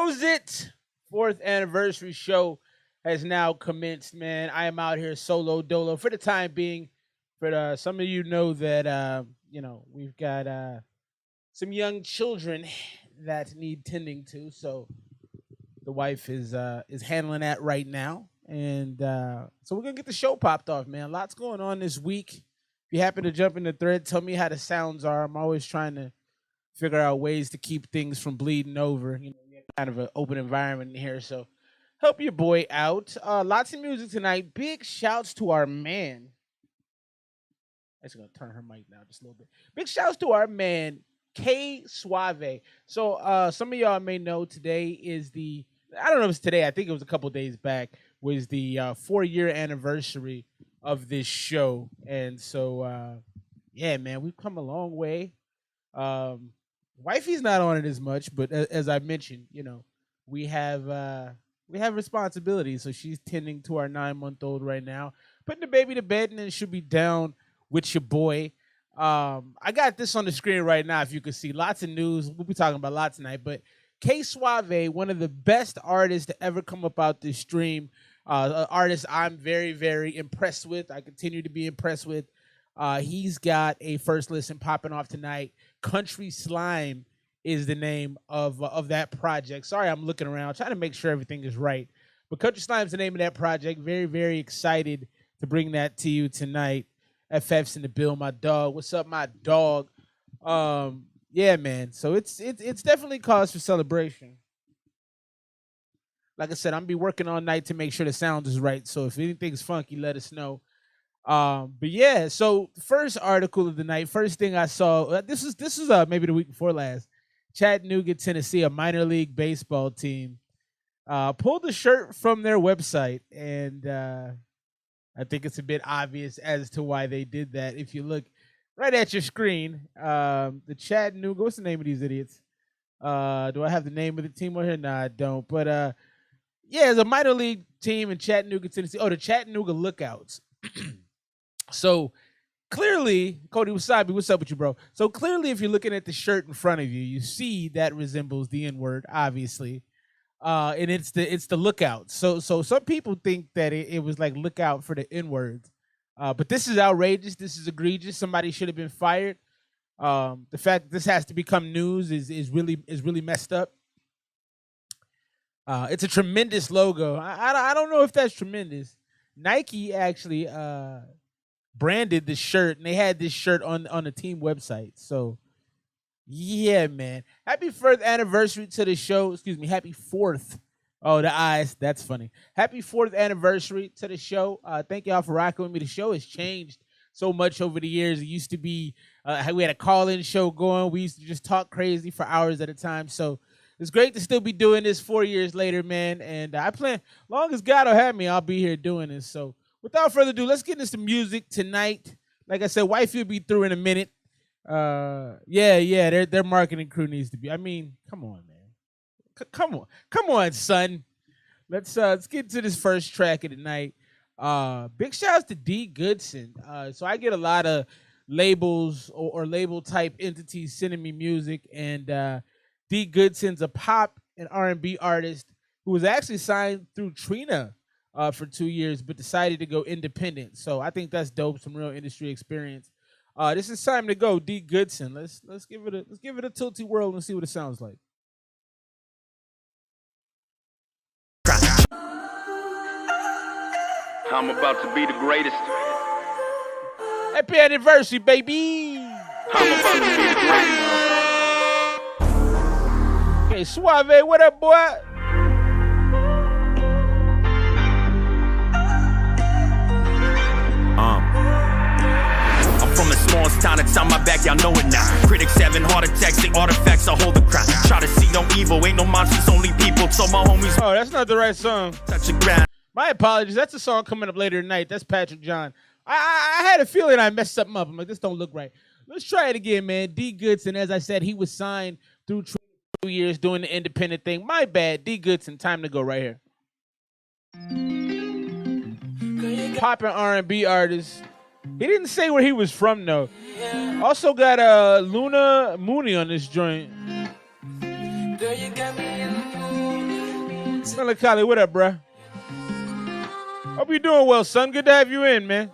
knows it. Fourth anniversary show has now commenced, man. I am out here solo dolo for the time being. But some of you know that we've got some young children that need tending to, so the wife is handling that right now, and so we're gonna get the show popped off, man. Lots going on this week. If you happen to jump in the thread, tell me how the sounds are. I'm always trying to figure out ways to keep things from bleeding over. You know, we have kind of an open environment in here, so help your boy out. Lots of music tonight. Big shouts to our man. I'm just gonna turn her mic down just a little bit. Big shouts to our man Ksuave. So some of y'all may know today is I don't know if it's today, I think it was a couple days back, was the 4-year anniversary of this show. And so yeah, man, we've come a long way. Wifey's not on it as much, but as I mentioned, we have responsibilities. So she's tending to our 9-month-old right now, putting the baby to bed, and then she'll be down with your boy. I got this on the screen right now. If you can see, lots of news. We'll be talking about a lot tonight. But Ksuave, one of the best artists to ever come up out this stream, an artist I'm very, very impressed with. I continue to be impressed with. He's got a first listen popping off tonight. Country Slime is the name of that project. Sorry, I'm looking around, trying to make sure everything is right. But Country Slime is the name of that project. Very, very excited to bring that to you tonight. FF's in the bill, my dog. What's up, my dog? Yeah, man. So it's definitely cause for celebration. Like I said, I'm gonna be working all night to make sure the sound is right. So if anything's funky, let us know. But yeah, so first article of the night, first thing I saw, this is maybe the week before last. Chattanooga, Tennessee, a minor league baseball team, pulled a shirt from their website, and I think it's a bit obvious as to why they did that. If you look right at your screen, the Chattanooga, what's the name of these idiots? Do I have the name of the team on here? No, I don't. But yeah, it's a minor league team in Chattanooga, Tennessee. Oh, the Chattanooga Lookouts. So clearly, Cody Wasabi, what's up with you, bro? So clearly, if you're looking at the shirt in front of you, you see that resembles the N-word, obviously. And it's the Lookout. So some people think that it was like look out for the N-words. But this is outrageous. This is egregious. Somebody should have been fired. The fact that this has to become news is really messed up. It's a tremendous logo. I don't know if that's tremendous. Nike actually branded the shirt, and they had this shirt on the team website. So yeah, man. Happy 4th anniversary to the show. Excuse me. Happy 4th. Oh, the eyes. That's funny. Happy 4th anniversary to the show. Thank y'all for rocking with me. The show has changed so much over the years. It used to be, we had a call-in show going. We used to just talk crazy for hours at a time. So it's great to still be doing this 4 years later, man. And I plan, long as God will have me, I'll be here doing this. So without further ado, let's get into some music tonight. Like I said, wifey will be through in a minute. Yeah, their marketing crew needs to be. I mean, come on, man. Come on, son. Let's get to this first track of the night. Big shouts to D Goodson. So I get a lot of labels or label type entities sending me music, and D Goodson's a pop and R&B artist who was actually signed through Trina for 2 years, but decided to go independent. So I think that's dope. Some real industry experience. This is time to go, D Goodson. Let's give it a tilty whirl and see what it sounds like. I'm about to be the greatest. Happy anniversary, baby. I'm about to be the greatest. Okay, Suave, what up, boy? From the smallest town, it's on my back, y'all know it now. Critics having heart attacks, the artifacts, I hold the crown. Try to see no evil, ain't no monsters, only people. So my homies. Oh, that's not the right song. Touch the ground. My apologies. That's a song coming up later tonight. That's Patrick John. I had a feeling I messed something up. I'm like, this don't look right. Let's try it again, man. D Goodson, as I said, he was signed through 2 years doing the independent thing. My bad. D Goodson, time to go right here. Poppin' R&B artist. He didn't say where he was from, though. Also got Luna Mooney on this joint. Girl, you got me in the mood. Melancholy, what up, bruh? Hope you doing well, son. Good to have you in, man.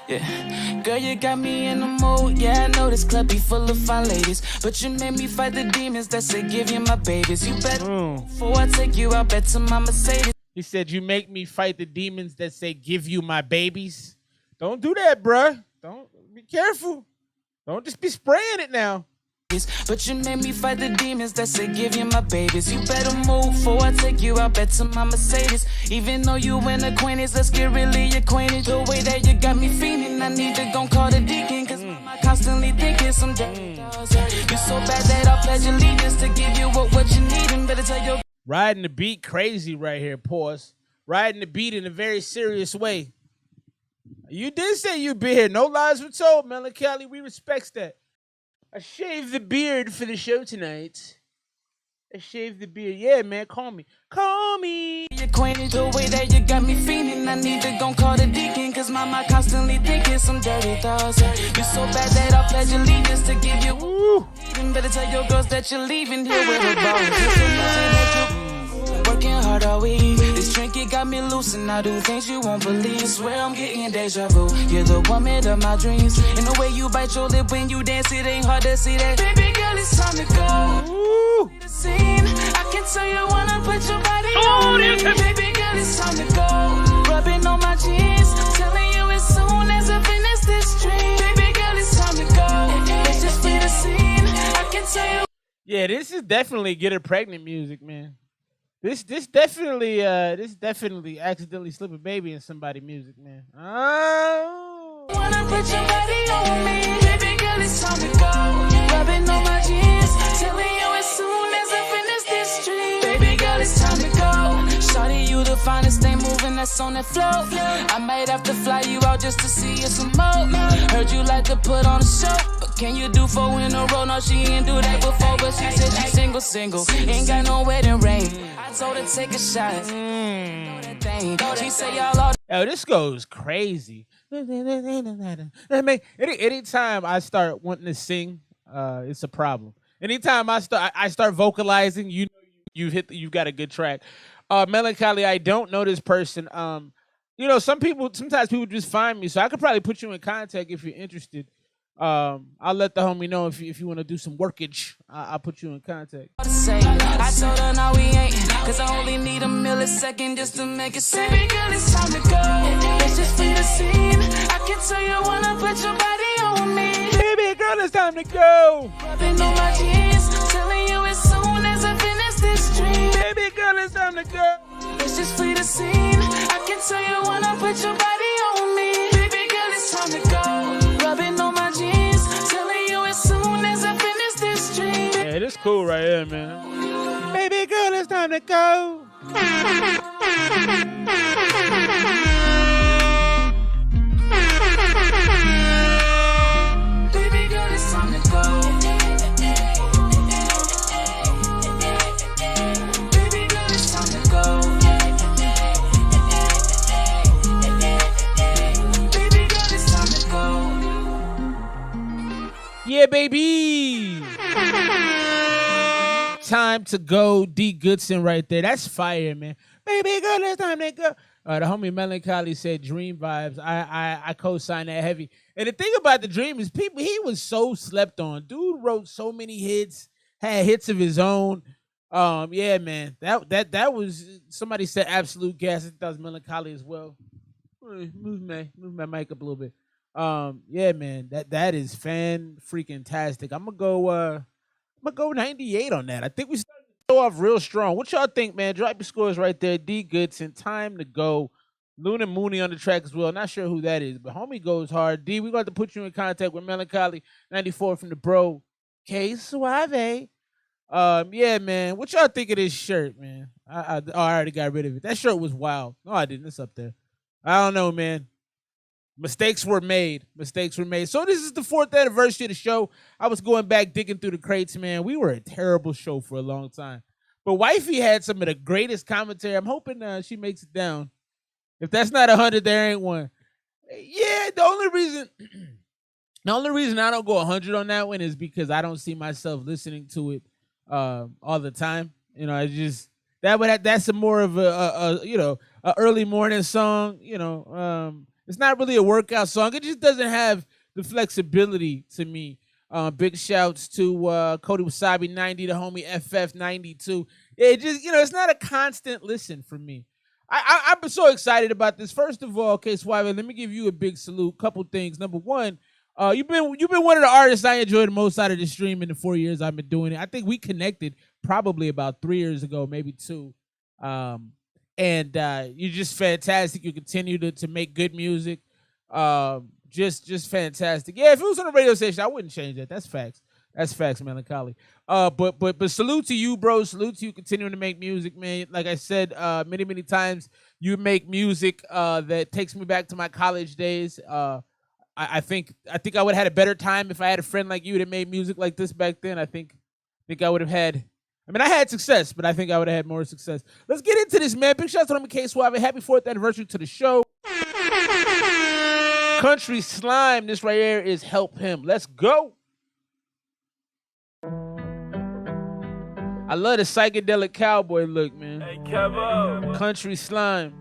Yeah. Girl, you got me in the mood. Yeah, I know this club be full of fine ladies, but you made me fight the demons that say give you my babies. You better before I take you out, bet to my Mercedes. He said, you make me fight the demons that say give you my babies. Don't do that, bruh. Don't be careful. Don't just be spraying it now. But you made me fight the demons that say give you my babies. You better move before I take you out, bet to my Mercedes. Even though you an acquaintance, let's get really acquainted. The way that you got me feeling, I need to gon' call the deacon, cause mama constantly thinking some damn dogs. You so bad that I'll pledge allegiance to give you what you need, and better tell your riding the beat crazy right here, pause. Riding the beat in a very serious way. You did say you'd be here. No lies were told, Melancholy. We respects that. I shaved the beard for the show tonight. I shaved the beard. Yeah, man, call me. Call me. Acquainted the way that you got me feeling, I need to gon' call the deacon, cause mama constantly thinking some dirty thoughts. You so bad that I'll pledge allegiance to give you. Ooh. Better tell your girls that you're leaving here with a ball. Working hard all week. This drink, it got me loose, and I do things you won't believe. Swear I'm getting deja vu. You're the woman of my dreams. And the way you bite your lip when you dance, it ain't hard to see that. Baby girl, it's time to go. Ooh. The scene, I can tell you wanna put your body on me. Baby girl, it's time to go. Rubbing on my jeans, telling you as soon as I finish this dream. Baby girl, it's time to go. Let's just be the scene. I can tell you. Yeah, this is definitely get her pregnant music, man. This definitely accidentally slip a baby in somebody's music, man. Oh. Wanna put your body on me, baby girl, it's time to go. Rubbing on my jeans, telling you as soon as I finish this dream. Baby girl, it's time to go. Shawty, you the finest thing moving that's on that float. I might have to fly you out just to see you some more. Heard you like to put on a show, but can you do 4 in a row? No, she ain't do that before, but she said she single. Ain't got no wedding ring. I told her take a shot. She say y'all all. Yo, this goes crazy. Anytime I start wanting to sing, it's a problem. Anytime I start vocalizing, you've got a good track. Melancholy, I don't know this person. Sometimes people just find me, so I could probably put you in contact if you're interested. I'll let the homie know if you want to do some workage. I'll put you in contact. I told her no, we ain't, cause I only need a millisecond just to make it say, baby girl, it's time to go. Let's just flee the scene. I can tell you wanna put your body on me. Baby girl, it's time to go. Rubbing on my jeans, telling you as soon as I finish this dream. Baby girl, it's time to go. Let's just flee the scene. I can tell you wanna put your body on me. Baby girl, it's time to go. Rubbing on my jeans, telling you as soon as I finish this dream. Yeah, this cool right here, man. Baby girl, it's time to go. Baby girl, it's time to go. Baby girl, it's time to go. Baby girl, it's time to go. Yeah, baby. Time to go. D. Goodson right there. That's fire, man. Baby girl, it's time to go. The homie Melancholy said dream vibes. I co-sign that heavy. And the thing about the dream is he was so slept on. Dude wrote so many hits, had hits of his own. Yeah, man. That was, somebody said absolute gas. I think that was Melancholy as well. Move my mic up a little bit. Yeah, man. That is fan freaking tastic. I'm gonna go 98 on that. I think we started to go off real strong. What y'all think, man? Drop your scores right there. D. Goodson, time to go. Luna Mooney on the track as well. Not sure who that is, but homie goes hard. D, we're going to put you in contact with Melancholy 94 from the bro. Ksuave. Yeah, man. What y'all think of this shirt, man? I already got rid of it. That shirt was wild. No, I didn't. It's up there. I don't know, man. Mistakes were made. So this is the 4th anniversary of the show. I was going back digging through the crates, man. We were a terrible show for a long time. But Wifey had some of the greatest commentary. I'm hoping she makes it down. If that's not 100, there ain't one. Yeah, the only reason I don't go 100 on that one is because I don't see myself listening to it all the time. I just that's a more of a early morning song. It's not really a workout song. It just doesn't have the flexibility to me. Big shouts to Cody Wasabi 90, the homie FF 92. It just it's not a constant listen for me. I'm so excited about this. First of all, Ksuave, let me give you a big salute. Couple things. Number one, you've been one of the artists I enjoyed the most out of the stream in the 4 years I've been doing it. I think we connected probably about 3 years ago, maybe two. And you're just fantastic. You continue to make good music. Just fantastic. Yeah, if it was on a radio station, I wouldn't change that. That's facts. That's facts, Melancholy. But salute to you, bro. Salute to you continuing to make music, man. Like I said, many times, you make music that takes me back to my college days. I think I would have had a better time if I had a friend like you that made music like this back then. I think I would have had. I mean, I had success, but I think I would have had more success. Let's get into this, man. Big shout out to Ksuave. Happy 4th anniversary to the show. Country Slime. This right here is Help Him. Let's go. I love the psychedelic cowboy look, man. Hey, Kevo. Country Slime.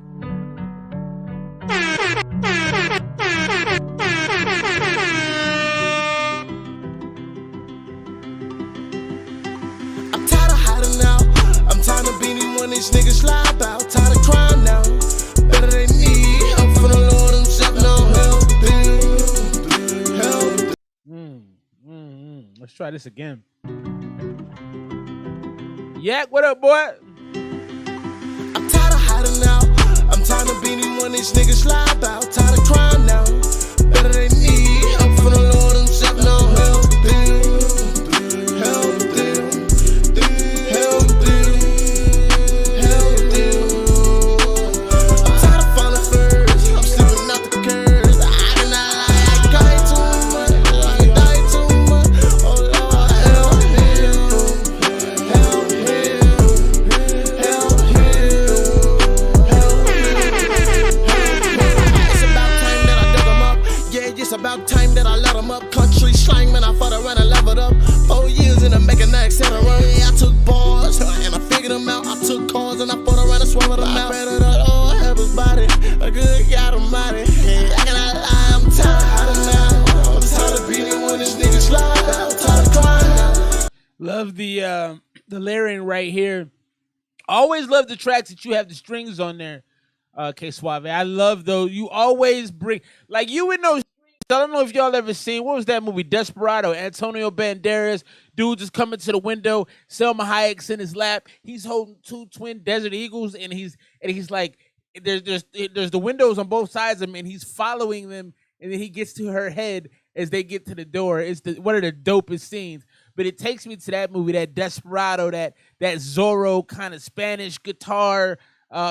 I'm tired of hiding out. I'm tired of being when these niggas lie about. Tired of crying now. Better than me. Help from the Lord himself. No help. Let's try this again. Yak, what up, boy? I'm tired of hiding out. I'm tired of being when these niggas lie about. Tired of crying now. Better than me. Help from the Lord himself. No help. Help them. Help them. Help them. I'm tired of falling first. I'm sleeping out the curse. I did not lie. I cried too much. I died too much. Oh Lord, help him. Help him. Help him. Help him. It's about time that I dug him up. Yeah, it's about time that I let him up. Country slang, man, I fought around and leveled up. 4 years in the making, etc. Yeah, I took bars and I figured them out. I took cars and I fought around and swallowed them out. I better not all have his body. A good God almighty. I cannot lie, I'm tired of now. I'm tired of beating when these niggas lie. I'm tired of crying now. Love the layering right here. Always love the tracks that you have the strings on there, Ksuave. I love those. You always bring, like, you in those. I don't know if y'all ever seen, what was that movie, Desperado? Antonio Banderas, dude just coming to the window, Selma Hayek's in his lap. He's holding 2 twin Desert Eagles, and he's like, there's the windows on both sides of him, and he's following them, and then he gets to her head as they get to the door. It's one of the dopest scenes. But it takes me to that movie, that Desperado, that Zorro kind of Spanish guitar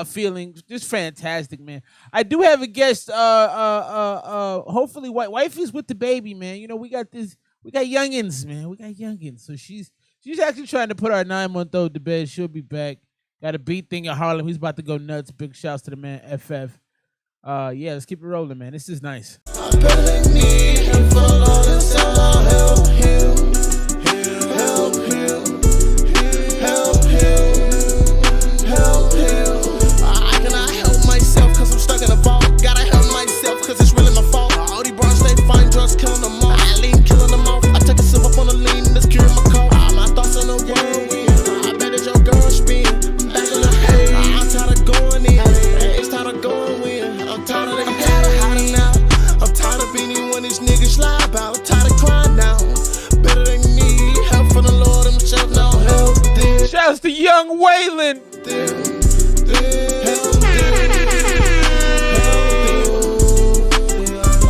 feeling. Just fantastic, man. I do have a guest. Hopefully, wifey's with the baby, man. We got youngins, man. We got youngins. So she's actually trying to put our 9-month-old to bed. She'll be back. Got a beat thing in Harlem. He's about to go nuts. Big shouts to the man FF. Yeah, let's keep it rolling, man. This is nice. Better than me. Help for the Lord himself. Help him. Help him. Help him. Help him. I cannot help myself cause I'm stuck in a vault. Gotta help myself cause it's really my fault. All these bros they find drugs killing them all. I lean killing them off. I take a sip up on the lean that's curing my cough. My thoughts on the whirlwind. I bet that your girl spin. I'm back in the hay. I'm tired of going in. It's tired of going in. I'm tired of hiding out. I'm tired of being when these niggas lie about. I'm tired of crying now. Better than me. Help from the Lord himself. No help them. Shouts to Young Waylon.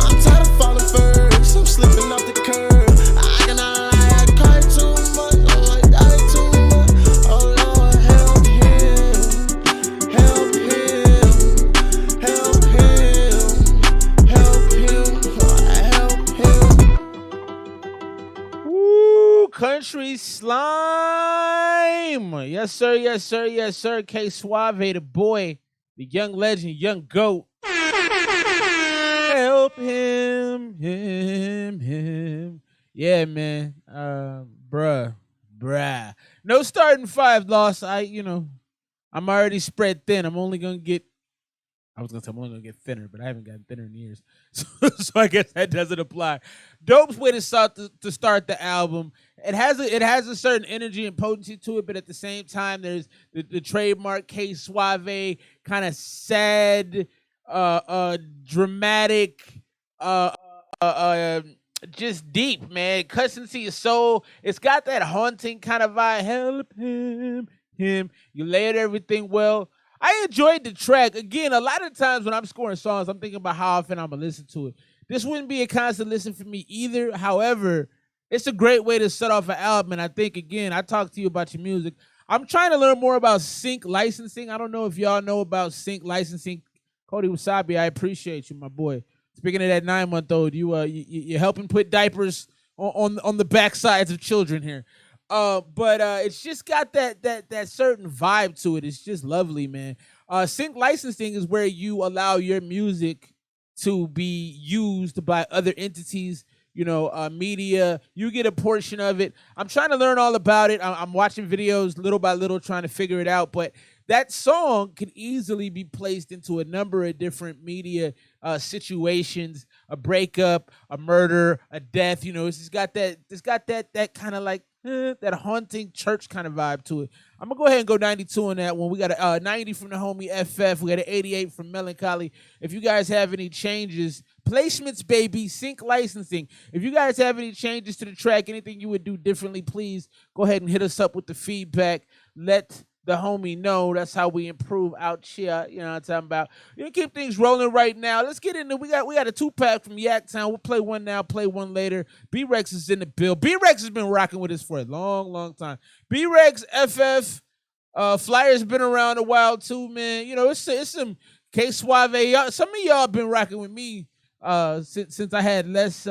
I'm tired of falling first. I'm slipping off the curb. I cannot lie. I cry too much. Oh, I die too much. Oh Lord, help him. Help him. Help him. Help him. Help him. Woo, Country Slime. Yes, sir. Yes, sir. Yes, sir. Ksuave, the boy, the young legend, young goat. Help him. Yeah, man. Bruh. No starting five loss. I'm already spread thin. I'm only gonna get. I was gonna say I'm only gonna get thinner, but I haven't gotten thinner in years, so I guess that doesn't apply. Dope's way to start the album. It has a certain energy and potency to it, but at the same time, there's the trademark Ksuave kind of sad, dramatic, just deep, man. Cuts into your soul. It's got that haunting kind of vibe. Help him. You layered everything well. I enjoyed the track. Again, a lot of times when I'm scoring songs, I'm thinking about how often I'm going to listen to it. This wouldn't be a constant listen for me either. However, it's a great way to set off an album. And I think, again, I talked to you about your music. I'm trying to learn more about sync licensing. I don't know if y'all know about sync licensing. Cody Wasabi, I appreciate you, my boy. Speaking of that 9-month-old, you're helping put diapers on the backsides of children here. But it's just got that certain vibe to it. It's just lovely, man. Sync licensing is where you allow your music to be used by other entities, media. You get a portion of it. I'm trying to learn all about it. I'm watching videos little by little, trying to figure it out. But that song can easily be placed into a number of different media situations, a breakup, a murder, a death. It's got that kind of like that haunting church kind of vibe to it. I'm gonna go ahead and go 92 on that one. We got a 90 from the homie FF. We got an 88 from Melancholy. If you guys have any changes, placements, baby, sync licensing. If you guys have any changes to the track, anything you would do differently, please go ahead and hit us up with the feedback. Let the homie know. That's how we improve out here. You know what I'm talking about. You keep things rolling right now. Let's get into we got a 2-pack from Yaktown. We'll play one now, play one later. B-Rex is in the bill. B-Rex has been rocking with us for a long, long time. B-Rex, FF, Flyers been around a while too, man. It's some Ksuave. Some of y'all been rocking with me since I had less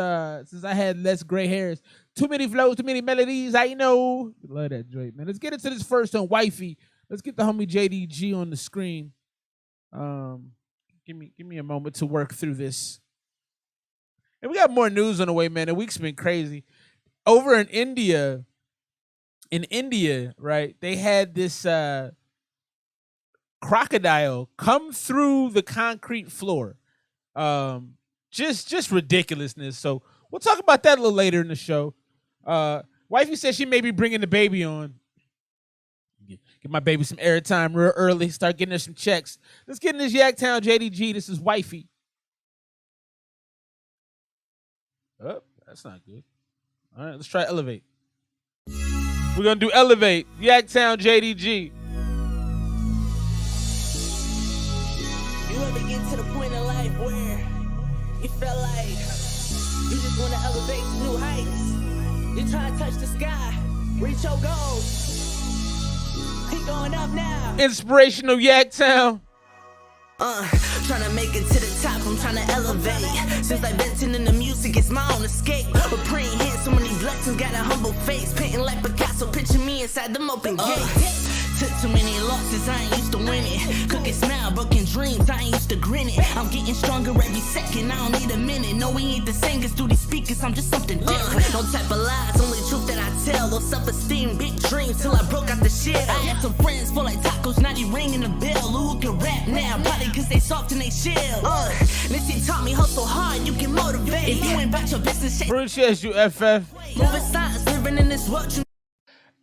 gray hairs. Too many flows, too many melodies. I know. Love that joint, man. Let's get into this first on Wifey. Let's get the homie JDG on the screen. Give me a moment to work through this. And we got more news on the way, man. The week's been crazy. Over in India, right? They had this crocodile come through the concrete floor. Just ridiculousness. So we'll talk about that a little later in the show. Wifey said she may be bringing the baby on. Give my baby some airtime real early. Start getting her some checks. Let's get in this Yaktown JDG. This is Wifey. Oh, that's not good. All right, let's try Elevate. We're going to do Elevate. Yaktown JDG. You ever get to the point in life where you felt like you just want to elevate to new heights? You try to touch the sky, reach your goals. Keep going up now. Inspirational Yaktown. Trying to make it to the top, I'm trying to elevate. Since I've been in the music, it's my own escape. But praying hands, so many blessings, got a humble face. Painting like Picasso, picture me inside them open gates. Took too many losses, I ain't used to winning. Cooking smile, broken dreams, I ain't used to grinning. I'm getting stronger every second, I don't need a minute. No, we ain't the singers through these speakers, I'm just something different. No type of lies, only truth that I tell. Low self-esteem, big dreams, till I broke out the shell. I had some friends full like tacos, now they ringing the bell. Who can rap now? Probably cause they soft and they shell. Missy taught me hustle hard, you can motivate. If you ain't about your business, shit. Appreciate you, FF. Moving signs, living in this world.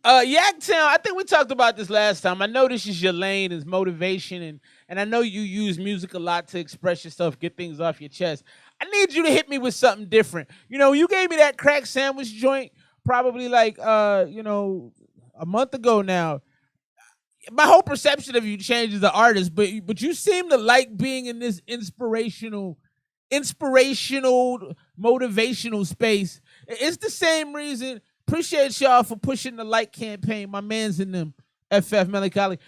Yaktown, I think we talked about this last time. I know this is your lane, is motivation, and I know you use music a lot to express yourself, get things off your chest. I need you to hit me with something different. You gave me that crack sandwich joint probably like a month ago now. My whole perception of you changed as an artist, but you seem to like being in this inspirational, motivational space. It's the same reason. Appreciate y'all for pushing the like campaign. My man's in them, FF Melancholy.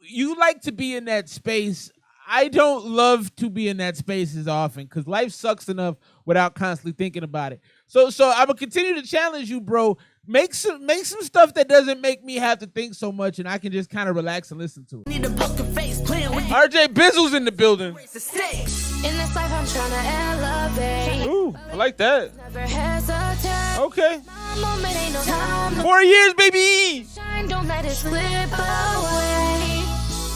You like to be in that space. I don't love to be in that space as often because life sucks enough without constantly thinking about it. So I'm gonna continue to challenge you, bro. Make some stuff that doesn't make me have to think so much, and I can just kind of relax and listen to it. Need a poker face playing with RJ Bizzle's in the building. the stakes. In this life, I'm trying to elevate. Ooh, I like that. Never hesitate. Okay. My moment ain't no time. 4 years, baby. Shine, don't let it slip away.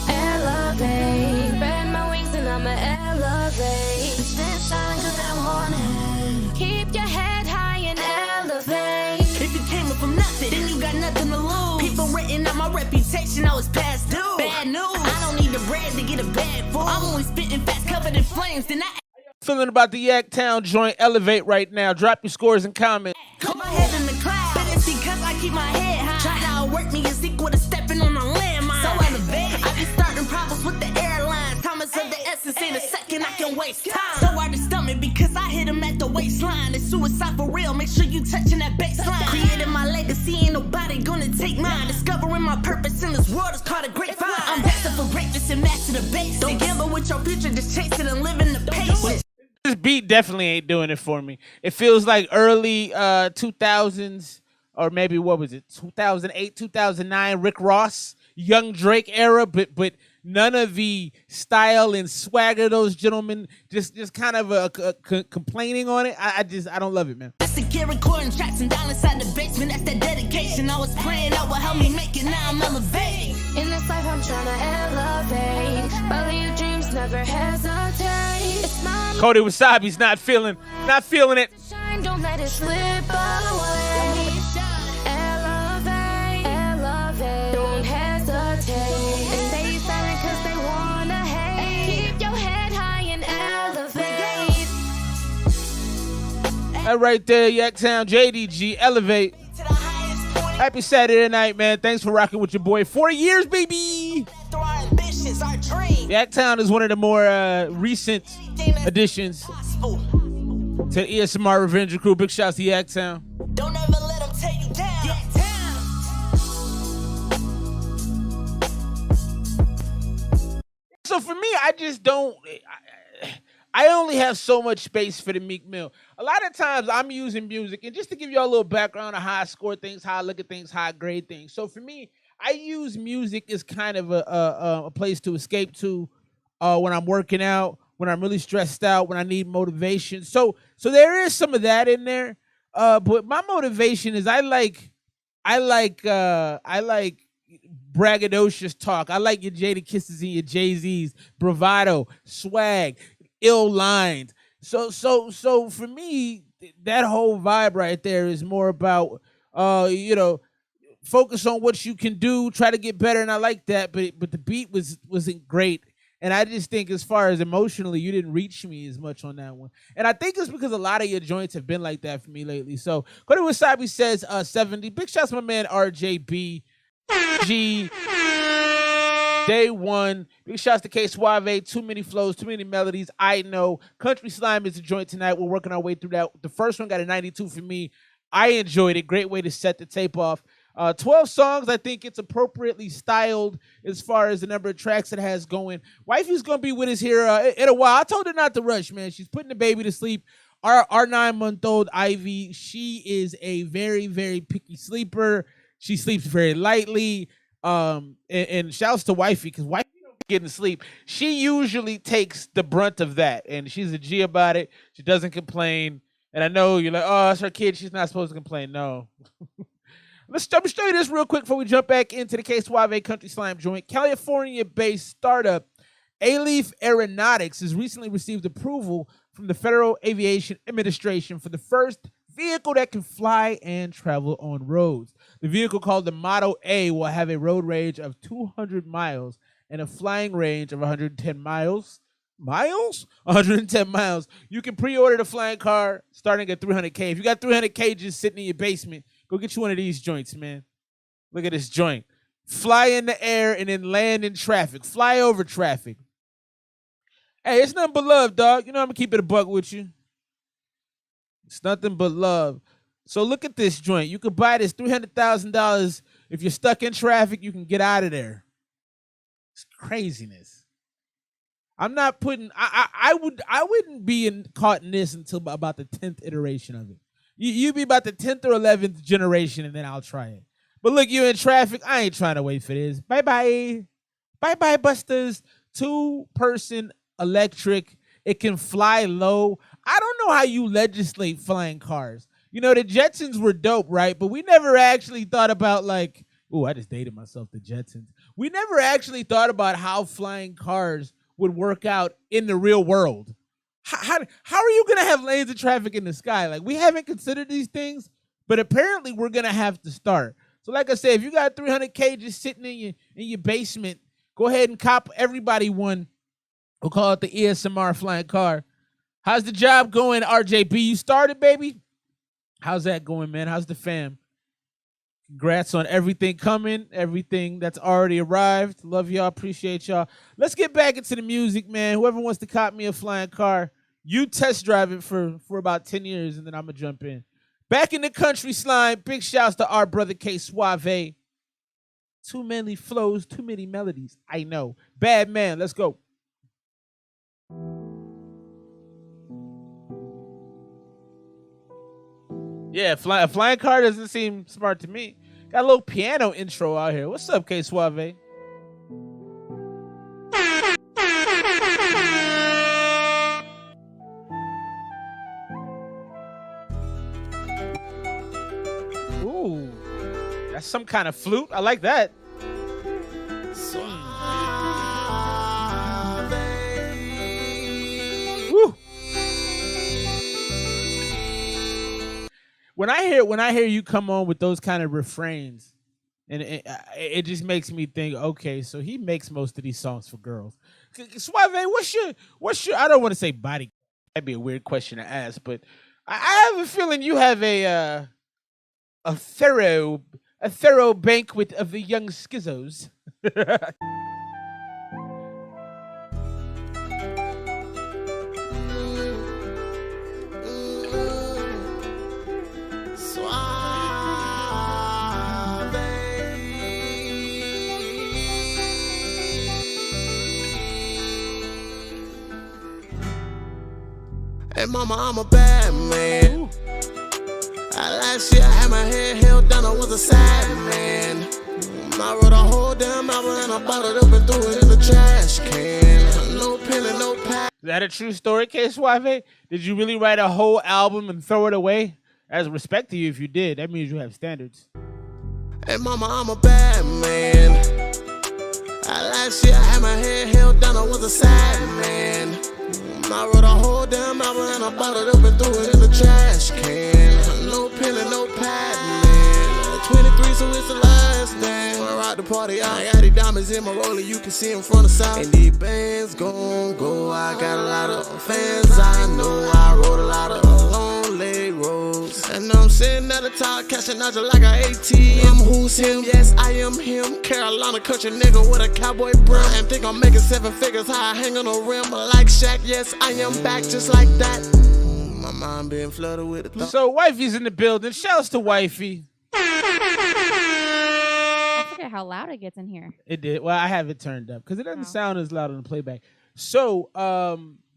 Elevate. Spread my wings and I'ma elevate. Stand shine 'cause I want it. Keep your head high and elevate. If you came up from nothing, then you got nothing to lose. People written out my reputation, I was past due. Bad news. I don't need the bread to get a bag full. I'm only spitting fast, covered in flames. Then I Feeling about the Yaktown joint Elevate right now. Drop your scores and comments. put my head in the clouds. But it's because I keep my head high. Try to outwork me is equal to stepping on a landmine. So elevate. I be starting problems with the airlines. Thomas of the essence ain't a second I can waste time. So hard to stomach because I hit him at the waistline. It's suicide for real. Make sure you touching that baseline. Creating my legacy, ain't nobody gonna take mine. Discovering my purpose in this world is called a great find. I'm destined for greatness and master the basics. Don't gamble with your future, just chase it and live in the pace. This beat definitely ain't doing it for me. It feels like early 2000s, or maybe what was it, 2008, 2009, Rick Ross, Young Drake era, but none of the style and swagger of those gentlemen. Just kind of complaining on it. I don't love it, man. Secure recording tracks and down inside the basement. That's that dedication. I was praying that would help me make it. Now I'm elevating. In this life, I'm trying to elevate. Follow your dreams, never hesitate. It's my Cody Wasabi's not feeling it. shine, don't let it slip away. Elevate, elevate, don't hesitate. And stay silent 'cause they wanna hate. Keep your head high and elevate. That right there, Yaktown, JDG, Elevate. To the highest point. Happy Saturday night, man. Thanks for rocking with your boy. 4 years, baby. Through our ambitions, our dreams. Yaktown is one of the more recent additions Possible. to the ESMR Revenge Crew. Big shouts to Yaktown. Don't ever let them tear you down. Yeah, down. So for me, I just don't. I only have so much space for the Meek Mill. A lot of times I'm using music, and just to give y'all a little background on how I score things, how I look at things, how I grade things. So for me, I use music as kind of a place to escape to when I'm working out, when I'm really stressed out, when I need motivation. So there is some of that in there. But my motivation is I like braggadocious talk. I like your Jada Kisses and your Jay-Z's, bravado, swag, ill lines. So for me, that whole vibe right there is more about focus on what you can do, try to get better, and I like that. But the beat wasn't great. And I just think as far as emotionally, you didn't reach me as much on that one. And I think it's because a lot of your joints have been like that for me lately. So Cody Wasabi says 70. Big shouts to my man RJB. G. Day one. Big shouts to Ksuave. Too many flows, too many melodies. I know. Country Slime is a joint tonight. We're working our way through that. The first one got a 92 for me. I enjoyed it. Great way to set the tape off. 12 songs. I think it's appropriately styled as far as the number of tracks it has going. Wifey's going to be with us here in a while. I told her not to rush, man. She's putting the baby to sleep. Our 9-month-old Ivy, she is a very, very picky sleeper. She sleeps very lightly. And shouts to Wifey, because Wifey don't be getting sleep. She usually takes the brunt of that, and she's a G about it. She doesn't complain. And I know you're like, oh, it's her kid. She's not supposed to complain. No. Let's show you this real quick before we jump back into the Ksuave Country Slime joint. California-based startup A-Leaf Aeronautics has recently received approval from the Federal Aviation Administration for the first vehicle that can fly and travel on roads. The vehicle, called the Model A, will have a road range of 200 miles and a flying range of 110 miles. 110 miles. You can pre-order the flying car starting at $300K. If you got $300K just sitting in your basement, go get you one of these joints, man. Look at this joint. Fly in the air and then land in traffic. Fly over traffic. Hey, it's nothing but love, dog. You know I'm going to keep it a buck with you. It's nothing but love. So look at this joint. You could buy this $300,000. If you're stuck in traffic, you can get out of there. It's craziness. I'm not putting. I wouldn't be caught in this until about the 10th iteration of it. You be about the 10th or 11th generation, and then I'll try it. But look, you in traffic. I ain't trying to wait for this. Bye bye. Bye bye, Busters. 2-person electric. It can fly low. I don't know how you legislate flying cars. You know, the Jetsons were dope, right? But we never actually thought about like, I just dated myself, the Jetsons. We never actually thought about how flying cars would work out in the real world. How are you going to have lanes of traffic in the sky? Like, we haven't considered these things, but apparently we're going to have to start. So like I said, if you got 300K just sitting in your basement, go ahead and cop everybody one. We'll call it the Esmr flying car. How's the job going, RJB? You started, baby? How's that going, man? How's the fam? Congrats on everything coming, everything that's already arrived. Love y'all. Appreciate y'all. Let's get back into the music, man. Whoever wants to cop me a flying car, you test drive it for about 10 years, and then I'm going to jump in. Back in the country slime, big shouts to our brother Ksuave. Too many flows, too many melodies. I know. Bad man, let's go. Yeah, a flying car doesn't seem smart to me. Got a little piano intro out here. What's up, Ksuave? Ooh, that's some kind of flute. I like that. Woo. When I hear you come on with those kind of refrains, and it just makes me think, okay, so he makes most of these songs for girls. Suave, what's your? I don't want to say body. That'd be a weird question to ask, but I have a feeling you have a thorough banquet of the young schizzos. Hey mama, I'm a bad man. Last year I had my head held down, I was a sad man. I wrote a whole damn album and I bottled up and threw it in the trash can. No pen and no pad. Is that a true story, Ksuave? Did you really write a whole album and throw it away? As respect to you if you did. That means you have standards. Hey mama, I'm a bad man. Last year I had my head held down, I was a sad man. I wrote a whole damn album and I bottled up and threw it in the trash can. No pen and no pad, man. 23, so it's the last name. When I rock the party, I got these diamonds in my roller, you can see them from the south. And these bands gon' go, I got a lot of fans, I know. I wrote a lot of long leg roads. And I'm sitting at the top, catching out just like an ATM. Who's him? Yes, I am him. Carolina country nigga with a cowboy brim. And think I'm making 7 figures, how I hang on a rim like Shaq. Yes, I am back just like that. My mind being flooded with the thought. So wifey's in the building. Shouts to wifey. I forget how loud it gets in here. It did. Well, I have it turned up because it doesn't sound as loud on the playback. So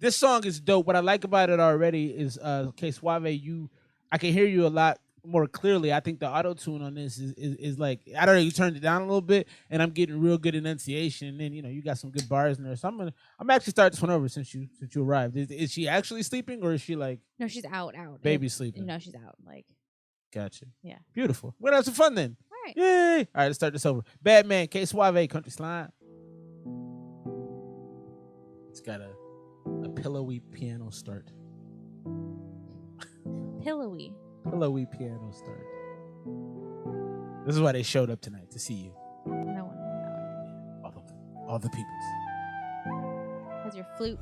this song is dope. What I like about it already is Ksuave, I can hear you a lot more clearly. I think the auto-tune on this is like, I don't know, you turned it down a little bit and I'm getting real good enunciation, and then you got some good bars in there. So I'm actually start this one over since you arrived. Is she actually sleeping or is she like No, she's out. Baby sleeping? No, she's out. Like, gotcha. Yeah. Beautiful. We're gonna have some fun then. All right. Yay! All right, let's start this over. Batman, Ksuave, Country Slime. It's got a pillowy piano start. Pillowy piano start. This is why they showed up tonight, to see you. No one. All the peoples. Has your flute.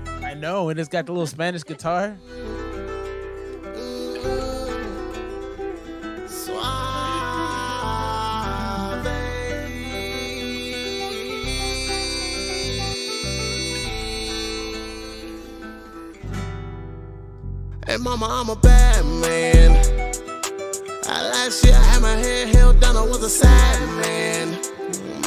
I know, and it's got the little Spanish guitar. Hey mama, I'm a bad man. Last year I had my head held down, I was a sad man.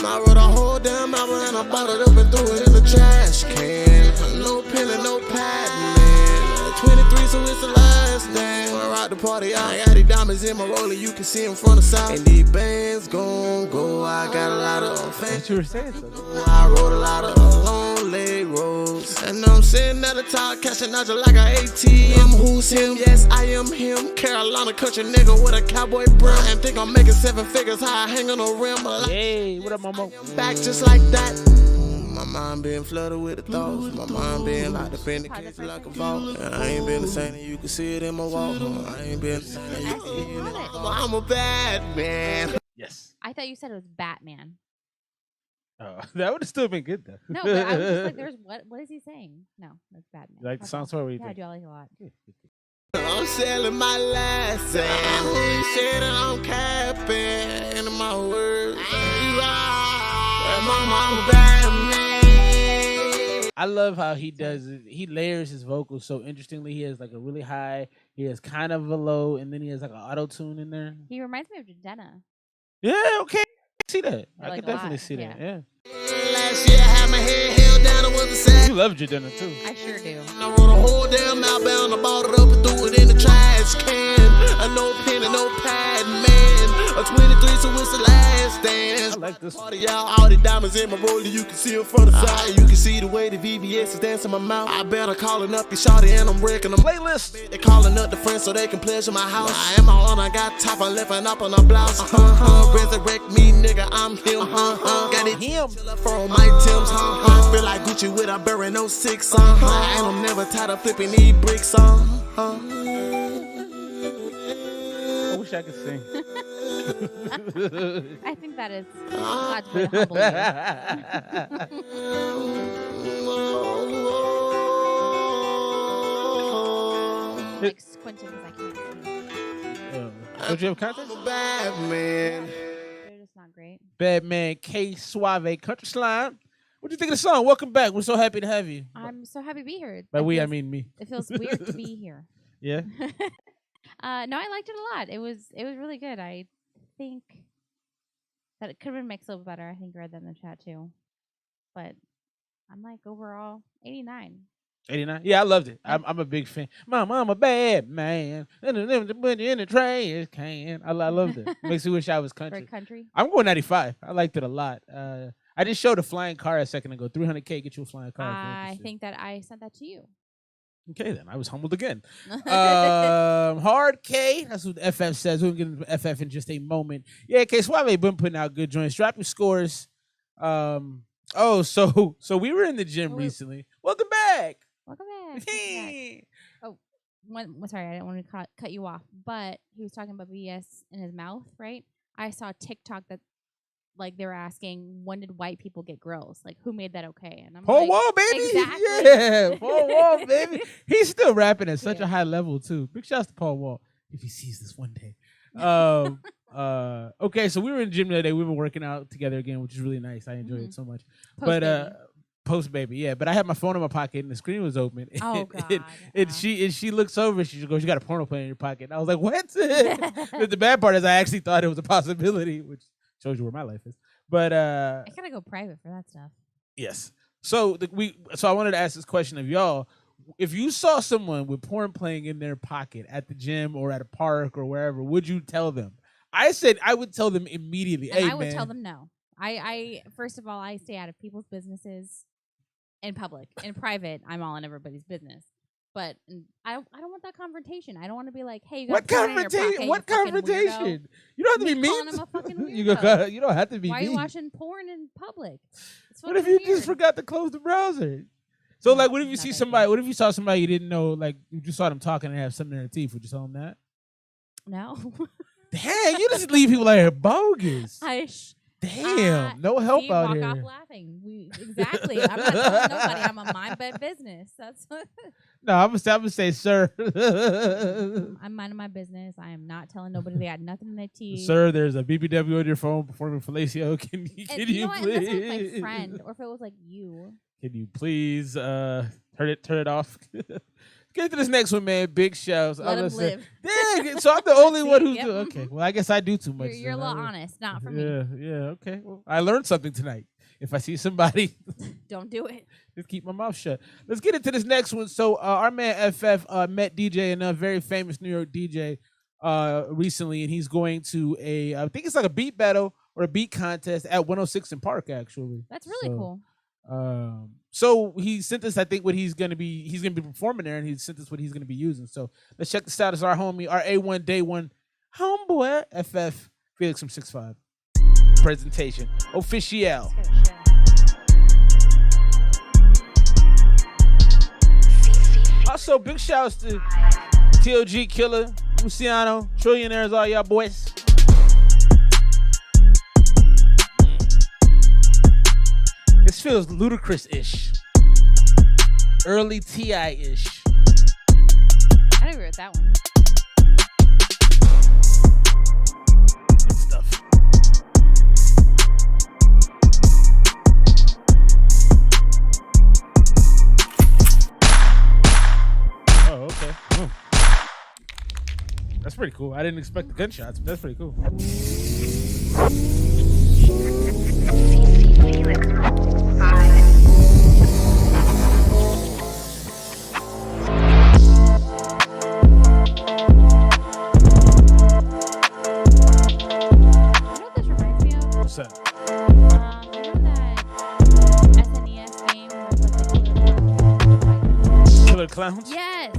I wrote a whole damn album and I bottled up and threw it in the trash can. No pen and no pad, man. 23, so it's the last name. When I rock the party. party out. I got these diamonds in my roller, you can see them from the south. And these bands gon' go. I got a lot of fans. What you were saying? So. I rode a lot of long leg roads. And I'm sitting at the top, catching out just like an ATM. Who's him? Yes, I am him. Carolina country nigga with a cowboy brim. And think I'm making 7 figures, how I hang on a rim. Hey, what up, Momo? Back just like that. My mind been flooded with the thoughts. My mind been like the pen that case like a vault. And I ain't been the same, and you can see it in my walk. I ain't been the same, and you can see it in my walk. I'm a bad man. Yes. I thought you said it was Batman. Oh, that would have still been good though. No, but I was just like, "There's what is he saying?" No, that's Batman. You like the That's song? all. So what do you Yeah, I think? do. I like it a lot. I'm selling my last and who said that I'm capping in my words. My mama bad man. I love how he does it. He layers his vocals so interestingly. He has like a really high, he has kind of a low, and then he has like an auto tune in there. He reminds me of Jadena. Yeah, okay. I see that. I I like can a definitely lot, see that. yeah. Yeah. Last year I had my head held down, I was a sad. You love Jadena too. I sure do. I wrote a whole damn outbound, I bought it up and threw it in the trash can. A no pen and no pad, man. A 23, so it's the last dance. I like this one. Party out, all the diamonds in my roller, you can see them from the side. You can see the way the VVS is dancing my mouth. I better calling up your shawty and I'm wrecking them. Playlist. They calling up the friends so they can pleasure my house. I am on, I got top, I'm lifting up on a blouse. Resurrect me, nigga, I'm him. Got it Him. from my Tim's. Feel like Gucci with a Burry no 6. And I'm never tired of flipping these bricks. I wish I could sing. I think that is God's way to humble you. Like squinting because I can't see. Don't you have content? I'm a bad man. They're just not great. Batman Ksuave Country Slime. What do you think of the song? Welcome back. We're so happy to have you. I'm so happy to be here. By It we, I feels- mean me. It feels weird to be here. Yeah. No, I liked it a lot. It was really good. I think that it could have been mixed a little better. I think I read that in the chat too. But I'm like overall 89. 89. Yeah, I loved it. I'm a big fan. Mom, I'm a bad man. Put you in the trash can. I loved it. Makes me wish I was For country. country. I'm going 95. I liked it a lot. I just showed a flying car a second ago. 300K get you a flying car. if you're I interested. think that I sent that to you. Okay, then I was humbled again. Hard K. That's what FF says. We'll get into FF in just a moment. Yeah, K Suave been putting out good joints. Drop your scores. So we were in the gym recently. Welcome back. Welcome back. Sorry, I didn't want to cut you off, but he was talking about BS in his mouth, right? I saw TikTok that like they were asking, when did white people get grills? Like, who made that okay? And I'm Paul like, Wall, baby. Exactly. Yeah, Paul Wall, baby. He's still rapping at such Yeah. a high level too. Big shouts to Paul Wall if he sees this one day. Okay, so we were in the gym the other day. We've been working out together again, which is really nice. I enjoy it so much. Post baby, yeah. But I had my phone in my pocket and the screen was open. Oh, God. And she looks over. She just goes, "You got a porno player in your pocket." And I was like, "What?" But the bad part is I actually thought it was a possibility, which shows you where my life is. But I gotta go private for that stuff. yes. So I wanted to ask this question of y'all. If you saw someone with porn playing in their pocket at the gym or at a park or wherever, would you tell them? I said I would tell them immediately. And Hey, I would man. tell them no. I first of all, I stay out of people's businesses in public. In private, I'm all in everybody's business. But I don't want that confrontation. I don't want to be like, hey, you got What porn in your confrontation? pocket, What you fucking confrontation? weirdo. You don't have to Me be calling mean. him a fucking You don't have to be Why are you mean. watching porn in public? It's What if fucking you just weird. forgot to close the browser? So, like, what if you Not see that somebody? deep. What if you saw somebody you didn't know? Like, you just saw them talking and have something in their teeth. Would you tell them that? No. Dang, you just leave people like bogus. Damn, no help see, out walk here. off laughing. Exactly. I'm not telling nobody. I'm a mind my business. That's No, I'm gonna say, sir. I'm minding my business. I am not telling nobody they got nothing in their teeth. Sir, there's a BBW on your phone performing fellatio. Can And you you know what? And that's please? like my friend, or if it was like you. Can you please turn it off? Get to this next one, man. Big shouts. Let him live. Yeah, so I'm the only one who Yep. do. Okay, well, I guess I do too much. You're a then. little honest, not for me. Yeah, okay. Well, I learned something tonight. If I see somebody, Don't do it. just keep my mouth shut. Let's get into this next one. So our man FF met DJ, and a very famous New York DJ recently, and he's going to I think it's like a beat battle or a beat contest at 106 in Park, actually. That's really cool. So he sent us, I think, what he's gonna be performing there, and he sent us what he's gonna be using. So let's check the status. Our homie, our A1 Day One homeboy, FF Felix from 6'5". Presentation official. Also, big shouts to TOG Killer, Luciano, Trillionaires, all y'all boys. This feels ludicrous-ish. Early T.I.-ish. I agree with that one. Good stuff. Oh, okay. Oh. That's pretty cool. I didn't expect the gunshots, but that's pretty cool. What's that? You know that SNES game with the Killer Clowns? Yes.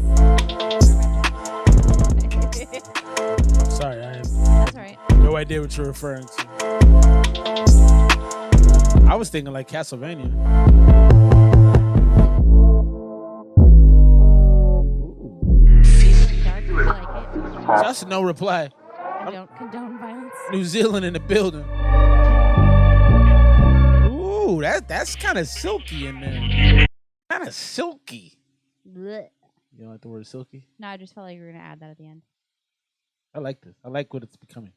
Sorry, I have That's all right. no idea what you're referring to. I was thinking like Castlevania. Dark, I like it. Just no reply. I don't condone violence. New Zealand in the building. Ooh, that's kind of silky in there. Kind of silky. Blech. You don't like the word silky? No, I just felt like you were gonna add that at the end. I like this. I like what it's becoming.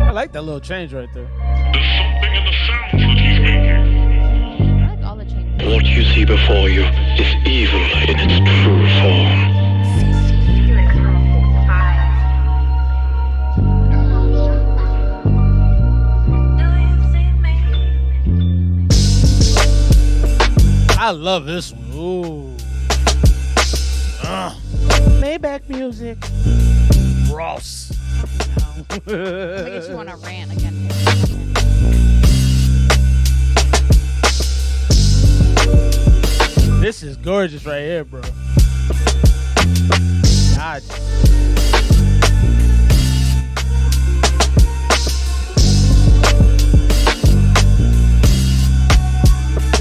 I like that little change right there. I like all the changes. What you see before you is evil in its true form. I love this one. Ooh. Playback music. Ross. I guess you want to rant again. This is gorgeous right here, bro. God.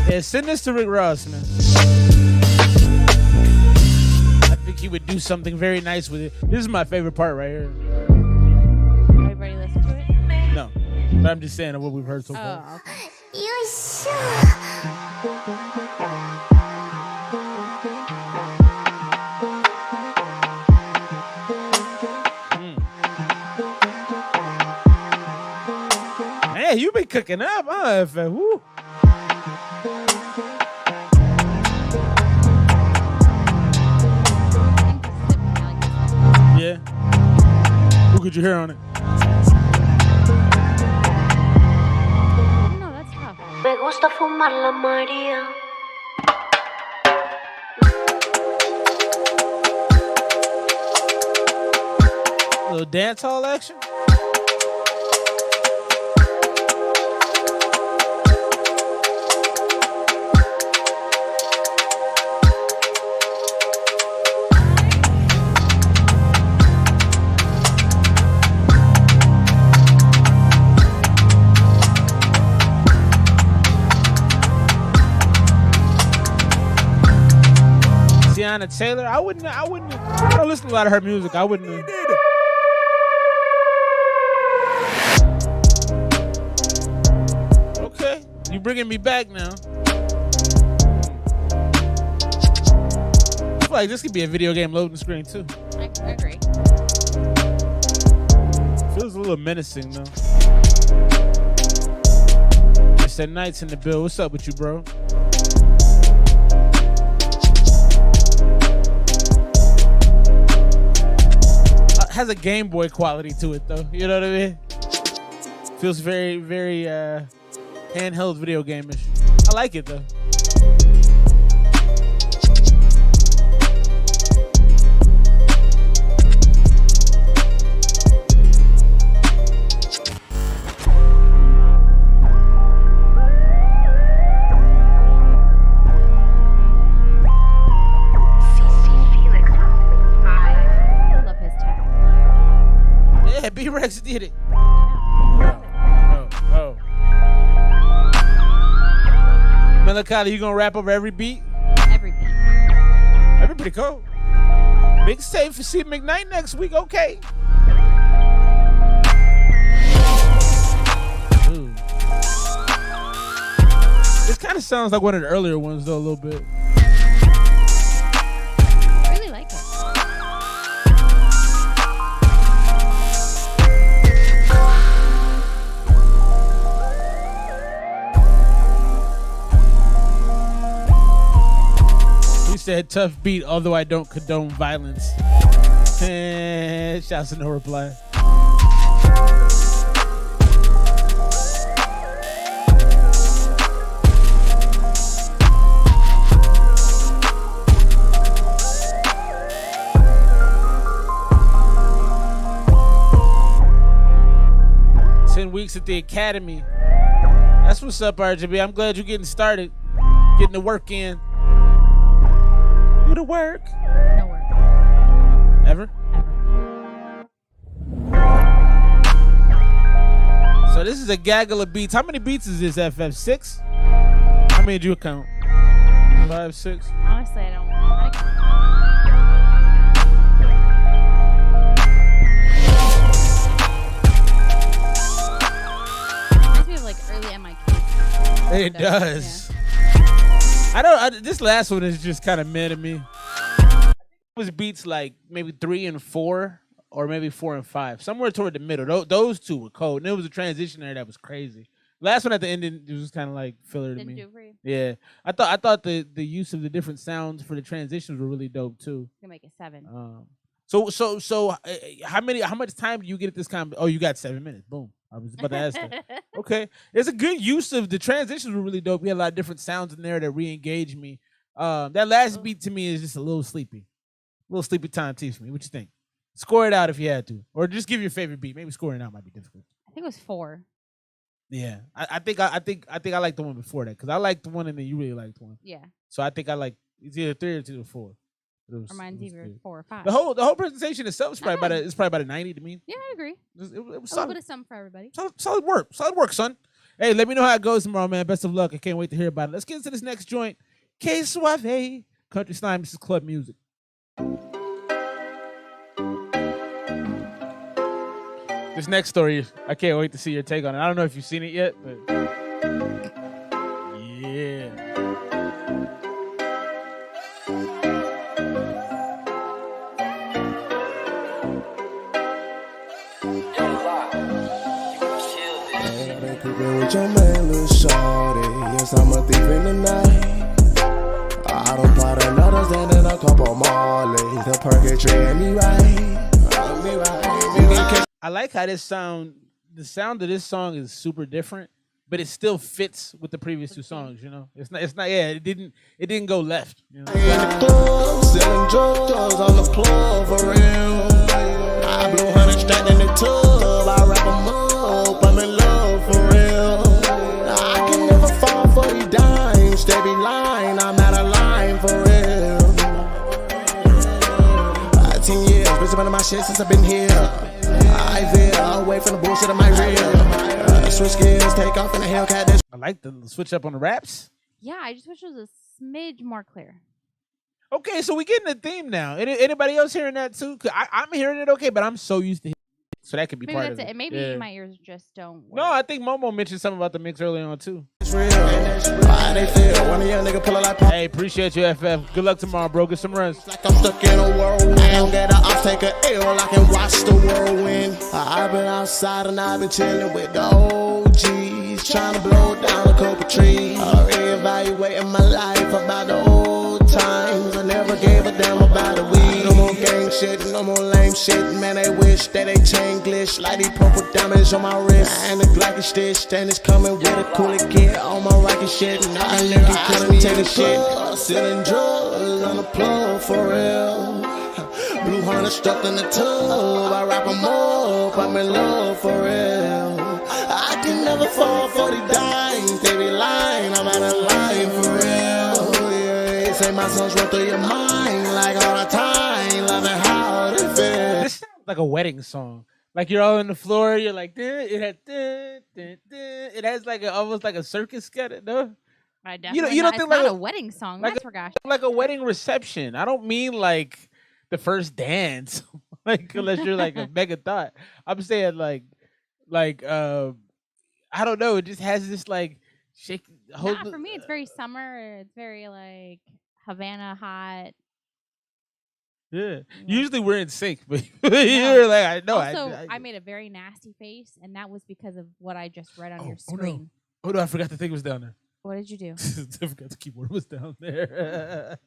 Yeah, send this to Rick Ross, man. I think he would do something very nice with it. This is my favorite part right here. Everybody listen to it? No, but I'm just saying what we've heard so far. Oh, okay. Man, you been cooking up, huh, FF? Woo. Yeah. Who could you hear on it? No, that's tough. Me gusta fumar la María. A little dance hall action? Tiana Taylor, I don't listen to a lot of her music. I wouldn't. Okay, you bringing me back now. I feel like this could be a video game loading screen too. I agree. Feels a little menacing though. Mr. Knight's in the bill. What's up with you, bro? has a Game Boy quality to it though. You know what I mean? Feels very, very handheld video game-ish. I like it though. B-Rex did it. Oh. Melancholy, you gonna rap over every beat? Every beat. That'd be pretty cool. Mixtape for C McKnight next week, okay. Ooh. This kind of sounds like one of the earlier ones though, a little bit. I really like it. Said tough beat, although I don't condone violence. Shouts to no reply. Weeks at the academy. That's what's up, RGB. I'm glad you're getting started, getting the work in. Do the work. No work. Ever? So this is a gaggle of beats. How many beats is this, FF? 6? How many did you count? 5, 6? Honestly, I don't know. Reminds me of like early MIK. It does. Yeah. This last one is just kind of meh to me. It was beats like maybe 3 and 4, or maybe 4 and 5, somewhere toward the middle. Those two were cold, and there was a transition there that was crazy. Last one at the end, it was kind of like filler to me. Yeah, I thought the use of the different sounds for the transitions were really dope too. You can make it 7. So how much time do you get at this kind? Oh, you got 7 minutes. Boom. I was about to ask that. Okay, there's a good use of the transitions were really dope. We had a lot of different sounds in there that re-engaged me. That last beat to me is just a little sleepy time tease for me. What you think? Score it out if you had to, or just give your favorite beat. Maybe scoring it out might be difficult. I think it was 4. Yeah, I think I like the one before that, because I liked the one and then you really liked one. Yeah. So I think I like it's either 3 or 4. Or mine's either 4 or 5. The whole presentation itself is probably about a 90 to me. Yeah, I agree. It was a little solid. bit of some for everybody. Solid work, son. Hey, let me know how it goes tomorrow, man. Best of luck. I can't wait to hear about it. Let's get into this next joint. Ksuave, Country Slime. This is club music. This next story, I can't wait to see your take on it. I don't know if you've seen it yet, but yeah. With your man, little shorty. Yes, I'm a thief in the night. I don't bought another stand and a couple Marleys. The perk treating me right. I like how the sound of this song is super different, but it still fits with the previous two songs, you know? It's not yeah, it didn't go left. You know? In the club, selling drugs on the plug for real. I blow 100 stacked in the tub. I wrap 'em up, I'm in love for real. I can never fall for these dimes. They be lying, I'm not a line for real. 10 years, been spending my shit since I've been here. I veer away from the bullshit of my real. Switch gears, take off in the Hellcat. I like the switch up on the raps. Yeah, I just wish it was a smidge more clear. Okay, so we getting the theme now. Anybody else hearing that too? 'Cause I'm hearing it okay, but I'm so used to hearing it. So that could be Maybe part that's of it. it. Maybe my ears just don't work. No, I think Momo mentioned something about the mix earlier on too. It's real. Why they feel? One of y'all nigga pull it like pop. Hey, appreciate you, FF. Good luck tomorrow, bro. Get some runs. Like I'm stuck in a whirlwind. I don't get an off, take a L. I can watch the whirlwind. I've been outside and I've been chilling with the OGs, trying to blow down a couple trees. Reevaluating my life about the old times. I never gave a damn about the weed. No more gang shit, no more lame same shit, man, they wish that they chain glitch. Like these purple diamonds on my wrist. And the Glock is stitched, and it's coming with a cooler kit. On my rocket shit, and I literally couldn't take a shit. Selling drugs on the plug for real. Blue Hunter stuck in the tub, I wrap 'em up, I'm in love for real. I can never fall for the dimes, they be lying, I'm out of line for real. Yeah, say my songs run through your mind like all the time, loving how they feel. This sounds like a wedding song. Like you're all on the floor, you're like, it has like almost like a circus skit, no? I definitely you don't not, think it's like not a wedding song. like That's for gosh. like a wedding reception. I don't mean like the first dance, like unless you're like a mega thought. I'm saying like I don't know. It just has this like shake. Nah, for me, it's very summer. It's very like Havana hot. Yeah. Usually we're in sync, but you're like I know. Also, I made a very nasty face, and that was because of what I just read on your screen. Oh no, I forgot the thing was down there. What did you do? I forgot the keyboard was down there.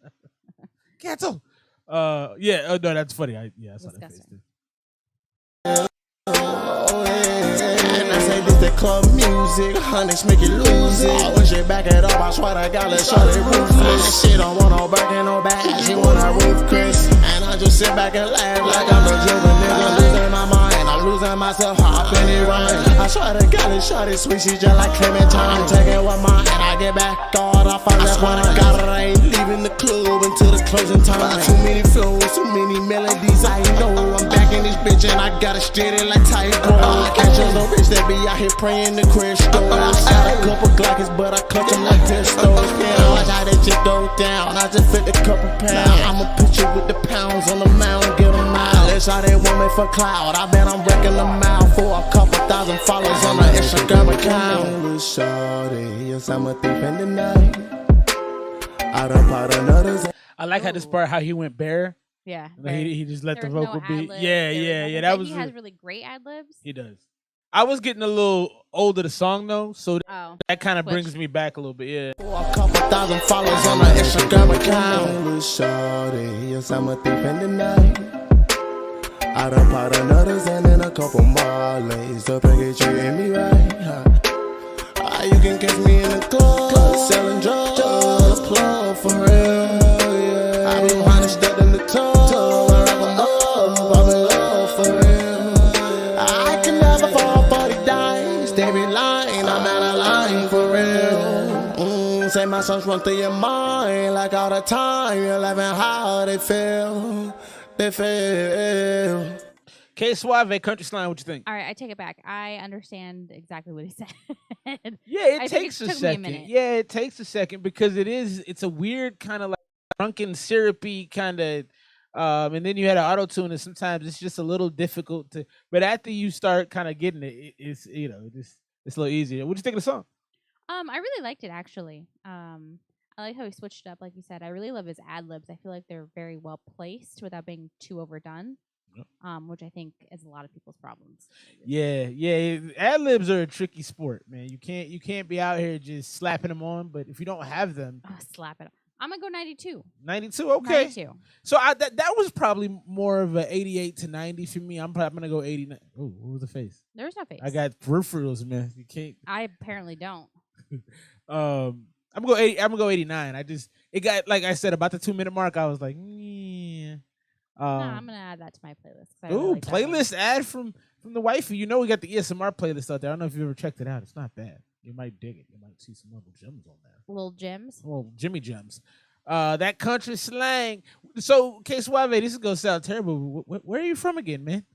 Cancel. Yeah. Oh no, that's funny. I saw that face too. And I say this that club music, hundreds make you lose it. I wish it back it up, I swear to God, let's shut it ruthless. She don't want no back and no back, she want a roof Chris. And I just sit back and laugh like I'm a juvenile. I'm losing my mind, I'm losing myself, hop in it right. I swear to God, it's short, it's sweet, she just like Clementine. I'm taking what mine, and I get back all off, I left when I got it. I ain't leaving the club until the closing time. Too many flows, too many melodies, I know. I'm back in this bitch and I got it straight like Typo. I can't trust no bitch that be out here praying to crystals. Got a couple Glockers, but I clutch them like pistols. Yeah, watch how that shit go down. I just fit a couple pounds. I'ma put you with the pounds on the mound, get them out. That's how they want me for cloud. I bet I'm wrecking them out for a couple thousand followers on the Instagram account. Shorty, yes, I'm a thief in the night. I done bought another. I like how this part, how he went bare. Yeah. He just let the There was vocal no beat. ad-libs, Yeah. That was he has really great ad libs. He does. I was getting a little old of the song though, so that kind of brings me back a little bit. Yeah. A couple thousand followers on the Instagram account. Shorty, yes, I'm a thief in the night. I done bought another and then a couple more lays up and get you in me right. You can catch me in the club, selling drugs, plug for real. Yeah. I be honey stuck in the tub, I wrap 'em up, I'm in love for real. I can never fall for the dimes, they be lying, I'm out of line for real. Say my songs run through your mind like all the time. You're laughing how they feel, they feel. Ksuave, Country Slang, what you think? All right, I take it back. I understand exactly what he said. Yeah, it takes a took second. Me a minute. Yeah, it takes a second because it's a weird kind of like drunken, syrupy kind of, and then you had an auto tune, and sometimes it's just a little difficult to. But after you start kind of getting it, it's it's a little easier. What do you think of the song? I really liked it actually. I like how he switched it up, like you said. I really love his ad libs. I feel like they're very well placed without being too overdone. Which I think is a lot of people's problems. Yeah. Ad libs are a tricky sport, man. You can't be out here just slapping them on. But if you don't have them, slap it. I'm gonna go 92. 92, okay. 92. So that was probably more of a 88 to 90 for me. I'm probably gonna go 89. Oh, what was the face? There's no face. I got peripherals, man. You can't. I apparently don't. I'm gonna go 80. I'm gonna go 89. It got, like I said, about the 2-minute mark. I was like, yeah. I'm gonna add that to my playlist. Ooh, playlist ad from the wifey. You know we got the ESMR playlist out there. I don't know if you ever checked it out. It's not bad. You might dig it. You might see some little gems on there. Little gems. Well, Jimmy gems. That Country Slang. So, Ksuave, this is gonna sound terrible. Where are you from again, man?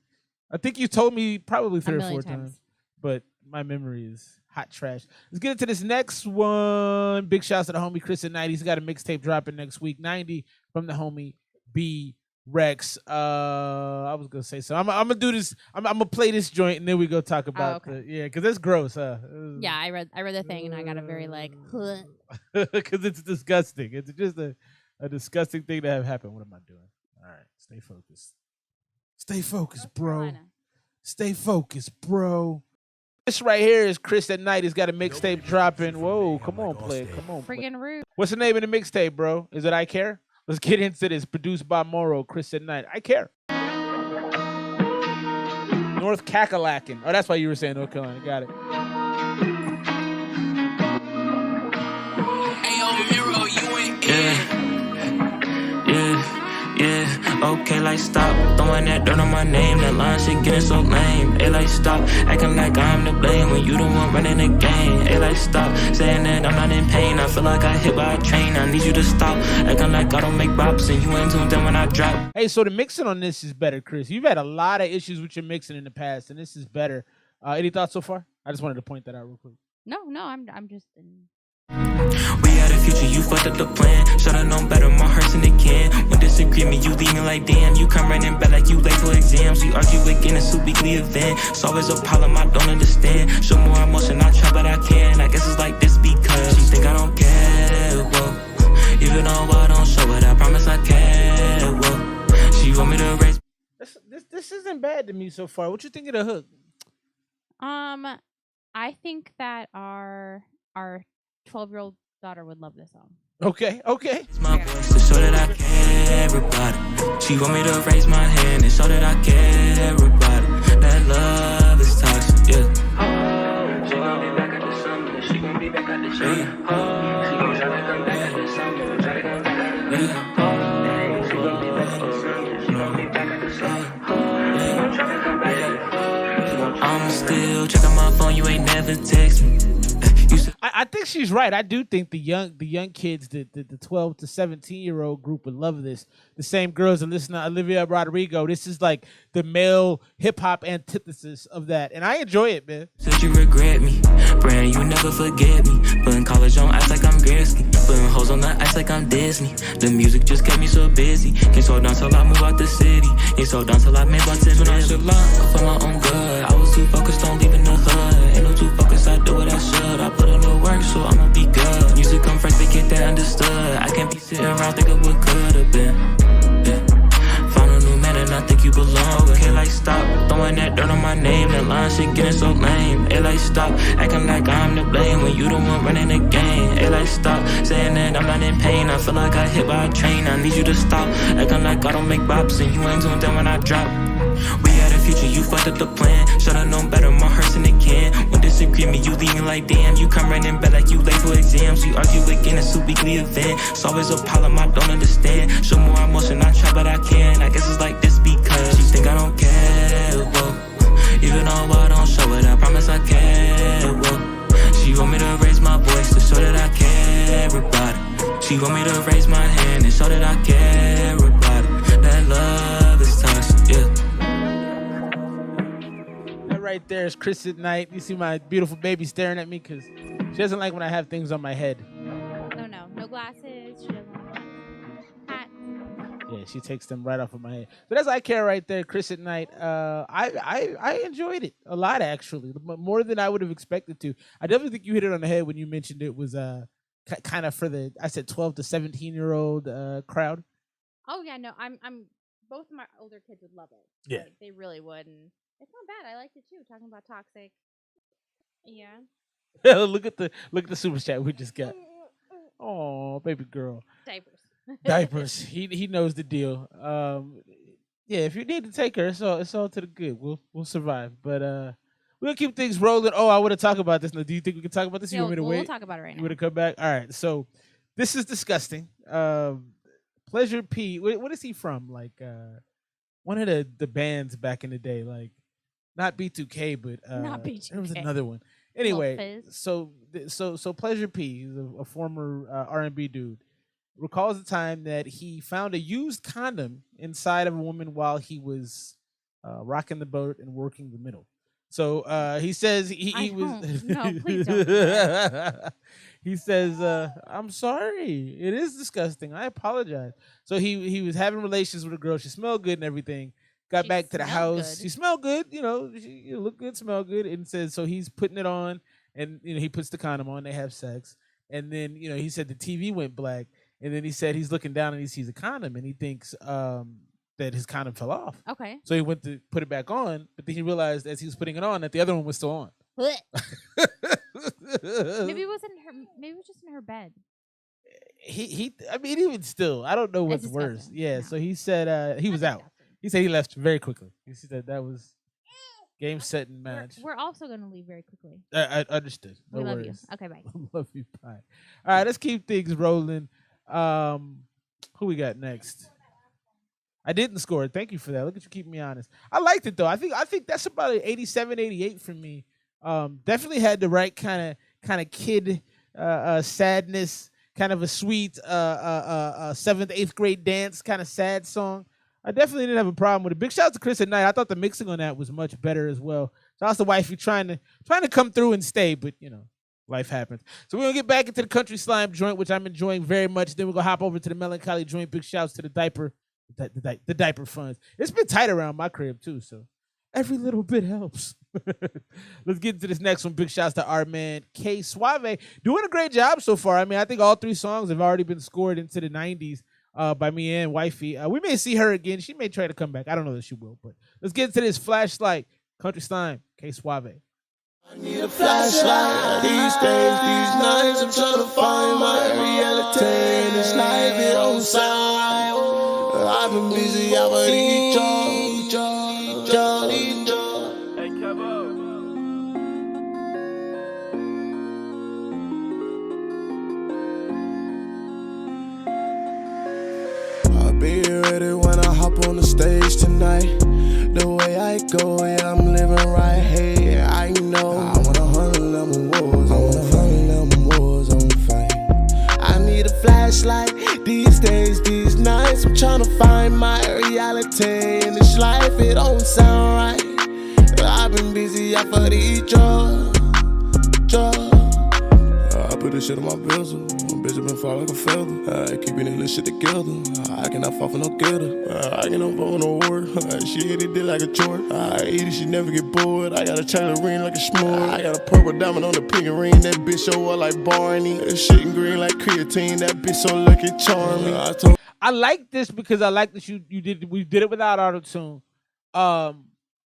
I think you told me probably 3 or 4 times, but my memory is hot trash. Let's get into this next one. Big shouts to the homie Chris at 90. He's got a mixtape dropping next week. 90 from the homie B. Rex. I was gonna say so. I'm gonna do this. I'm gonna play this joint and then we go talk about because it's gross. Yeah, I read the thing and I got a very like because it's disgusting. It's just a disgusting thing to have happen. What am I doing? All right, stay focused. Stay focused, bro. Stay focused, bro. This right here is Chris at Night. He's got a mixtape dropping. Whoa, come on, play it. Come on, friggin' rude. What's the name of the mixtape, bro? Is it I Care? Let's get into this. Produced by Moro, Chris at Night. I care. North Kakalaki. Oh, that's why you were saying North Carolina. Got it. Yeah, okay, like stop throwing that dirt on my name. That line shit getting so lame. Hey, like stop acting like I'm to blame when you the one running the game. Hey, like stop saying that I'm not in pain. I feel like I hit by a train. I need you to stop acting like I don't make bops and you ain't tuned in when I drop. Hey, so the mixing on this is better, Chris. You've had a lot of issues with your mixing in the past, and this is better. Any thoughts so far? I just wanted to point that out real quick. No, I'm just. We had a future, you fucked up the plan. Should've known better, more hurts than it can. When disagreement, you leave me like damn. You come running back like you late for exams. We argue again, it's a weekly event. It's always a problem I don't understand. Show more emotion, I try but I can. I guess it's like this because she think I don't care, whoa. Even though I don't show it, I promise I care, whoa. She want me to raise. This isn't bad to me so far. What you think of the hook? I think that our 12-year-old daughter would love this song. Okay. It's my voice to show that I care about it. She want me to raise my hand and show that I care about it. That love is toxic, yeah. She gon' be back at the summer. She gon' be back at the summer. She gon' try to come back at the summer. Try to come back at the summer. She gon' be back at the summer. She gon' be back at the summer. She gon' try to come back at the summer. I'm still checking my phone. You ain't never text me. I think she's right. I do think the young kids, the 12 to 17-year-old group would love this. The same girls that listen to Olivia Rodrigo. This is like the male hip hop antithesis of that, and I enjoy it, man. Said you regret me, Brand, you never forget me. Putting college on ice like I'm Gretzky. Putting hoes on the ice like I'm Disney. The music just kept me so busy. Can't slow down till I move out the city. Can't slow down till I make my 10 when I should lie for my own good. I was too focused on leaving the hood. Ain't no too focused, I do what I should. I put in the work, so I'ma be good. Music come first, they get that understood. I can't be sitting around thinking what could have been. Yeah. Found a new man and I think you belong. Okay, like stop throwing that dirt on my name. That line shit getting so lame. Hey, like stop acting like I'm to blame when you the one running the game. Hey, like stop saying that I'm not in pain. I feel like I hit by a train. I need you to stop acting like I don't make bops and you ain't tuned in when I drop. We had a future, you fucked up the plan. Should've known better, more hurts than it can. When disagreement, you leave me like damn. You come running back like you late for exams. We argue again, it's a weekly event. It's always a problem I don't understand. Show more emotion, I try but I can. I guess it's like this because she think I don't care, whoa. Even though I don't show it, I promise I care, whoa. She want me to raise my voice to show that I care about it. She want me to raise my hand and show that I care about it. That love is toxic, yeah. Right there is Chris at night. You see my beautiful baby staring at me because she doesn't like when I have things on my head. No glasses. She doesn't want hats. Yeah, she takes them right off of my head. So that's I care right there, Chris at night. I enjoyed it a lot actually, more than I would have expected to. I definitely think you hit it on the head when you mentioned it was kind of for the 12 to 17-year-old crowd. Oh yeah, no, I'm both of my older kids would love it. Yeah, like, they really would. And it's not bad. I liked it too. Talking about toxic. Yeah. look at the super chat we just got. Oh, baby girl. Diapers. He knows the deal. Yeah, if you need to take her, it's all to the good. We'll survive. But we'll keep things rolling. Oh, I want to talk about this. Now, do you think we can talk about this? Yeah, you want me to wait? We'll talk about it right now. You want to come back? All right. So this is disgusting. Pleasure P. What is he from? Like one of the bands back in the day, like. Not B2K, but not B2K. There was another one. Anyway, so Pleasure P, he's a former R&B dude, recalls the time that he found a used condom inside of a woman while he was rocking the boat and working the middle. So he says he was. No, please don't. He says, "I'm sorry. It is disgusting. I apologize." So he was having relations with a girl. She smelled good and everything. Got back to the house. Good. She smelled good, she looked good, smelled good, and says so. He's putting it on, and he puts the condom on. They have sex, and then he said the TV went black, and then he said he's looking down and he sees a condom, and he thinks that his condom fell off. Okay. So he went to put it back on, but then he realized as he was putting it on that the other one was still on. Maybe it wasn't her. Maybe it was just in her bed. I mean, even still, I don't know what's worse. Yeah. No. So he said he was out. He said he left very quickly. He said that was Game, set, and match. We're also gonna leave very quickly. I understood. No We love worries. you. Okay, bye. Love you. Bye. All right, let's keep things rolling. Who we got next? I didn't score it. Thank you for that. Look at you keeping me honest. I liked it though. I think that's about an 87, 88 for me. Definitely had the right kind of kid sadness, kind of a sweet 7th, 8th grade dance kind of sad song. I definitely didn't have a problem with it. Big shout out to Chris at Night. I thought the mixing on that was much better as well. Shout out to wifey trying to come through and stay, but you know, life happens. So we're gonna get back into the country slime joint, which I'm enjoying very much. Then we're gonna hop over to the melancholy joint. Big shouts to the diaper funds. It's been tight around my crib too, so every little bit helps. Let's get into this next one. Big shouts to our man Ksuave, doing a great job so far. I mean, I think all 3 songs have already been scored into the 90s by me and wifey. We may see her again. She may try to come back. I don't know that she will, but let's get into this flashlight country slime. Ksuave. I need a flashlight these days, these nights. I'm trying to find my reality in this life. It don't sound right. I've been busy, I've already Hey, Kevo. I'll be ready when I hop on the stage tonight. The way I go, yeah, I'm living right. Hey, I know I wanna hunt them wars, on fire. I need a flashlight these days, these nights. I'm trying to find my reality in this life. It don't sound right. I've been busy, I for these drugs. I put this shit on my bills. Bitch, I been fall like a feather. Keeping this little shit together. I cannot fall for no getter. I cannot fall no word. She hit it like a chore. I eat it, she never get bored. I got a chocolate ring like a s'more. I got a purple diamond on the pink ring. That bitch show up like Barney. That shit in green like creatine. That bitch so lucky, charming. I like this because I like that we did it without auto-tune.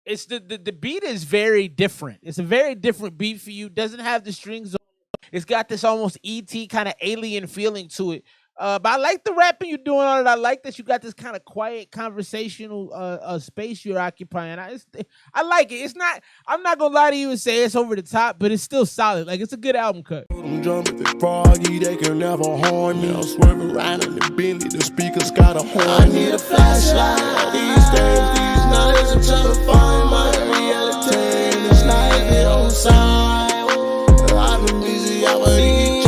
It's the beat is very different. It's a very different beat for you. Doesn't have the strings on. It's got this almost ET kind of alien feeling to it. But I like the rapping you're doing on it. I like that you got this kind of quiet conversational space you're occupying. I like it. It's not. I'm not gonna lie to you and say it's over the top, but it's still solid. Like it's a good album cut. I'm drunk with the froggy, they can never harm me. I'm swerving around in the Bentley, the speakers got a horn. I need a flashlight these days, these nights. I'm trying to find my reality in this life. It don't sound right. I've been busy, I've already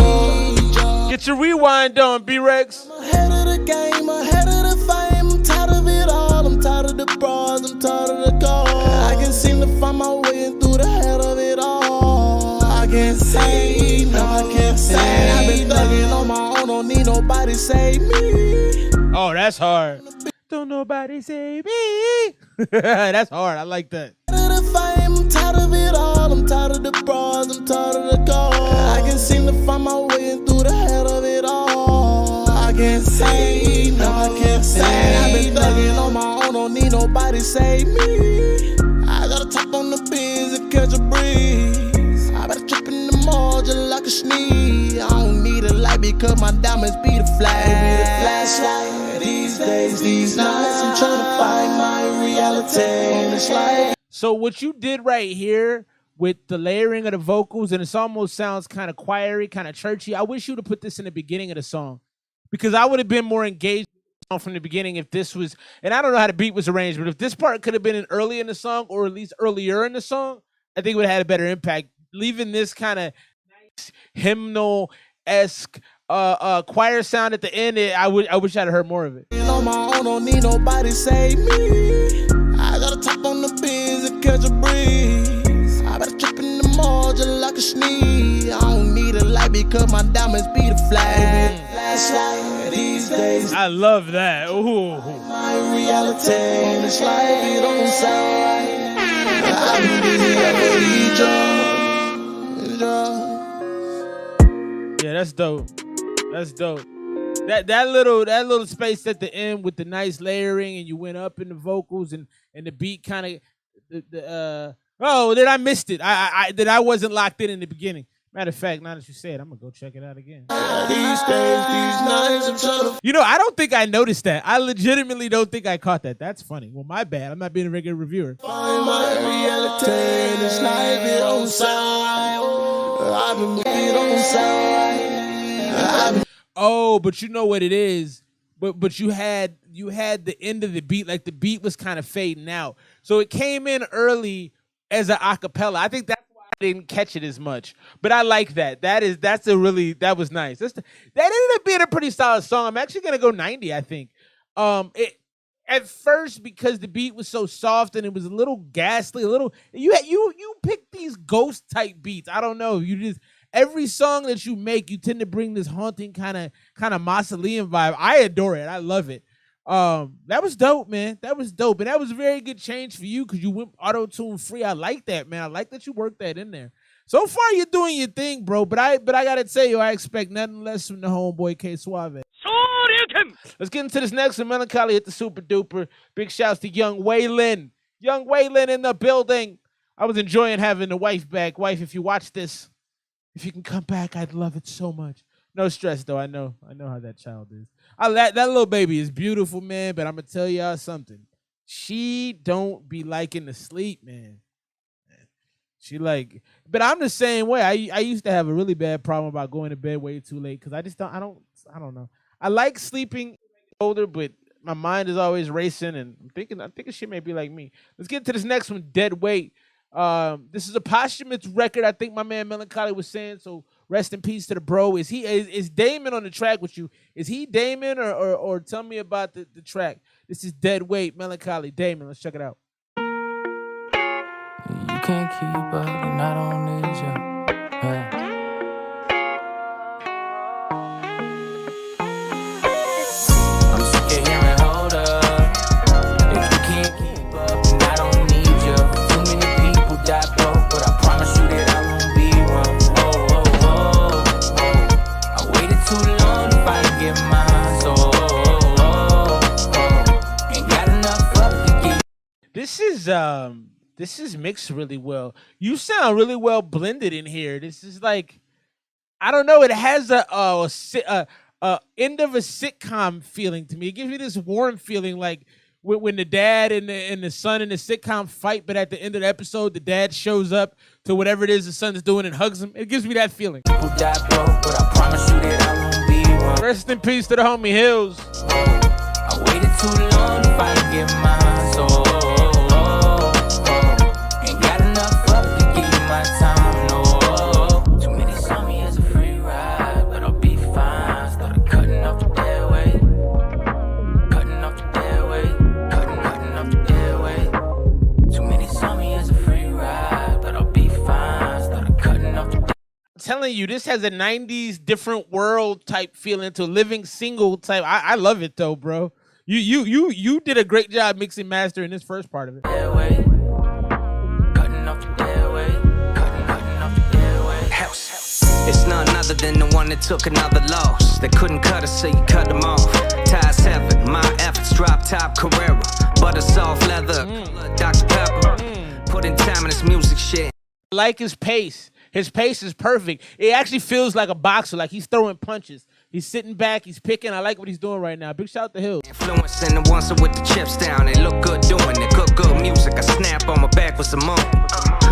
Get your rewind on, B-Rex. I'm ahead of the game, ahead of the fame. I'm tired of it all. I'm tired of the bras, I'm tired of the gold. I can seem to find my way in through the head of it all. I can't say, no, I can't say. I've been thugging on my own, don't need nobody save me. Oh, that's hard. Don't nobody save me. That's hard. I like that. Tired of the fame, I'm tired of it all. I'm tired of the bras, I'm tired of the gold. I can seem to find my way in through the head of it all. I can't say, no, I can't say. I've been thugging on my own, don't need nobody save me. I gotta top on the biz and catch a breeze. I better trip in the mall just like a sneeze. I don't need a light because my diamonds be the flag. Be the flashlight these days, these nights. I'm trying to find my reality in this life. So what you did right here with the layering of the vocals, and it almost sounds kind of choiry, kind of churchy. I wish you would have put this in the beginning of the song because I would have been more engaged from the beginning if this was, and I don't know how the beat was arranged, but if this part could have been in early in the song or at least earlier in the song, I think it would have had a better impact. Leaving this kind of nice hymnal-esque choir sound at the end, I wish I'd heard more of it. On my own, don't need nobody save me. I gotta top on the biz and catch a breeze. I better trip in the mall just like a sneeze. I don't need a light because my diamonds be the flag. Flashlight these days. I love that. Ooh. My reality in this life, it don't sound right. I've been busy, Yeah, that's dope. That's dope. That little space at the end with the nice layering, and you went up in the vocals and the beat kind of oh, then I missed it. I wasn't locked in the beginning. Matter of fact, now that you say it, I'm gonna go check it out again. These days, these nights, I'm trying to You know, I don't think I noticed that. I legitimately don't think I caught that. That's funny. Well, my bad. I'm not being a regular reviewer. find my reality in this life, it don't sound. I've been it don't sound. Oh, but you know what it is. But you had the end of the beat, like the beat was kind of fading out. So it came in early as an acapella. I think that's why I didn't catch it as much. But I like that. That was nice. That ended up being a pretty solid song. I'm actually gonna go 90, I think. At first, because the beat was so soft and it was a little ghastly, you picked these ghost type beats. I don't know. Every song that you make, you tend to bring this haunting kind of mausoleum vibe. I adore it. I love it. That was dope, man. That was dope. And that was a very good change for you because you went auto-tune free. I like that, man. I like that you worked that in there. So far, you're doing your thing, bro. But I gotta tell you, I expect nothing less from the homeboy Ksuave. Let's get into this next one. Melancholy at the super duper. Big shouts to Young Waylon. Young Waylon in the building. I was enjoying having the wife back. Wife, if you watch this, if you can come back, I'd love it so much. No stress, though. I know how that child is. That little baby is beautiful, man, but I'm going to tell y'all something. She don't be liking to sleep, man. But I'm the same way. I used to have a really bad problem about going to bed way too late because I don't know. I like sleeping older, but my mind is always racing, and I'm thinking she may be like me. Let's get to this next one, Dead Weight. This is a posthumous record. I think my man Melancholy was saying, so rest in peace to the bro. Is Damon on the track with you? Is he Damon or tell me about the track? This is Dead Weight, Melancholy. Damon, let's check it out. You can't keep up and I don't need you. Yeah. I'm sick of hearing hold up. If you can't keep up and I don't need you. Too many people die broke, but I promise you that I won't be one. Oh, oh, oh, oh. I waited too long to finally get mine. So, oh, oh, oh. Ain't got enough up to get. This is mixed really well. You sound really well blended in here. This is like, I don't know. It has a end of a sitcom feeling to me. It gives me this warm feeling, like when the dad and the son in the sitcom fight, but at the end of the episode, the dad shows up to whatever it is the son's doing and hugs him. It gives me that feeling. People die broke, but I promise you that I won't be one. Rest in peace to the homie Hills. I waited too long to finally get mine. So. My time, no. Too many saw me as a free ride, but I'll be fine. Started cutting off the dead weight, cutting off the dead weight, cutting off the dead weight. Too many saw me as a free ride, but I'll be fine. Started cutting off the dead weight. I'm telling you, this has a 90s different world type feeling to living single type. I love it though, bro. You did a great job mixing master in this first part of it. Dead weight. It's none other than the one that took another loss. They couldn't cut us, so you cut them off. Ties heaven, my efforts, drop top Carrera. Butter soft leather, Dr. Pepper. Putting time in this music shit. I like his pace. His pace is perfect. It actually feels like a boxer, like he's throwing punches. He's sitting back, he's picking. I like what he's doing right now. Big shout out to Hill. Influencing the ones with the chips down. They look good doing it. Good music. I snap on my back with some monkey.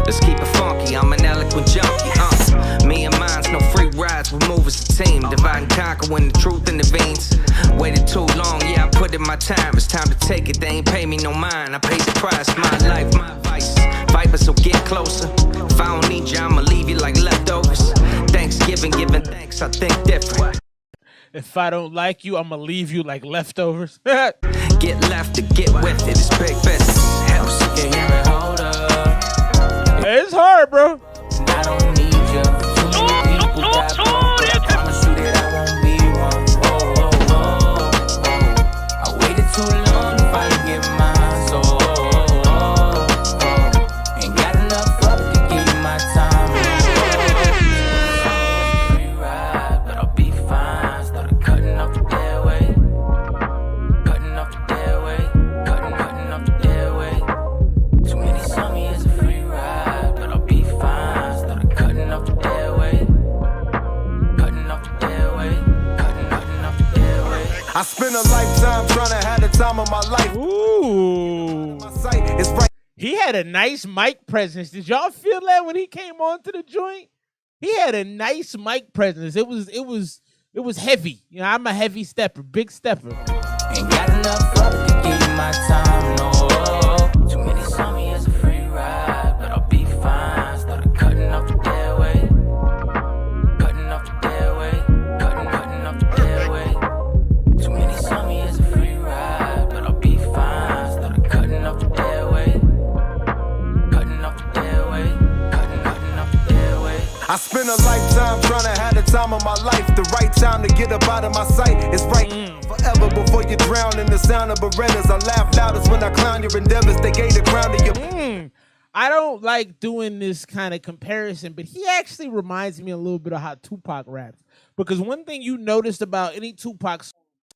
Let's keep it funky. I'm an eloquent junkie. Me and mine's no free rides. We move as a team. Divide and conquer when the truth in the veins. Waited too long. Yeah, I put in my time. It's time to take it. They ain't pay me no mind. I paid the price. My life, my vice. Viper, so get closer. If I don't need you, I'ma leave you like leftovers. Thanksgiving, giving thanks. I think different. If I don't like you, I'ma leave you like leftovers. Get left to get with it. It's big business. Hell, sick of hearing hold up. Hey, it's hard, bro. I don't need you. Too many people die broke, but I promise you that I won't be one. Oh, oh, oh, oh. I waited too long to finally get mine. So, oh, oh, oh. Ain't got enough up to give you my time. Free ride, but I'll be fine. Started cutting off the dead weight, cutting off the dead weight, cutting off the dead weight. Too many saw me as a free ride, but I'll be fine. Started cutting I spent a lifetime trying to have the time of my life. Ooh. My sight is right. He had a nice mic presence. Did y'all feel that when he came onto the joint? He had a nice mic presence. It was heavy. You know, I'm a heavy stepper, big stepper. Ain't got enough love to give you my time, no. Too many saw me as a free ride, but I'll be fine. Started cutting off the dead weight. Cutting off the dead weight. Cutting off the dead weight. Too many saw me as a free ride, but I'll be fine. Started cutting off the dead weight. Cutting off the dead weight. Cutting off the dead weight. I spent a lifetime trying to have the time of my life. The right time to get up out of my sight is right forever before you drown in the sound of Berettas. I laugh loudest when I clown your endeavors. They gave the crown to your. I don't like doing this kind of comparison, but he actually reminds me a little bit of how Tupac raps. Because one thing you noticed about any Tupac song,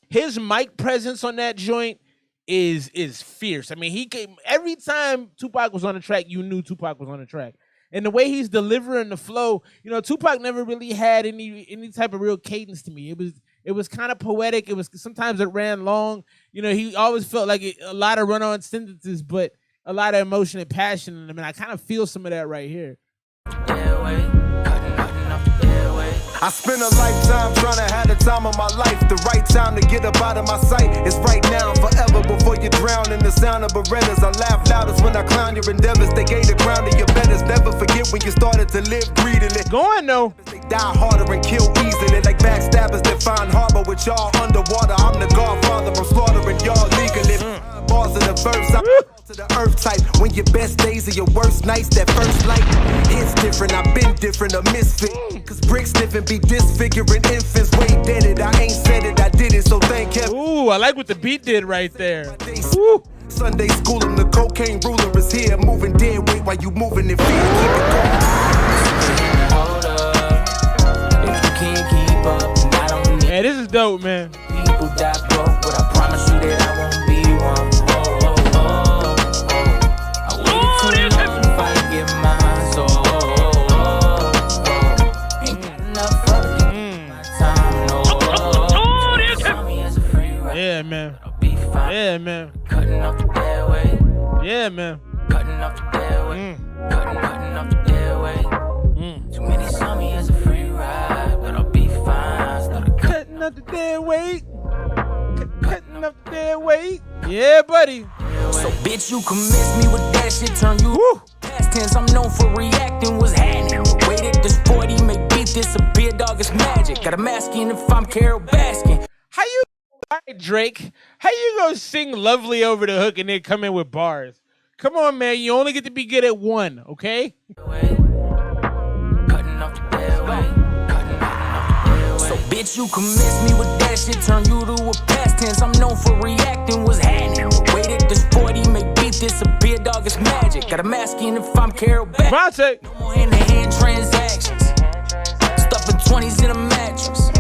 his mic presence on that joint is fierce. I mean, he came every time Tupac was on the track, you knew Tupac was on the track. And the way he's delivering the flow, you know, Tupac never really had any type of real cadence to me. It was kind of poetic. It was sometimes it ran long. You know, he always felt like a lot of run-on sentences, but a lot of emotion and passion in them. And I kind of feel some of that right here. I spent a lifetime trying to have the time of my life. The right time to get up out of my sight is right now, forever before you drown in the sound of Berettas. I laugh loudest when I clown your endeavors. They gave the crown to your betters. Never forget when you started to live greedily. Going though. They die harder and kill easily, like backstabbers that find harbor with y'all underwater. I'm the godfather, I'm slaughtering y'all legally. Bars of the verse, I'm to the earth type. When your best days are your worst nights, that first light hits different. I've been different, a misfit. Cause brick sniffing be disfiguring infants. Way dead it, I ain't said it, I did it, so thank him. Ooh, I like what the beat did right there. Ooh. Sunday school, the cocaine ruler is here. Moving dead weight while you moving in fear. Keep it going. Hold up. If you can't keep up, then I don't need. Yeah, this is dope, man. People die broke, but I promise you that I won't be one. I waited too long to finally get mine, so ain't got enough love to give you my time, no. Saw me as a free ride. Yeah, man. I'll be fine. Yeah, man. Cutting off the dead weight. Yeah, man. Cutting off the dead weight. Cutting off the dead weight. Too many saw me as a free ride, but I'll be fine. Started Cutting up the dead weight. Cutting up the dead weight. Yeah, buddy. So bitch, you can miss me with that shit, turn you past tense. I'm known for reacting, what's happening? Waited this 40, make beat disappear, dog, it's magic. Got a mask in if I'm Carol Baskin. How you, all right, Drake, how you gonna sing Lovely over the hook and then come in with bars? Come on, man, you only get to be good at one, okay? So bitch, you can miss me with that shit, turn you to a past tense. I'm known for reacting, what's happening? Waited this 40, make beat disappear, dog, it's magic. Got a mask in if I'm Carol Baskin. No more hand-to-hand transactions. Stuffing 20s in a mattress.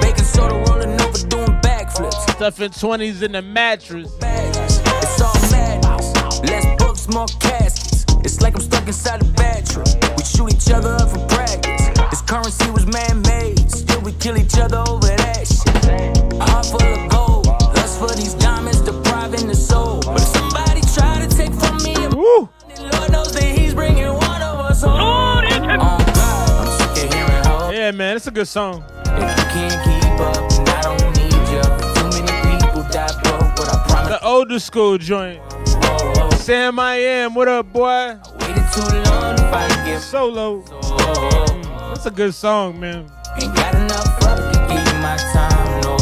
Baking soda rolling over doing backflips. Stuffing 20s in the mattress. It's all madness. Less books, more caskets. It's like I'm stuck inside a battery. We shoot each other up for practice. This currency was man-made. Still we kill each other over that shit. A heart full of gold. Lust for these diamonds, depriving the soul. But if somebody try to take from me, Lord knows that he's bringing one of us home. Oh God, I'm sick of hearing hope. Yeah, man, it's a good song. If you can't keep up, then I don't need you. Too many people die broke, but I promise. The older school joint. Sam I Am, what up, boy? Waited too long to finally get Solo. That's a good song, man. Ain't got enough love to give you my time, no.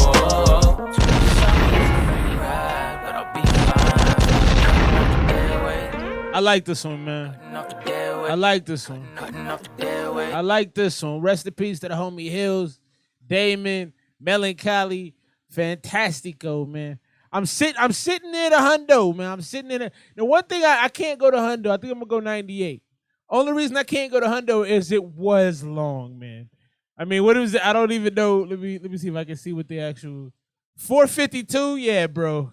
I like this one, man. I like this one. I like this one. Rest in peace to the homie Hills, Damon, Melancholy, Fantastico, man. I'm sitting near the hundo, man. I'm sitting in it. The one thing I can't go to hundo. I think I'm gonna go 98. Only reason I can't go to hundo is it was long, man. I mean, what is it? I don't even know. Let me see if I can see what the actual 452. Yeah, bro.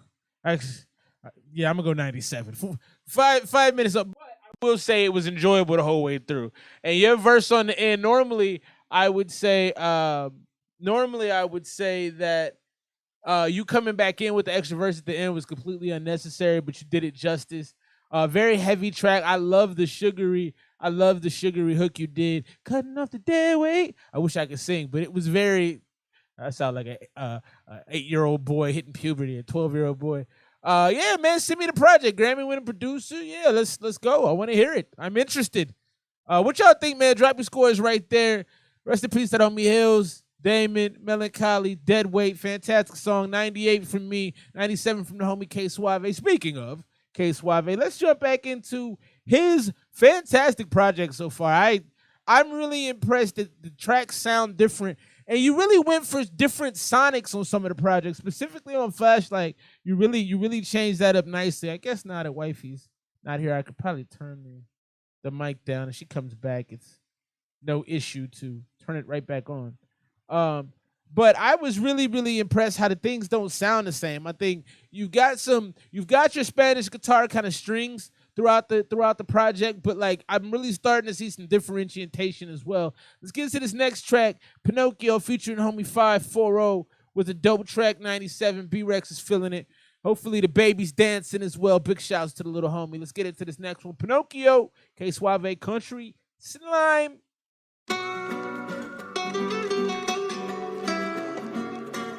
Yeah, I'm gonna go 97. 5 minutes up. But I will say it was enjoyable the whole way through. And your verse on the end. Normally, I would say that You coming back in with the extra verse at the end was completely unnecessary, but you did it justice. Very heavy track. I love the sugary hook you did. Cutting off the dead weight. I wish I could sing, but it was very. I sound like a 8-year-old boy hitting puberty, a 12-year-old boy. Yeah, man, send me the project. Grammy winning producer. Yeah, let's go. I want to hear it. I'm interested. What y'all think, man? Drop your scores right there. Rest in peace to Homie Hills, Damon, Melancholy, Dead Weight. Fantastic song. 98 from me, 97 from the homie Ksuave. Speaking of Ksuave, let's jump back into his fantastic project so far. I'm really impressed that the tracks sound different. And you really went for different sonics on some of the projects, specifically on Flashlight. You really changed that up nicely. I guess now that wifey's not here, I could probably turn the mic down. If she comes back, it's no issue to turn it right back on. But I was really impressed how the things don't sound the same. I think you've got your Spanish guitar kind of strings throughout the project, but like I'm really starting to see some differentiation as well. Let's get into this next track, Pinocchio featuring homie 540 with a dope track. 97 B-Rex is feeling it. Hopefully the baby's dancing as well. Big shouts to the little homie. Let's get into this next one, Pinocchio, Ksuave Country Slime.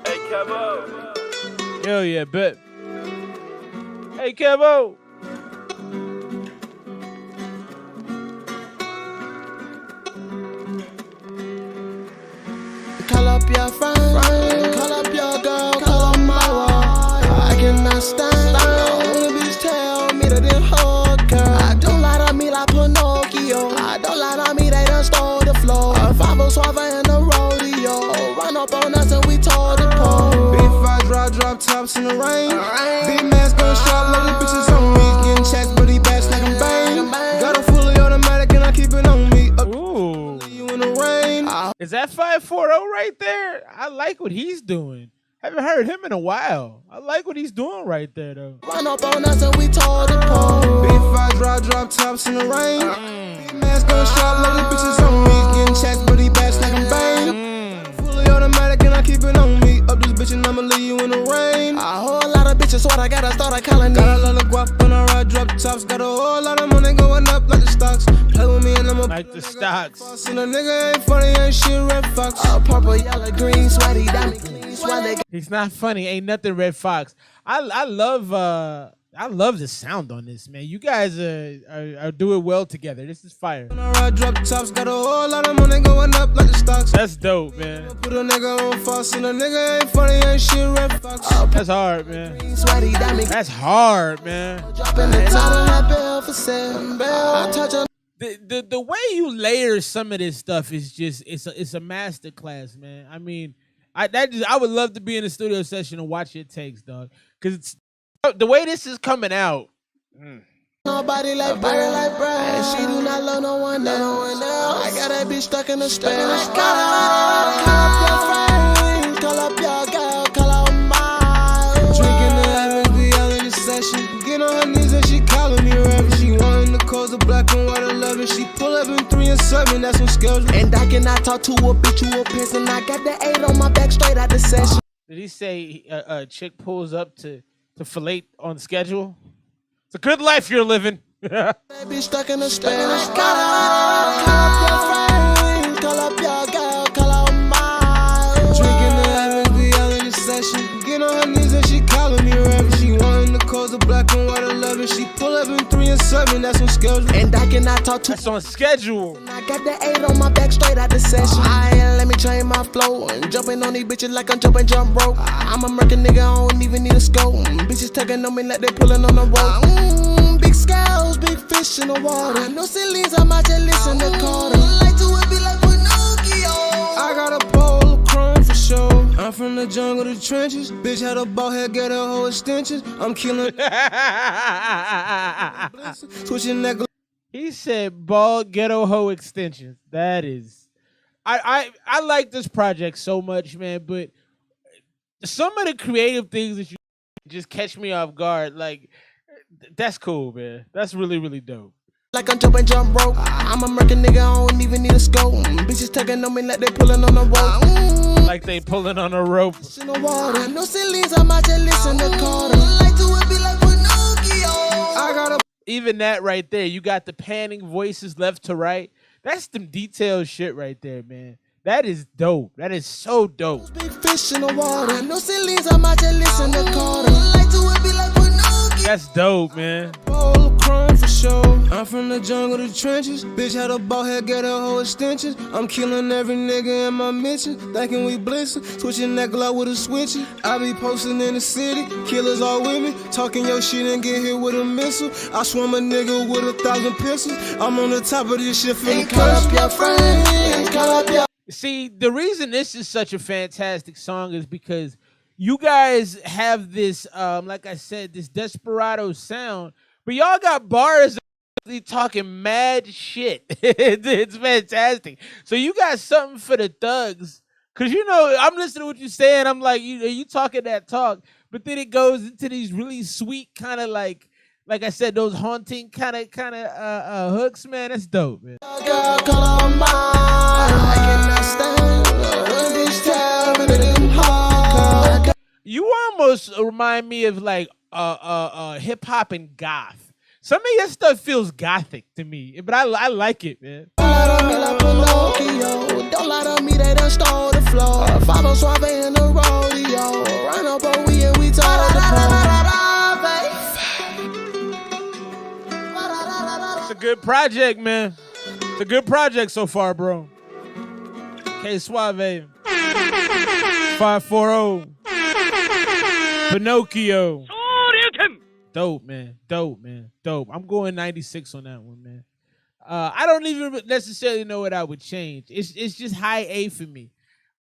Hey, Kevo. Hell yeah, bet. Hey, Kevo. Call up your friend, call up your girl, call up my wife. I cannot stand when a bitch tell me that they hug her. I don't lie to me like Pinocchio. I don't lie to me, they done stole the flow. A 5 Suave in the rodeo. Run up on us and we tore the pole. Big 5 drop tops in the rain. Big mask gun shot, load the bitches on me. Getting checks, but he bats like I'm bang. Got a fully automatic and I keep it on me. Ooh. You in the rain. Is that 540 right there? I like what he's doing. Haven't heard him in a while. I like what he's doing right there, though. Run up on us and we tore the pole. Big 5 drop tops in the rain. Big mask gun shot, load the bitches on me. Getting checks, but he bats like I'm bang. Fully automatic and I keep it on me. Up this bitch and I'ma leave you in the rain. A whole lot of bitches, what I gotta start a colony. Got a lot of guap when I ride drop tops. Got a whole lot of money going up like the stocks. Play with me and I'ma Like the stocks. and a nigga ain't funny, ain't shit, red fox. Purple, yellow, green, sweaty, diamond, clean, swallow. He's not funny. Ain't nothing Red Fox. I love the sound on this, man. You guys are doing well together. This is fire. When I ride drop tops, got a whole lot of money going up like the stocks. That's dope, man. Put a nigga on false and a nigga ain't funny, ain't shit, red fox. That's hard, man. Sweaty, diamond, That's hard, man. dropping the top of that bill for sale. I touch on The way you layer some of this stuff is just it's a master class, man. I mean, I would love to be in a studio session and watch your takes, dog. Cause it's the way this is coming out. nobody like Barry like Brad. And she do not love no one else. I got that bitch stuck in the Spanish. Call up your friend, call up your girl, call out my drinking the heavens, all in the session. Get on her knees and she calling me rapper. She wanting the codes of black and white 11. She pull up in 3 and 7, that's some skills. And I cannot talk to a bitch, you a piss. And I got the 8 on my back straight out the session. Did he say a chick pulls up to fillet on schedule? It's a good life you're living. That bitch stuck in the Spanish. Call up your friend, call up your girl, call out my drinking the heavens, all in the session. Get on her knees and she calling me rapper. She wanting the codes of black and white 11. She pull up in 3 and 7, that's some skills. And I cannot talk to. That's on schedule. I got the 8 on my back straight out the session. Let me change my flow and jumping on these bitches like I'm jumping jump rope. I'm a American nigga, I don't even need a scope. Bitches taking on me like they pulling on the rope. Big scales, big fish in the water. No ceilings, I might just listen to Carter. Like to it be like Pinocchio. I got a pole of chrome for sure. I'm from the jungle, the trenches. Bitch had a bald head, get her whole extensions. I'm killing. Switching that. He said bald ghetto hoe extensions. That is I like this project so much, man, but some of the creative things that you just catch me off guard, like that's cool, man. That's really, really dope. like I'm jumping jump rope. I'm a American nigga, I don't even need a scope. Bitches taking on me like they pulling on a rope. Like they pulling on a rope. In the water, no ceilings, I might just listen to Carter. Like to it be like Pinocchio. I got a even that right there, you got the panning voices left to right. That's some detailed shit right there, man. That is dope. That is so dope. Big fish in the water, no ceilings, I might just listen to Carter. Like to it be like Pinocchio. That's dope, man. Bowl of crime for sure. I'm from the jungle, the trenches. Bitch had a ball head, get a whole extension. I'm killing every nigga in my mission. Thinking we blitzing, switching that glow with a switcher. I be posting in the city, killers all with me. Talking your shit and get hit with a missile. I swim a nigga with 1,000 pistols. I'm on the top of this shit, finna call up your friend. Call up your. See, the reason this is such a fantastic song is because you guys have this, like I said, this desperado sound, but y'all got bars talking mad shit. It's fantastic. So you got something for the thugs, because you know I'm listening to what you're saying. I'm like, you talking that talk, but then it goes into these really sweet kind of like I said, those haunting kind of hooks, man. That's dope, man. You almost remind me of like hip hop and goth. Some of your stuff feels gothic to me, but I like it, man. Don't lie to me, they done stole the floor. Follow Ksuave in the rodeo. Run up on we and we talk It's a good project, man. It's a good project so far, bro. Ksuave 540 Pinocchio. Dope, man. Dope, man. Dope. I'm going 96 on that one, man. I don't even necessarily know what I would change. It's just high A for me.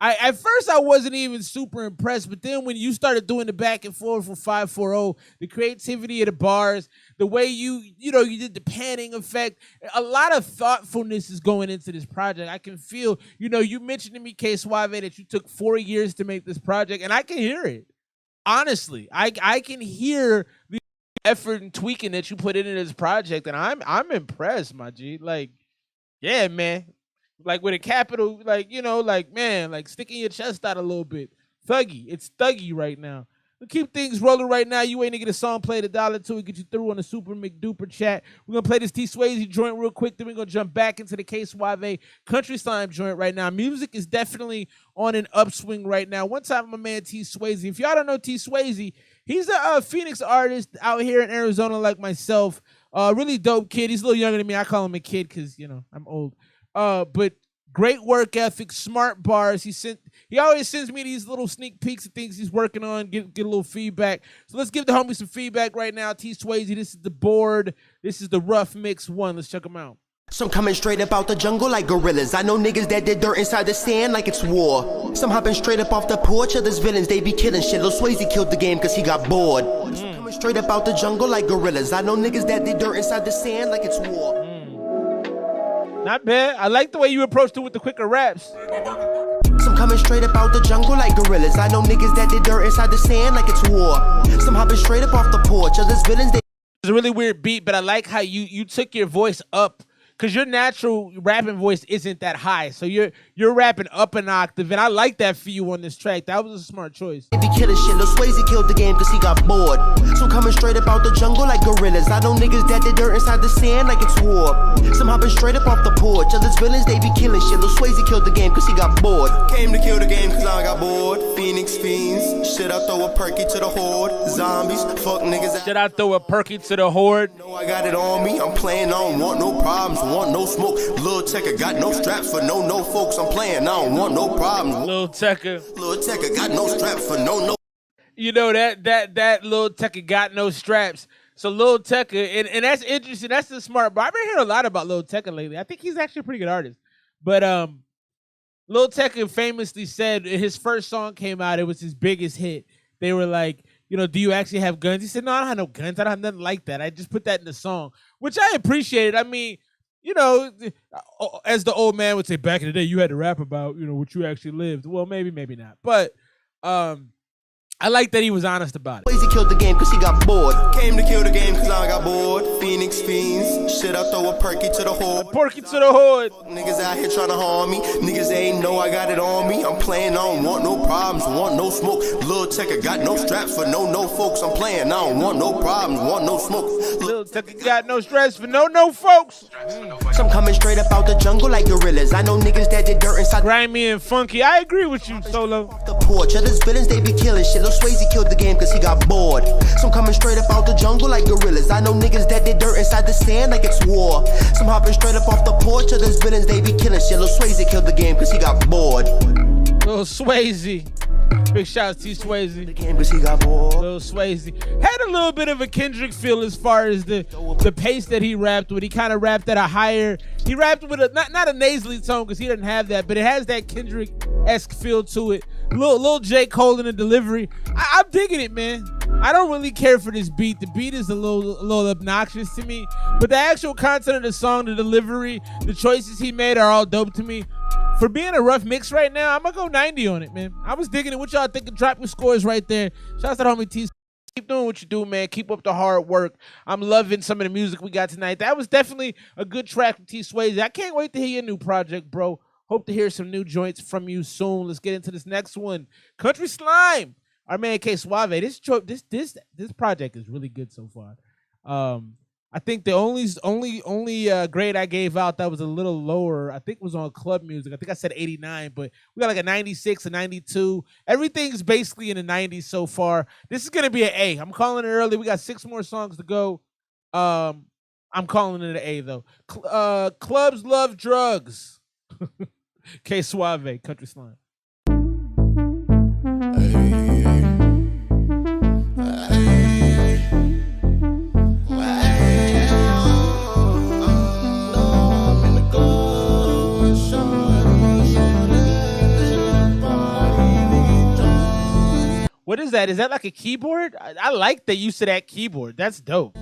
At first I wasn't even super impressed, but then when you started doing the back and forth for 540, the creativity of the bars, the way you did the panning effect, a lot of thoughtfulness is going into this project. I can feel, you mentioned to me, Ksuave, that you took 4 years to make this project, and I can hear it. Honestly, I can hear the effort and tweaking that you put into this project, and I'm impressed, my G. Like, yeah, man. Like with a capital, man, sticking your chest out a little bit. Thuggy. It's thuggy right now. We keep things rolling right now. You ain't gonna get a song played $1 we get you through on the Super McDuper chat. We're gonna play this Ksuave joint real quick, then we're gonna jump back into the Ksuave Country Slime joint right now. Music is definitely on an upswing right now. One time, my man Ksuave. If y'all don't know Ksuave, he's a Phoenix artist out here in Arizona, like myself. Really dope kid. He's a little younger than me. I call him a kid because I'm old. But great work ethic, smart bars. He always sends me these little sneak peeks of things he's working on, get a little feedback. So let's give the homie some feedback right now. Ksuave, this is the board. This is the rough mix 1. Let's check them out. Some coming straight up out the jungle like gorillas. I know niggas that did dirt inside the sand like it's war. Some hopping straight up off the porch, others villains, they be killing shit. Lil Swayze killed the game cause he got bored. Some coming straight up out the jungle like gorillas. I know niggas that did dirt inside the sand like it's war. Not bad. I like the way you approached it with the quicker raps. Some coming straight up out the jungle like gorillas. I know niggas that did dirt inside the sand like it's war. Some hopping straight up off the porch, others villains, they... It's a really weird beat, but I like how you took your voice up, because your natural rapping voice isn't that high. So you're rapping up an octave, and I like that for you on this track. That was a smart choice. They be killing shit. Lil Swayze killed the game cause he got bored. Some coming straight up out the jungle like gorillas. I know niggas that did dirt inside the sand like it's war. Some hopping straight up off the porch. Others villains, they be killing shit. Lil Swayze killed the game cause he got bored. Came to kill the game cause I got bored. Phoenix fiends. Shit, I throw a perky to the horde. Zombies, fuck niggas. Should I throw a perky to the horde? No, I got it on me. I'm playing, I don't want no problems. Want no smoke. Lil Tekka got no straps for no folks. I'm playing, I don't want no problems. Lil Tekka got no straps for no. You know that Lil Tekka got no straps. So Lil Tekka, and that's interesting. That's the smart. But I've been hearing a lot about Lil Tekka lately. I think he's actually a pretty good artist. But Lil Tekka famously said his first song came out, it was his biggest hit. They were like, do you actually have guns? He said, no, I don't have no guns. I don't have nothing like that. I just put that in the song, which I appreciated. I mean, as the old man would say, back in the day, you had to rap about, what you actually lived. Well, maybe not. But I like that he was honest about it. Swayze killed the game cause he got bored. Came to kill the game cause I got bored. Phoenix fiends. Shit, I throw a perky to the horde. Porky to the hood. Niggas out here trying to harm me. Niggas ain't know I got it on me. I'm playing, I don't want no problems, want no smoke. Lil' Tech, got no straps for no folks. I'm playing, I don't want no problems, want no smoke. Lil' Tech got no stress for no folks. Some coming straight up out the jungle like gorillas. I know niggas that did dirt inside. Grimy and funky. I agree with you, Solo. The porch, others villains, they be killing shit. Lil Swayze killed the game cause he got bored. Some coming straight up out the jungle like gorillas. I know niggas that did dirt inside the sand like it's war. Some hopping straight up off the porch, others villains, they be killing shit. Lil Swayze killed the game cause he got bored. Lil Swayze. Big shout out to Swayze. The game cause he got bored. Lil Swayze had a little bit of a Kendrick feel as far as the pace that he rapped with. He kind of rapped at a higher. He rapped with a not a nasally tone because he doesn't have that, but it has that Kendrick-esque feel to it. Lil J. Cole in the delivery. I'm digging it, man. I don't really care for this beat. The beat is a little obnoxious to me, but the actual content of the song, the delivery, the choices he made are all dope to me. For being a rough mix right now, I'm gonna go 90 on it, man. I was digging it. What y'all thinking? Drop your scores right there. Shout out to the homie T. Keep doing what you do, man. Keep up the hard work. I'm loving some of the music we got tonight. That was definitely a good track from T. Swayze. I can't wait to hear your new project, bro. Hope to hear some new joints from you soon. Let's get into this next one. Country Slime. Our man Ksuave. This project is really good so far. I think the only grade I gave out that was a little lower, I think was on Club Music. I think I said 89, but we got like a 96, a 92. Everything's basically in the 90s so far. This is gonna be an A. I'm calling it early. We got 6 more songs to go. I'm calling it an A though. Clubs Love Drugs. Ksuave, Country Slime. What is that? Is that like a keyboard? I like the use of that keyboard. That's dope.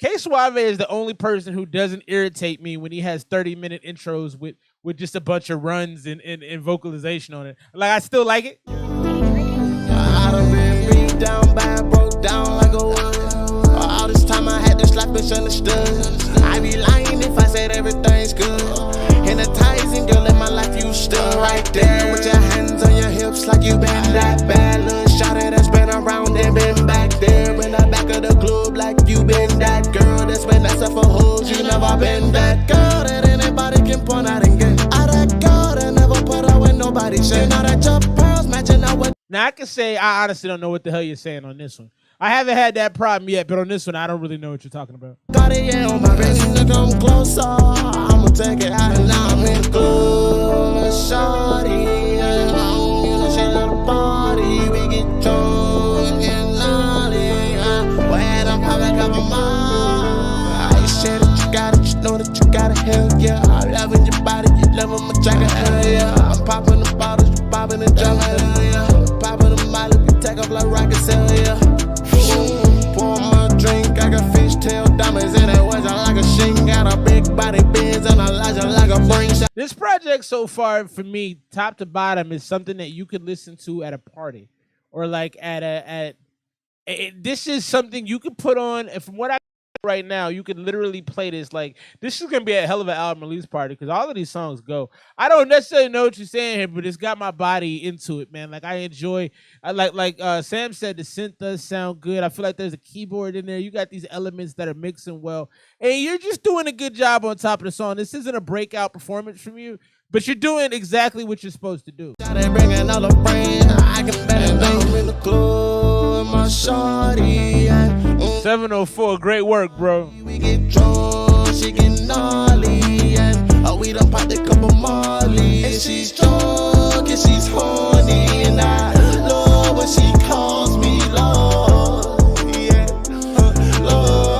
Ksuave is the only person who doesn't irritate me when he has 30-minute intros with just a bunch of runs and vocalization on it. Like, I still like it. I done been beat down, bad, broke down like a woman. All this time I had to slap misunderstood. I be lying if I said everything's good. Hypnotizing, girl, in my life you stood right there with your hands on your hips like you been that bad. Little shawty that's been around and been back there in the back of the club like you been that girl that's been that stuff for hoes. You never been that girl that anybody can point out and get. I that girl that never put out when nobody say. Now that your pearls matching up with. Now, I can say I honestly don't know what the hell you're saying on this one. I haven't had that problem yet, but on this one, I don't really know what you're talking about. Got it, yeah, on my wrist, to come closer. I'ma take it out and now I'm in the club. Shawty, yeah, she love the party. We get drunk and naughty. When I'm having a couple more. I said that you got it, you know that you got it, hell yeah. I'm loving your body, you loving my jacket, hell yeah. I'm popping the bottles, you popping the junk, hell yeah. Popping the molly, we take off like rockets, hell yeah. Pour my drink, I got fishtail diamonds in it. Was like a sheen, got a big body Benz and a Elijah like a brain shot. This project so far for me, top to bottom, is something that you could listen to at a party or like this is something you could put on. And from what I right now, you could literally play this. Like, this is gonna be a hell of an album release party because all of these songs go. I don't necessarily know what you're saying here, but it's got my body into it, man. Like, I enjoy. I like Sam said, the synth does sound good. I feel like there's a keyboard in there. You got these elements that are mixing well, and you're just doing a good job on top of the song. This isn't a breakout performance from you, but you're doing exactly what you're supposed to do. They bringing all the friends. I can bet it down in the club. My shorty. 704, great work, bro. We get drunk, she get gnarly, and we done popped a couple Molly. And she's drunk and she's horny, and I love when she calls me Lord. Yeah, Lord.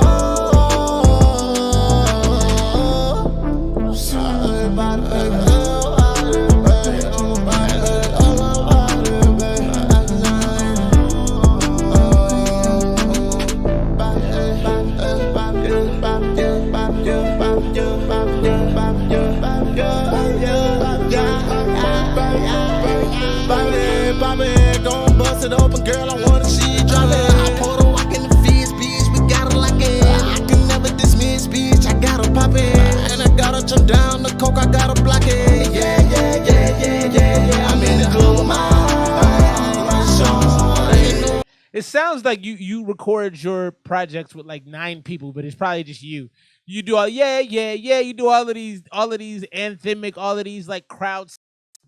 sounds like you record your projects with like 9 people, but it's probably just you. You do all you do all of these anthemic, all of these like crowd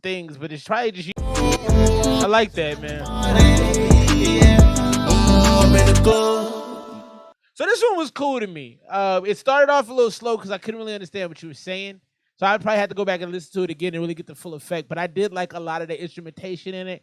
things, but it's probably just you. I like that, man. So this one was cool to me. It started off a little slow because I couldn't really understand what you were saying. So I probably had to go back and listen to it again and really get the full effect. But I did like a lot of the instrumentation in it.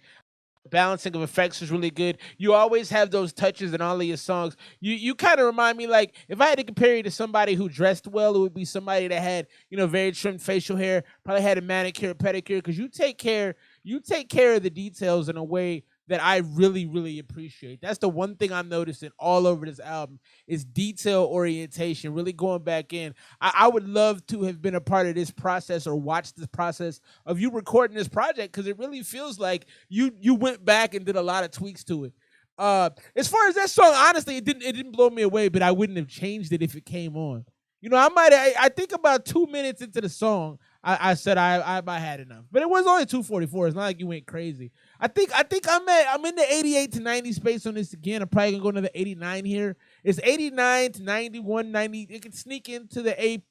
Balancing of effects was really good. You always have those touches in all of your songs. You kind of remind me, like, if I had to compare you to somebody who dressed well, it would be somebody that had, very trimmed facial hair, probably had a manicure, pedicure, because you take care of the details in a way that I really, really appreciate. That's the one thing I'm noticing all over this album is detail orientation, really going back in. I would love to have been a part of this process or watch this process of you recording this project because it really feels like you went back and did a lot of tweaks to it. As far as that song, honestly, it didn't blow me away, but I wouldn't have changed it if it came on. I think about 2 minutes into the song, I said I had enough, but it was only 2:44. It's not like you went crazy. I think I'm in the 88 to 90 space on this again. I'm probably gonna go another 89 here. It's 89 to 91, 90. It can sneak into the A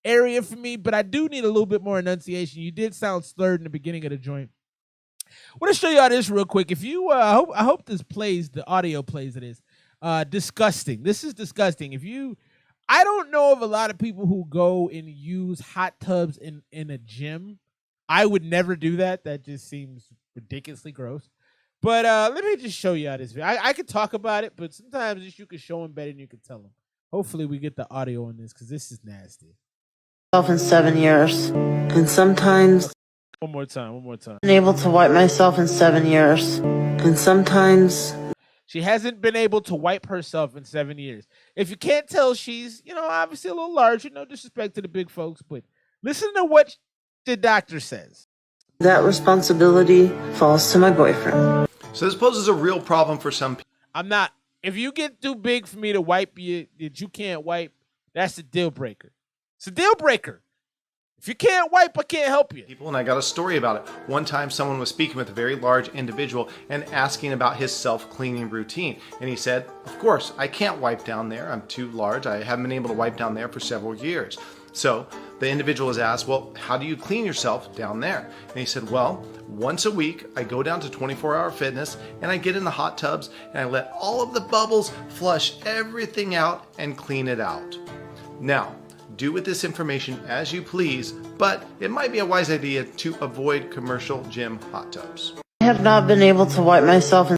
area for me, but I do need a little bit more enunciation. You did sound slurred in the beginning of the joint. I want to show y'all this real quick. If you, I hope this plays. The audio plays of this. Disgusting. This is disgusting. I don't know of a lot of people who go and use hot tubs in a gym. I would never do that. That just seems ridiculously gross. But let me just show you how this video. I could talk about it, but sometimes you can show them better than you can tell them. Hopefully we get the audio on this because this is nasty. In 7 years, and sometimes one more time. been able to wipe myself in 7 years, and sometimes she hasn't been able to wipe herself in 7 years. If you can't tell, she's, obviously a little larger. No disrespect to the big folks, but listen to what the doctor says. That responsibility falls to my boyfriend. So this poses a real problem for some people. If you get too big for me to wipe you, that you can't wipe, that's a deal breaker. It's a deal breaker. If you can't wipe, I can't help you. And I got a story about it. One time someone was speaking with a very large individual and asking about his self-cleaning routine. And he said, of course, I can't wipe down there. I'm too large. I haven't been able to wipe down there for several years. So the individual was asked, well, how do you clean yourself down there? And he said, well, once a week, I go down to 24-hour fitness and I get in the hot tubs and I let all of the bubbles flush everything out and clean it out. Now, do with this information as you please, but it might be a wise idea to avoid commercial gym hot tubs. I have not been able to wipe myself in.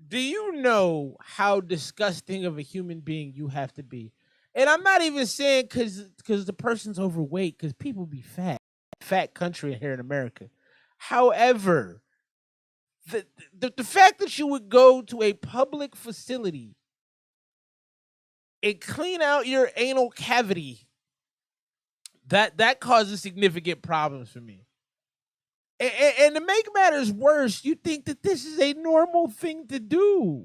Do you know how disgusting of a human being you have to be? And I'm not even saying because the person's overweight, because people be fat country here in America. However, the fact that you would go to a public facility and clean out your anal cavity, that causes significant problems for me. And to make matters worse, you think that this is a normal thing to do.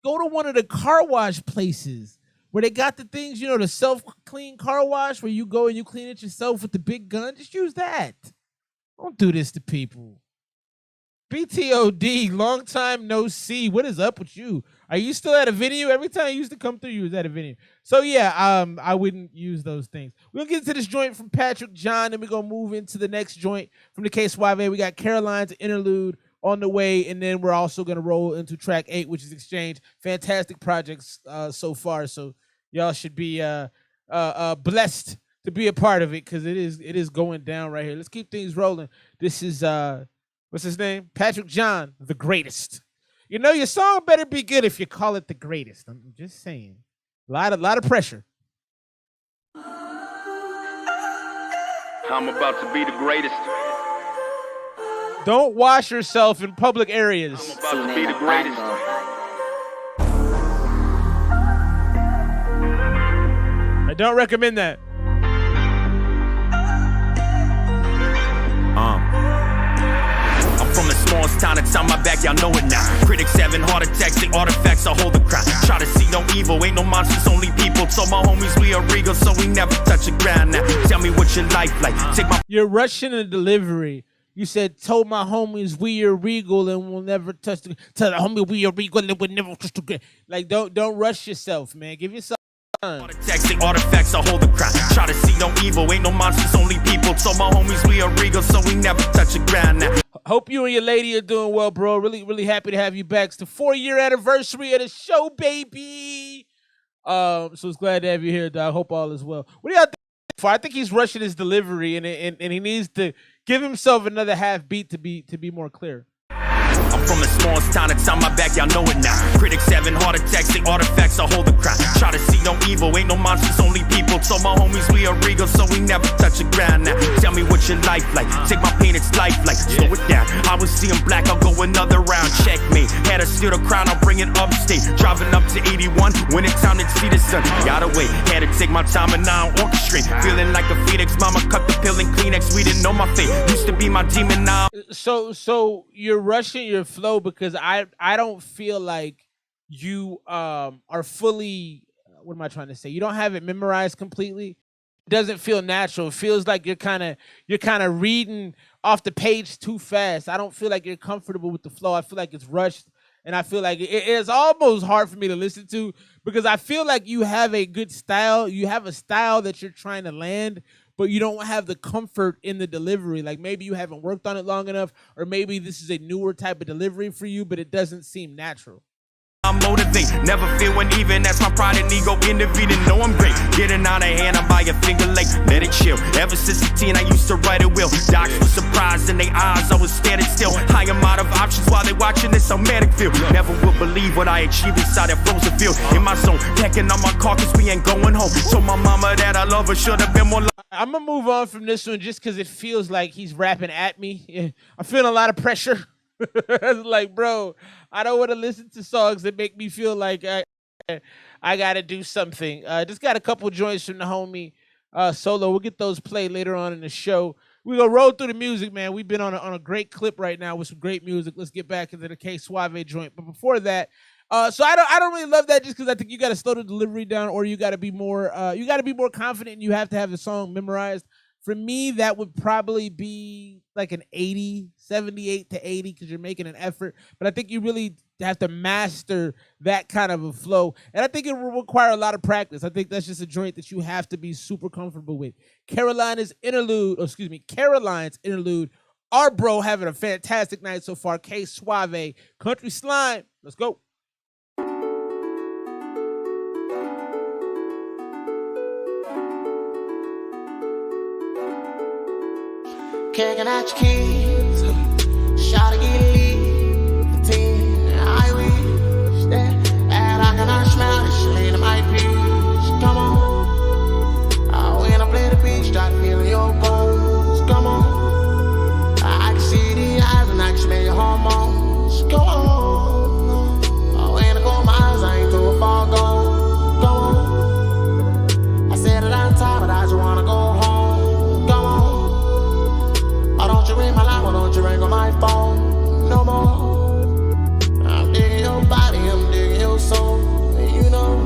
Go to one of the car wash places where they got the things, the self-clean car wash where you go and you clean it yourself with the big gun. Just use that. Don't do this to people. BTOD, long time no see. What is up with you? Are you still at a venue? Every time you used to come through, you was at a venue. So yeah, I wouldn't use those things. We'll get into this joint from Patrick John, and we're gonna move into the next joint from the Ksuave. We got Caroline's Interlude on the way, and then we're also gonna roll into track 8, which is Exchange. Fantastic projects so far. So y'all should be blessed to be a part of it because it is going down right here. Let's keep things rolling. This is what's his name? Patrick John, the greatest. Your song better be good if you call it the greatest. I'm just saying. A lot of pressure. I'm about to be the greatest. Don't wash yourself in public areas. I'm about to be the greatest. I don't recommend that. I'm from the smallest town, it's on my back, y'all know it now. Critics having heart attacks, the artifacts, I hold the crown. Try to see no evil, ain't no monsters, only people. So my homies, we are regal, so we never touch the ground now. Tell me what your life like. Take my. You're rushing the delivery. You said, told my homies we are regal and we'll never touch the. Tell the homie we are regal and we'll never touch the. Like, don't rush yourself, man. Give yourself time. Texting artifacts, I hold the crowd. Try to see no evil, ain't no monsters, only people. Told my homies we are regal, so we never touch the ground now. Hope you and your lady are doing well, bro. Really, really happy to have you back. It's the 4-year anniversary of the show, baby. So it's glad to have you here, dog. Hope all is well. What do y'all think? For? I think he's rushing his delivery, and he needs to give himself another half beat to be more clear. I'm from the smallest town, it's on my back, y'all know it now. Critics having heart attacks, the artifacts, I hold the crowd. Try to see no evil, ain't no monsters, only people. Told my homies we are regal, so we never touch the ground now. Tell me what your life like, take my pain, it's life like. Slow it down, I was seeing black, I'll go another round. Checkmate, had to steal the crown, I'll bring it upstate. Driving up to 81, when it's time to see the sun. Gotta wait, had to take my time and now I'm orchestrate. Feeling like a phoenix, mama cut the pill and Kleenex. We didn't know my fate, used to be my demon now. So you're rushing your flow because I don't feel like you are fully, what am I trying to say? You don't have it memorized completely. It doesn't feel natural. It feels like you're kind of reading off the page too fast. I don't feel like you're comfortable with the flow. I feel like it's rushed, and I feel like it's almost hard for me to listen to because I feel like you have a good style. You have a style that you're trying to land, but you don't have the comfort in the delivery. Like maybe you haven't worked on it long enough, or maybe this is a newer type of delivery for you, but it doesn't seem natural. I motivate, never feel uneven. That's my pride and ego intervening. Know I'm great, getting out of hand. I'm by your finger like let it chill. Ever since a teen, I used to write a will. Docs were surprised in their eyes. I was standing still. I am out of options while they watching this romantic feel. Never will believe what I achieved inside that frozen field. In my zone, packing on my car 'cause we ain't going home. Told my mama that I love her, should have been more. I'm gonna move on from this one just because it feels like he's rapping at me. I'm feeling a lot of pressure. Like, bro, I don't want to listen to songs that make me feel like I gotta do something. Just got a couple joints from the homie Solo. We'll get those played later on in the show. We're gonna roll through the music, man. We've been on a great clip right now with some great music. Let's get back into the Ksuave joint. But before that, so I don't really love that just because I think you got to slow the delivery down, or you got to be more confident, and you have to have the song memorized. For me, that would probably be like an 80, 78 to 80 because you're making an effort. But I think you really have to master that kind of a flow. And I think it will require a lot of practice. I think that's just a joint that you have to be super comfortable with. Caroline's interlude, our bro having a fantastic night so far. Ksuave, Country Slime. Let's go. Kicking at your kids, shot to get leave for 10. I wish that I can smell the shade of my peach. Come on, when I play the beach, start feeling your bones. Come on, I can see the eyes and I can smell your hormones. Come on, when I go miles, I ain't too far gone. Come on, I said that I'm tired, but I just wanna go home. Don't you ring my line, why don't you ring on my phone no more? I'm digging your body, I'm digging your soul, and you know.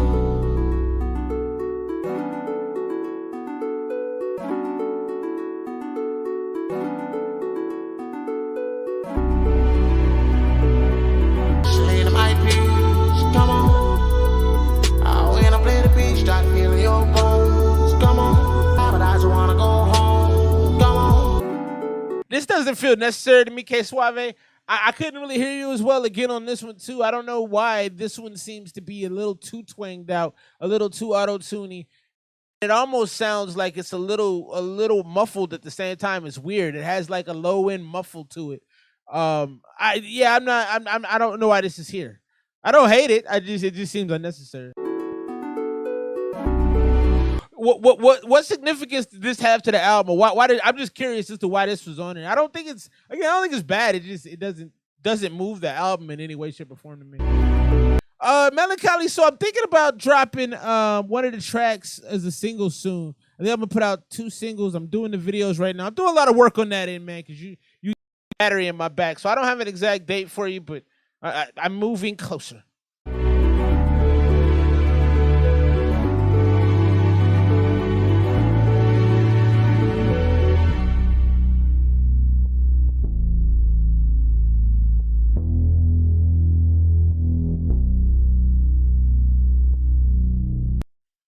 Shade of my peach, come on. When I play the beach, start feeling your bones, come on. But I just wanna go home, come on. This doesn't feel necessary to me, Ksuave. I couldn't really hear you as well again on this one, too. I don't know why this one seems to be a little too twanged out, a little too auto-tuney. It almost sounds like it's a little muffled at the same time. It's weird. It has like a low-end muffle to it. I don't know why this is here. I don't hate it. It just seems unnecessary. What significance did this have to the album? I'm just curious as to why this was on it. I don't think it's bad. It doesn't move the album in any way, shape, or form to me. Melancholy. So I'm thinking about dropping one of the tracks as a single soon. I think I'm gonna put out 2 singles. I'm doing the videos right now. I'm doing a lot of work on that man, because you battery in my back. So I don't have an exact date for you, but I'm moving closer.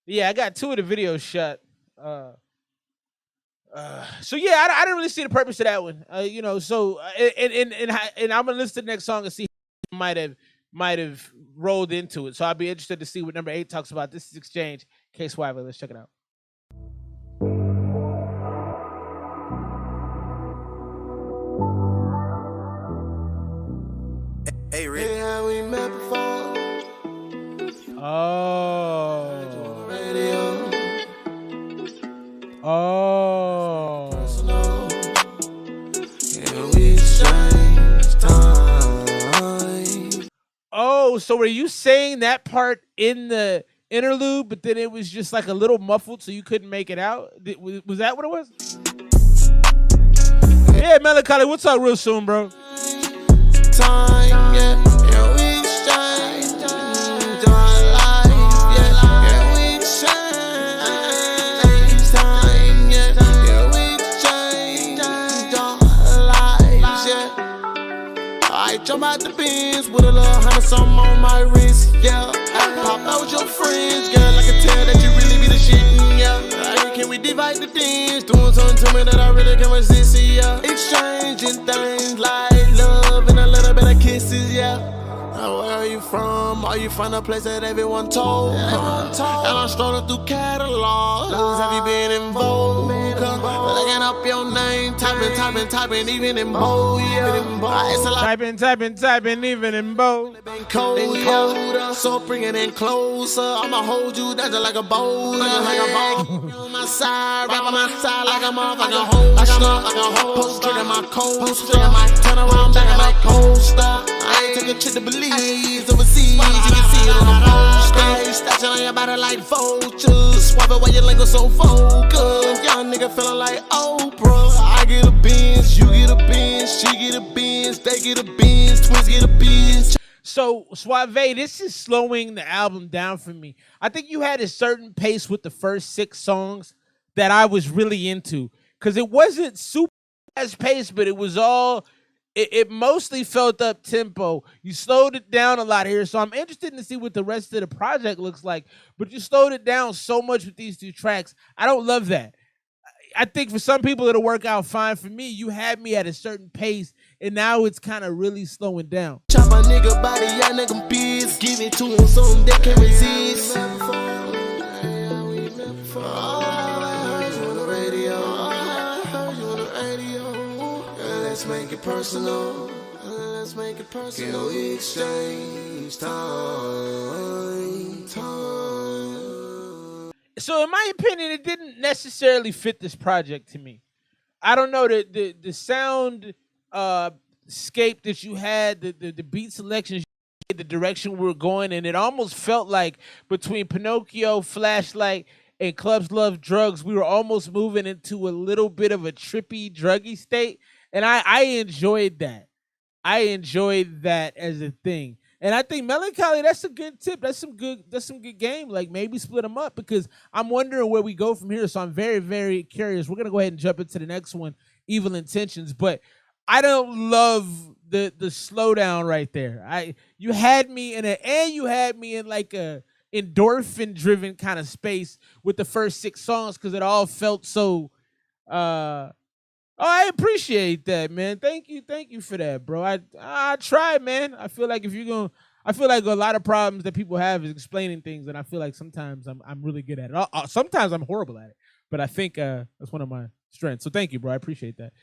Yeah, I got 2 of the videos shot. So yeah, I didn't really see the purpose of that one. You know, so and I'm gonna listen to the next song and see how might have rolled into it. So I'll be interested to see what number 8 talks about. This is Exchange. Ksuave. Let's check it out. Hey, Rick. Hey, how we met before? Oh. Radio. Oh. Personal. Yeah, we exchange time. Oh, so were you saying that part in the interlude, but then it was just like a little muffled, so you couldn't make it out? Was that what it was? Yeah, Melancholy, we'll talk real soon, bro. Time, yeah, yeah, we exchange our life, yeah, yeah, we exchange time, yeah, yeah, we exchange our lives, yeah. I jump out the bins with a little hundred something on my wrist, yeah. Pop out with your friends, girl, I can tell that you really be the shit, yeah. Can we divide the things, doing something to me that I really can resist, yeah. Exchanging things like love and a little bit of kisses, yeah. Now where are you from? Are you from a place that everyone told? And I'm strolling through catalogs. Have you been involved? Looking up your name, typing, even in bold, yeah. It's a lot. Typing, even in bold. Cold, yeah. So bring it in closer. I'ma hold you down just like a boulder. On my side, right by my side like a motherfucking holster. Like a post trigger my coaster. Turn around back at my poster. I ain't take a trip to Belize overseas. You can see it on the poster. Stashing on your body like vultures. Swap it while your lingo so focused. Young nigga feeling like Oprah. I get a Benz, you get a Benz, she get a Benz, they get a Benz, twins get a Benz. So, Suave, this is slowing the album down for me. I think you had a certain pace with the first 6 songs that I was really into. Because it wasn't super fast paced, but it was all, it mostly felt up tempo. You slowed it down a lot here. So I'm interested to see what the rest of the project looks like. But you slowed it down so much with these 2 tracks. I don't love that. I think for some people it'll work out fine. For me, you had me at a certain pace, and now it's kind of really slowing down. Chop a nigga body, y'all nigga biz. Give it to him, something they can't resist. Let's make it personal. Let's make it personal. Can we exchange time? So in my opinion, it didn't necessarily fit this project to me. I don't know, the sound scape that you had, the beat selections, the direction we were going, and it almost felt like between Pinocchio, Flashlight, and Clubs Love Drugs, we were almost moving into a little bit of a trippy, druggy state. And I enjoyed that. I enjoyed that as a thing. And I think Melancholy, that's a good tip. That's some good game. Like maybe split them up, because I'm wondering where we go from here. So I'm very, very curious. We're gonna go ahead and jump into the next one, Evil Intentions. But I don't love the slowdown right there. You had me in like a endorphin driven kind of space with the first 6 songs, because it all felt so I appreciate that, man. Thank you for that, bro. I try, man. I feel like I feel like a lot of problems that people have is explaining things, and I feel like sometimes I'm really good at it. Sometimes I'm horrible at it, but I think that's one of my strengths. So thank you, bro. I appreciate that.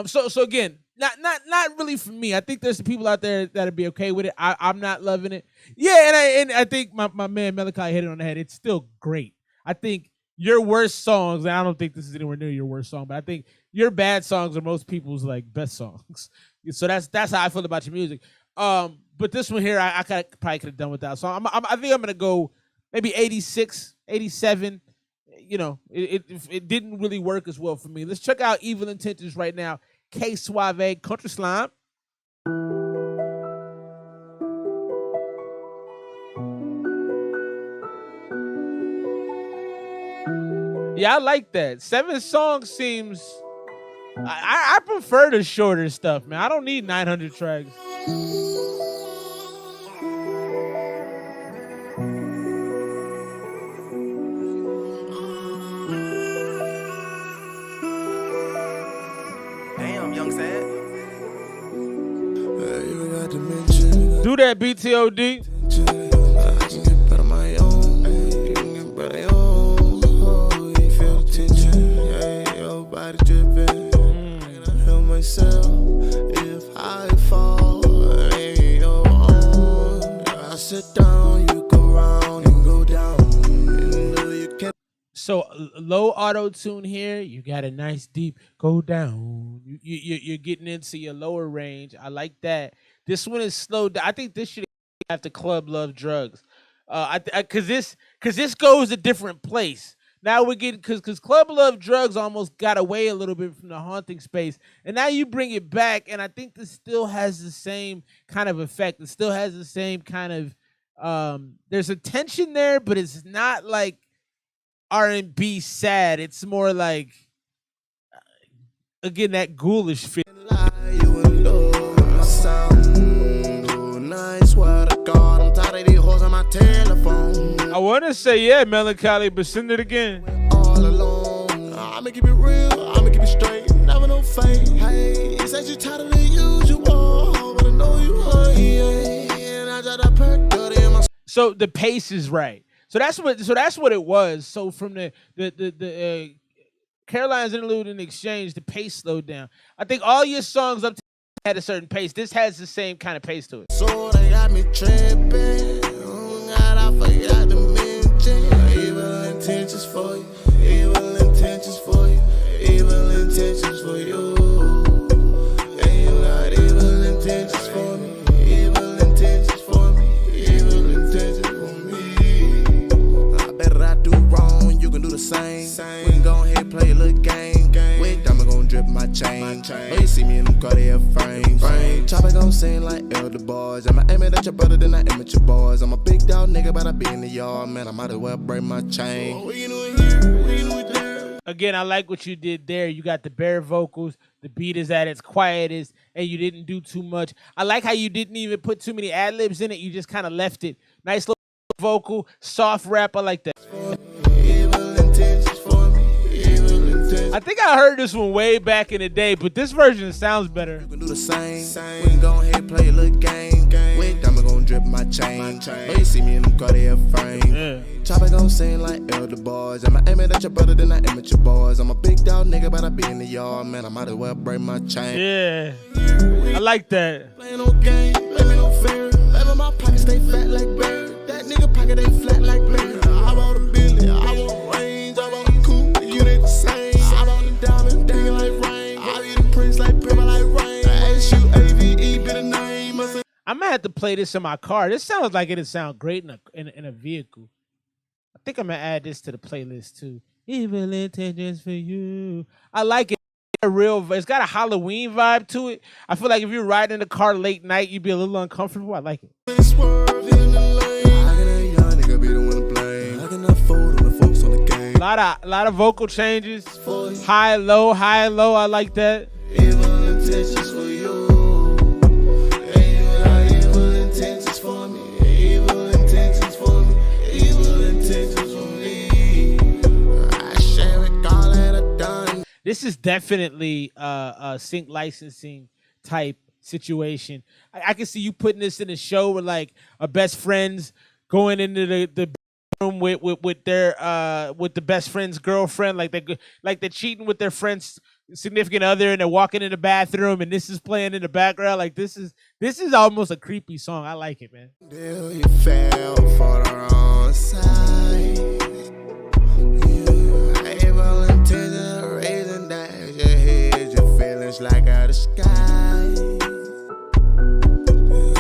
So again, not really for me. I think there's some people out there that'd be okay with it. I'm not loving it. Yeah, and I think my man Melancholy hit it on the head. It's still great. I think your worst songs, and I don't think this is anywhere near your worst song, but I think your bad songs are most people's like best songs. So that's how I feel about your music. But this one here, I probably could have done without. So I think I'm gonna go maybe 86, 87. You know, it didn't really work as well for me. Let's check out Evil Intentions right now. Ksuave, Country Slime. Yeah, I like that. 7 songs seems. I prefer the shorter stuff, man. I don't need 900 tracks. Do that, BTOD. I can get better my own. You can get better your own. Oh, you feel the tension. Yeah, your body dripping. I can help myself if I fall. Ain't your own. I sit down, you go round and go down. You know you can. So low auto tune here. You got a nice deep go down. You're getting into your lower range. I like that. This one is slowed down. I think this should have to Club Love Drugs. Cause this goes a different place. Now we're getting cause Club Love Drugs almost got away a little bit from the haunting space, and now you bring it back, and I think this still has the same kind of effect. It still has the same kind of there's a tension there, but it's not like R&B sad. It's more like again that ghoulish feel. I want to say yeah, Melancholy, but send it again. All alone, I'ma keep it real, I'ma keep it straight, never no fake. Hey, it's actually tighter than usual, but I know you are, and I got that perk dirty in my. So the pace is right. So that's what it was. So from the Caroline's interlude and exchange, the pace slowed down. I think all your songs up to had a certain pace. This has the same kind of pace to it. So they got me tripping. God, I forgot to mention evil intentions for you, evil intentions for you, evil intentions for you. And you got evil intentions for me, evil intentions for me, evil intentions for me. I better I do wrong, you can do the same. We can go ahead and play a little game. Wait, I'm gonna drip my chain. Oh, you see me in them Cartier frames. Chopper gon' sing like elder boys. I'ma aim it at your brother, then I aim at your boys. I'm a big dog nigga, but I be in the yard, man. I might as well break my chain. We can do it here, we can do it there. Again, I like what you did there. You got the bare vocals, the beat is at its quietest, and you didn't do too much. I like how you didn't even put too many ad-libs in it. You just kind of left it. Nice little vocal, soft rap. I like that. I think I heard this one way back in the day, but this version sounds better. You can do the same. We can go ahead and play a little game. Wait, I'm gonna drip my chain. Oh, you see me in them Cartier frames. Chopper gon' sing like elder boys. I'ma aim it at your brother, then I aim at your boys. I'm a big dog nigga, but I be in the yard, man. I might as well break my chain. Yeah, I like that. Playing no game, let me no fair. Baby, my pockets stay fat like bird. That nigga pocket ain't flat like Blair. I bought a billion, I want range, I bought a coupe, you ain't the same. I bought a diamond, dangling like rain. I be the prince like pepper like rain. SUAVE, be the name. I'm gonna have to play this in my car. This sounds like it'd sound great in a vehicle. I think I'm gonna add this to the playlist too. Evil intentions for you. I like it. It's got a Halloween vibe to it. I feel like if you're riding in the car late night, you'd be a little uncomfortable. I like it. A lot of vocal changes. High, low, high, low. I like that. Evil intentions for you. Evil intentions for me. Evil intentions for me. Evil intentions for me. I share it all that I've done. This is definitely a sync licensing type situation. I can see you putting this in a show where like a best friends going into the room with the best friend's girlfriend, like they're cheating with their friend's significant other, and they're walking in the bathroom, and this is playing in the background. Like this is almost a creepy song. I like it, man. Till you fell for the wrong side. Evil intention, raising that your head, your feelings like out of sky.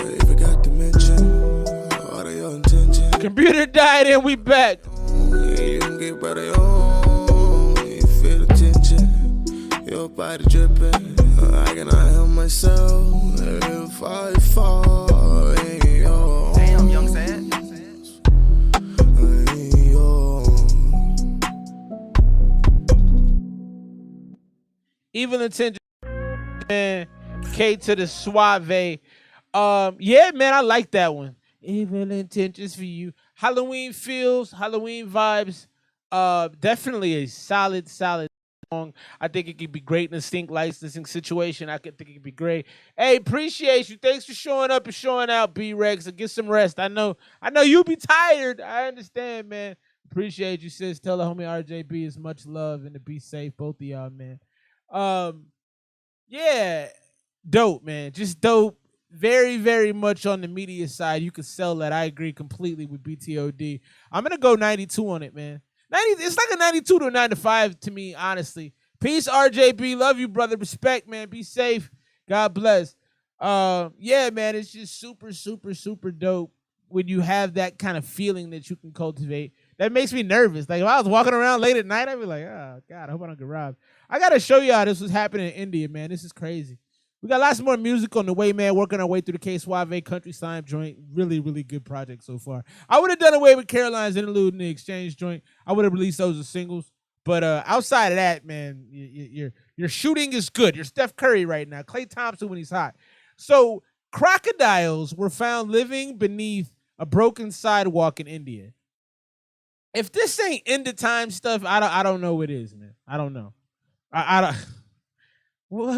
You forgot to mention all of your intentions. Computer died and we back. You can get better on. You feel the tension. Your body dripping. I cannot help myself if I fall. Damn, young sad. Evil intention, man. K to the Ksuave. Yeah, man, I like that one. Evil intentions for you. Halloween feels, Halloween vibes. Definitely a solid I think it could be great in a sync licensing situation. I could think it could be great. Hey, appreciate you. Thanks for showing up and showing out, B-Rex. And get some rest. I know you be tired. I understand, man. Appreciate you, sis. Tell the homie RJB is much love and to be safe, both of y'all, man. Yeah, dope, man. Just dope. Very, very much on the media side. You could sell that. I agree completely with BTOD. I'm gonna go 92 on it, man. 90. It's like a 92 to a 95 to me, honestly. Peace, RJB. Love you, brother. Respect, man. Be safe. God bless. Yeah, man. It's just super, super, super dope when you have that kind of feeling that you can cultivate. That makes me nervous. Like if I was walking around late at night, I'd be like, oh God, I hope I don't get robbed. I gotta show y'all this was happening in India, man. This is crazy. We got lots more music on the way, man. Working our way through the Ksuave Country Slime joint. Really, really good project so far. I would have done away with Caroline's interlude and the Exchange joint. I would have released those as singles. But outside of that, man, your shooting is good. You're Steph Curry right now. Klay Thompson when he's hot. So crocodiles were found living beneath a broken sidewalk in India. If this ain't end of time stuff, I don't know what is, man. I don't know. I don't.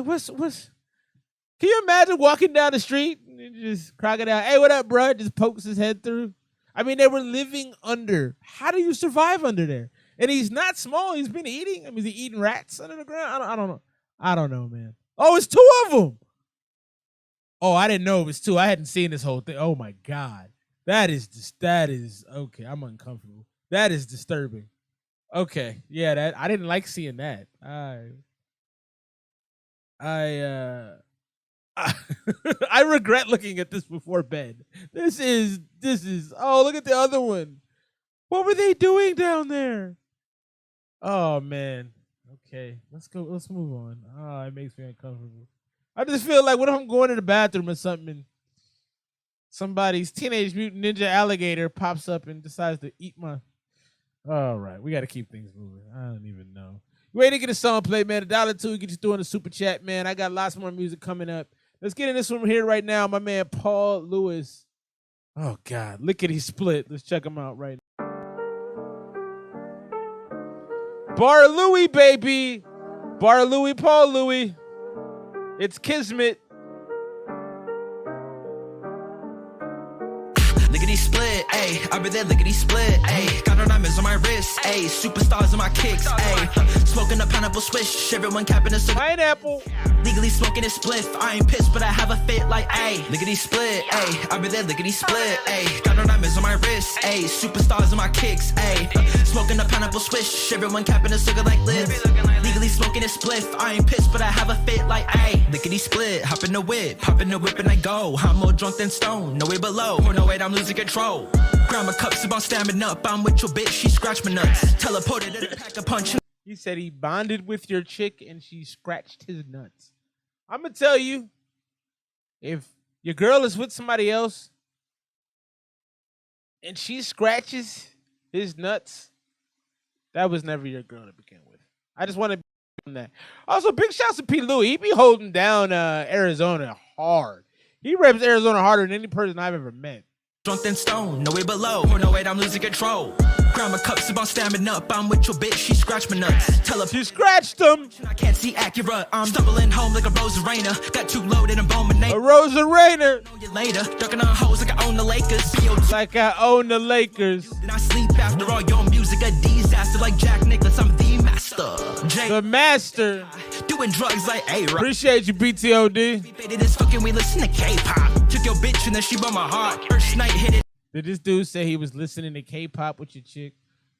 What's Can you imagine walking down the street and just crocodile, hey, what up, bro? Just pokes his head through. I mean, they were living under. How do you survive under there? And he's not small. He's been eating. I mean, is he eating rats under the ground? I don't know. I don't know, man. Oh, it's two of them. Oh, I didn't know it was two. I hadn't seen this whole thing. Oh my God. That is okay. I'm uncomfortable. That is disturbing. Okay. Yeah, I didn't like seeing that. I regret looking at this before bed. This is oh, look at the other one. What were they doing down there? Oh man. Okay. Let's move on. Oh, it makes me uncomfortable. I just feel like what if I'm going to the bathroom or something and somebody's Teenage Mutant Ninja alligator pops up and decides to eat my. All right, we got to keep things moving. I don't even know. You ready to get a song played, man? $1 get you through in the super chat, man. I got lots more music coming up. Let's get in this one here right now. My man Paul Lewis. Oh God, lickety split. Let's check him out right now. Bar Louie, baby. Bar Louie, Paul Louie. It's Kismet. Lickety split, ayy. I be there lickety split, ayy. Got no diamonds on my wrist, ayy. Superstars on my kicks, ayy. Smoking a pineapple swish, everyone capping a pineapple. Legally smoking a spliff. I ain't pissed, but I have a fit like, ayy. Lickety split, ayy. I be there lickety split, ayy. Got no diamonds on my wrist, ayy. Superstars on my kicks, ayy. Smoking a pineapple swish, everyone capping a sugar like lips. Legally smoking a spliff. I ain't pissed, but I have a fit like, ayy. Lickety split, hop in the whip, and I go. I'm more drunk than stone, no way below. Oh no, wait, I'm losing control. Grab my cups about stamming up. I'm with your bitch, she scratched my nuts. Teleported to the pack a punch. He said he bonded with your chick and she scratched his nuts. I'm gonna tell you, if your girl is with somebody else and she scratches his nuts, that was never your girl to begin with. I just want to be on that. Also, big shouts to P. Louie. He be holding down Arizona hard. He reps Arizona harder than any person I've ever met. Drunk than stone, no way below. Oh no, wait, I'm losing control. Grab my cups about stamming up. I'm with your bitch, she scratched my nuts. Tell her she scratched them. I can't see accurate. I'm stumbling home like a Rosa Rainer. Got too loaded and bone my name. A Rosa Rainer. Know you later. Ducking on hoes like I own the Lakers. Like I own the Lakers. And I sleep after all your music a disaster. Like Jack Nicklaus, I'm the master. The master. Doing drugs like A-Rock. Appreciate you, BTOD. We faded this fucking, we listen to K-pop. Took your bitch and then she bought my heart. First night hit it. Did this dude say he was listening to K-pop with your chick?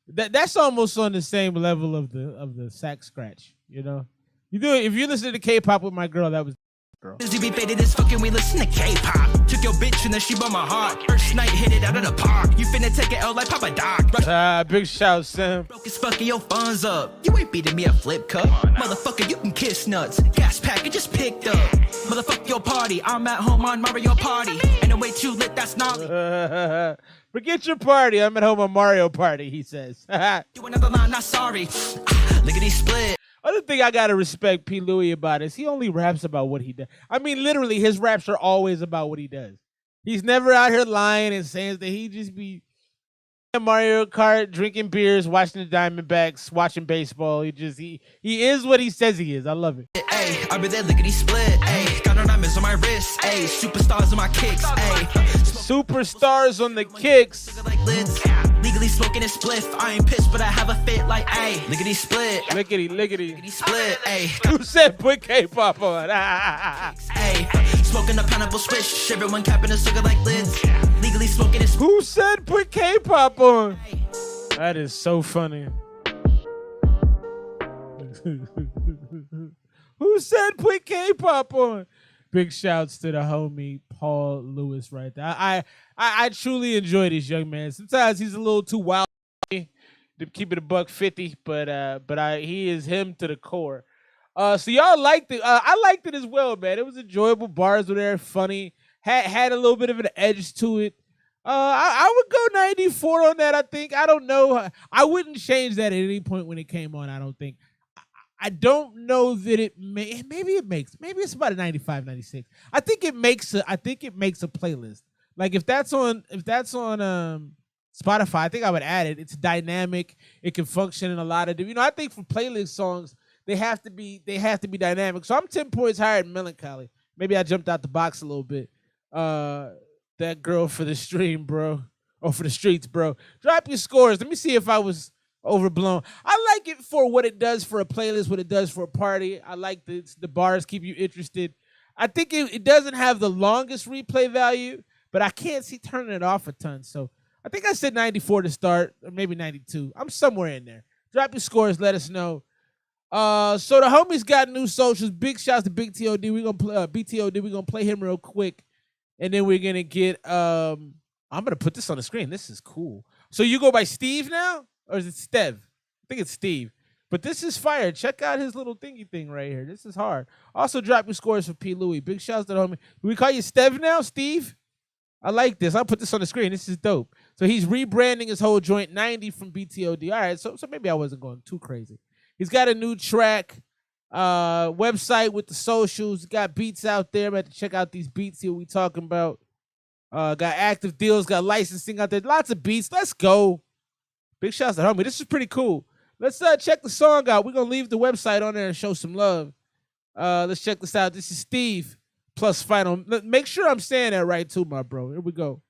That's almost on the same level of the sack scratch, you know? You do it if you listen to K-pop with my girl, that was girl. Busy be faded this fucking, we listen to K-pop. Took your bitch and then she bought my heart. First night hit it out of the park. You finna take it L like Papa Doc. Big shout, Sam. Broke as fucking your funds up. You ain't beating me a flip cup. Motherfucker, you can kiss nuts. Gas packet just picked up. Motherfuck your party. I'm at home on Mario Party. And the way too lit, that's gnarly. Forget your party. I'm at home on Mario Party, he says. Do another line, not sorry. Lickety split. Other thing I gotta respect P. Louie about is he only raps about what he does. I mean, literally, his raps are always about what he does. He's never out here lying and saying that he just be Mario Kart, drinking beers, watching the Diamondbacks, watching baseball. He is what he says he is. I love it. Ayy, I be that lickety split. Ayy, got no diamonds on my wrist. Ayy, superstars on my kicks. Ayy, superstars on the kicks. like lids. Legally smoking a spliff. I ain't pissed, but I have a fit like ayy. Lickety split. Lickety split. Ayy, who said put K-pop on? ayy, smoking a pineapple swish. Everyone capping a sugar like lids. Legally smoking a Who said put K-pop on? That is so funny. Who said put K-pop on? Big shouts to the homie Paul Lewis right there. I truly enjoy this young man. Sometimes he's a little too wild to keep it $150, but he is him to the core. So y'all liked it. I liked it as well, man. It was enjoyable. Bars were there, funny. Had a little bit of an edge to it. I would go 94 on that, I think. I don't know. I wouldn't change that at any point when it came on, I don't think. I don't know that it maybe it's about a 95, 96. I think it makes a playlist. Like if that's on Spotify, I think I would add it. It's dynamic. It can function in a lot of I think for playlist songs, they have to be dynamic. So I'm 10 points higher than Melancholy. Maybe I jumped out the box a little bit. That girl for the stream, bro. Or for the streets, bro. Drop your scores. Let me see if I was overblown. I like it for what it does for a playlist, what it does for a party. I like the bars keep you interested. I think it doesn't have the longest replay value, but I can't see turning it off a ton. So I think I said 94 to start, or maybe 92. I'm somewhere in there. Drop your scores. Let us know. So the homies got new socials. Big shouts to Big TOD. We're gonna play BTOD. We're gonna play him real quick. And then we're going to get, I'm going to put this on the screen. This is cool. So you go by Steve now? Or is it Stev? I think it's Steve. But this is fire. Check out his little thingy thing right here. This is hard. Also, drop your scores for P. Louie. Big shouts to the homie. Do we call you Stev now, Steve? I like this. I'll put this on the screen. This is dope. So he's rebranding his whole joint, 90 from BTOD. All right, so maybe I wasn't going too crazy. He's got a new track. Website with the socials, got beats out there. I'm about to check out these beats here we talking about. Got active deals, got licensing out there, lots of beats. Let's go. Big shouts to homie. This is pretty cool. Let's check the song out. We're gonna leave the website on there and show some love. Let's check this out. This is Steve plus Final. Make sure I'm saying that right too, my bro. Here we go.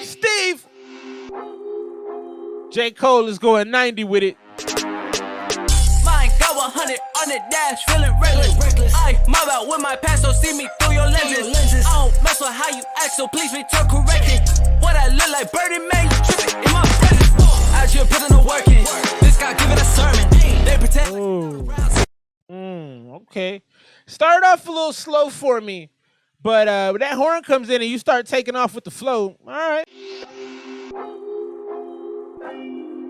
Steve! J. Cole is going 90 with it. Mine got 100 on the dash, feeling reckless. I mob out with my past, so see me through your lenses. I don't mess with how you act, so please return correctly. What I look like, Birdie man, you tripping in my presence. Out here putting the work in. This guy giving a sermon. They pretend like okay. Started off a little slow for me. But when that horn comes in and you start taking off with the flow, all right.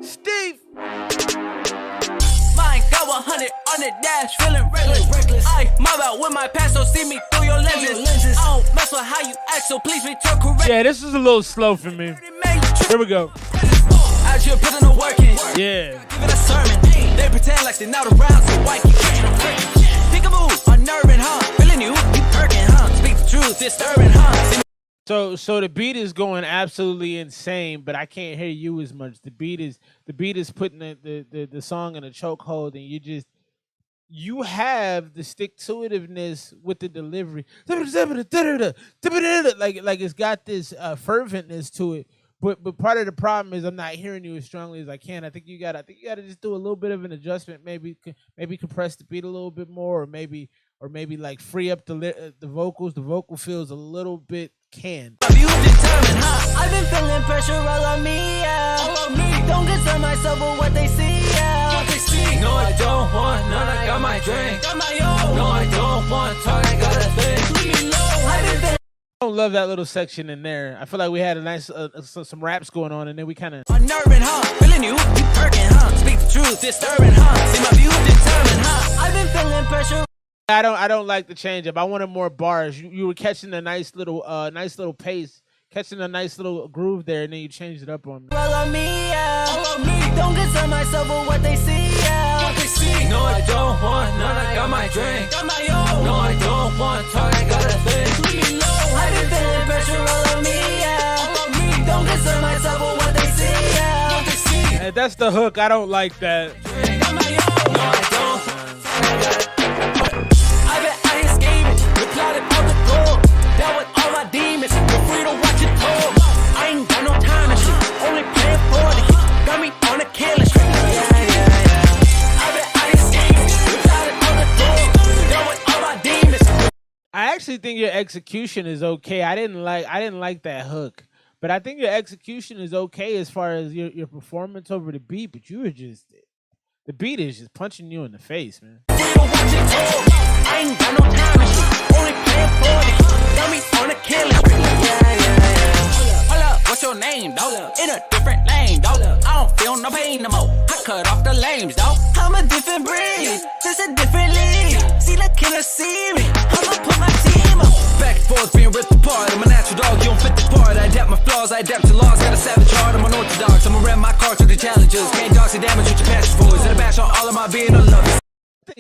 Steve. Mine got 100 on the dash, feeling reckless. I mob out with my past, so see me through your lenses. I don't mess with how you act, so please return correct. Yeah, this is a little slow for me. Here we go. Out here putting the work in. Yeah. Giving a sermon. They pretend like they're not around, so why keep peekaboo, unnerving, huh? Feeling you perking, huh? Speak the truth, disturbing, huh? So the beat is going absolutely insane, but I can't hear you as much. The beat is putting the song in a chokehold, and you have the stick-to-itiveness with the delivery. Like it's got this ferventness to it. But part of the problem is I'm not hearing you as strongly as I can. I think you gotta just do a little bit of an adjustment. Maybe compress the beat a little bit more, or maybe like free up the vocals. The vocal feels a little bit canned. I've been feeling pressure all on me, yeah. Don't concern myself with what they see, yeah. No, I don't want none. I got my drink. No, I don't want talk. I got a thing. I don't love that little section in there. I feel like we had a nice some raps going on, and then we kind of unnerving, huh? Feeling you perking, huh? Speak the truth, disturbing, huh? See my view determined, huh? I've been feeling pressure. I don't like the change up. I wanted more bars. You were catching a nice little pace, catching a nice little groove there, and then you changed it up on me. All on me, yeah. Don't concern myself with what they see, yeah. No, I don't want none. I got my drink. No, I don't want that's the hook. I don't like that. I bet I escaped it. The plotted on the door. That with all my demons. Feel free to watch it all. I ain't got no time to shit. Only paying for the hit. Got me on a killing streak. I bet I escaped it. The plotted on the door. That with all my demons. I actually think your execution is okay. I didn't like that hook, but I think your execution is okay as far as your performance over the beat. But you were just, the beat is just punching you in the face, man. I ain't got no time to shit. Only paying for the hit. Got me on a killing streak. Hold up, what's your name, dog? In a different lane, dog. I don't feel no pain no more. I cut off the lames, dog. I'm a different breed. This a different league. See the killer see me. I'ma put my team up. Back and forth being ripped apart. I'm a natural dog, you don't fit the part. I adapt my flaws, I adapt to laws. Got a savage heart, I'm an orthodox. I'ma ram my car through the challenges. Can't dodge the damage with your passion boys. And a bash on all of my being unloved.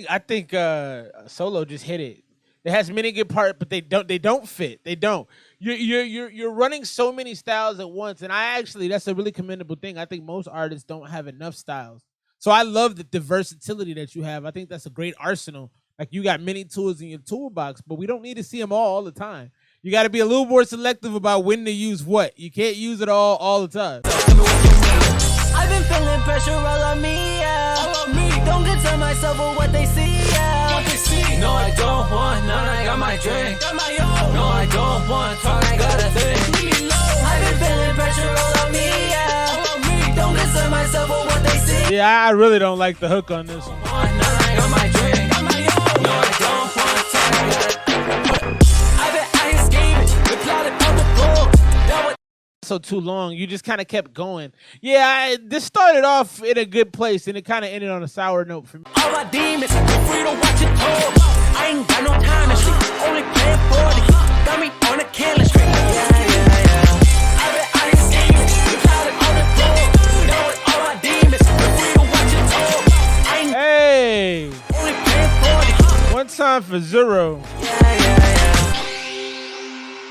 I think Solo just hit it. It has many good parts, but they don't fit. They don't. You're running so many styles at once, and that's a really commendable thing. I think most artists don't have enough styles. So I love the versatility that you have. I think that's a great arsenal. Like, you got many tools in your toolbox, but we don't need to see them all the time. You got to be a little more selective about when to use what. You can't use it all the time. I've been feeling pressure all on me, yeah. All on me. Don't concern myself with what they see, yeah. What they see. No, I don't want none. I got my drink. Got my own. No, I don't want talk. I got a thing. I've been feeling pressure all on me, yeah. All on me. Don't concern myself with what they see. Yeah, I really don't like the hook on this one. I got my drink. Got my own. No, I don't want talk. I got a thing. I bet I escaped it. The plotted on the floor. That was so too long. You just kind of kept going. Yeah, this started off in a good place, and it kind of ended on a sour note for me. All my demons, feel free to watch it all. I ain't got no time to shit. Only paying for the hit. Got me on a killing streak. I bet I escaped it. The plotted on the floor. That was all my demons, feel free to watch it all. I ain't Hey, only paying for the hit. one time for Zero.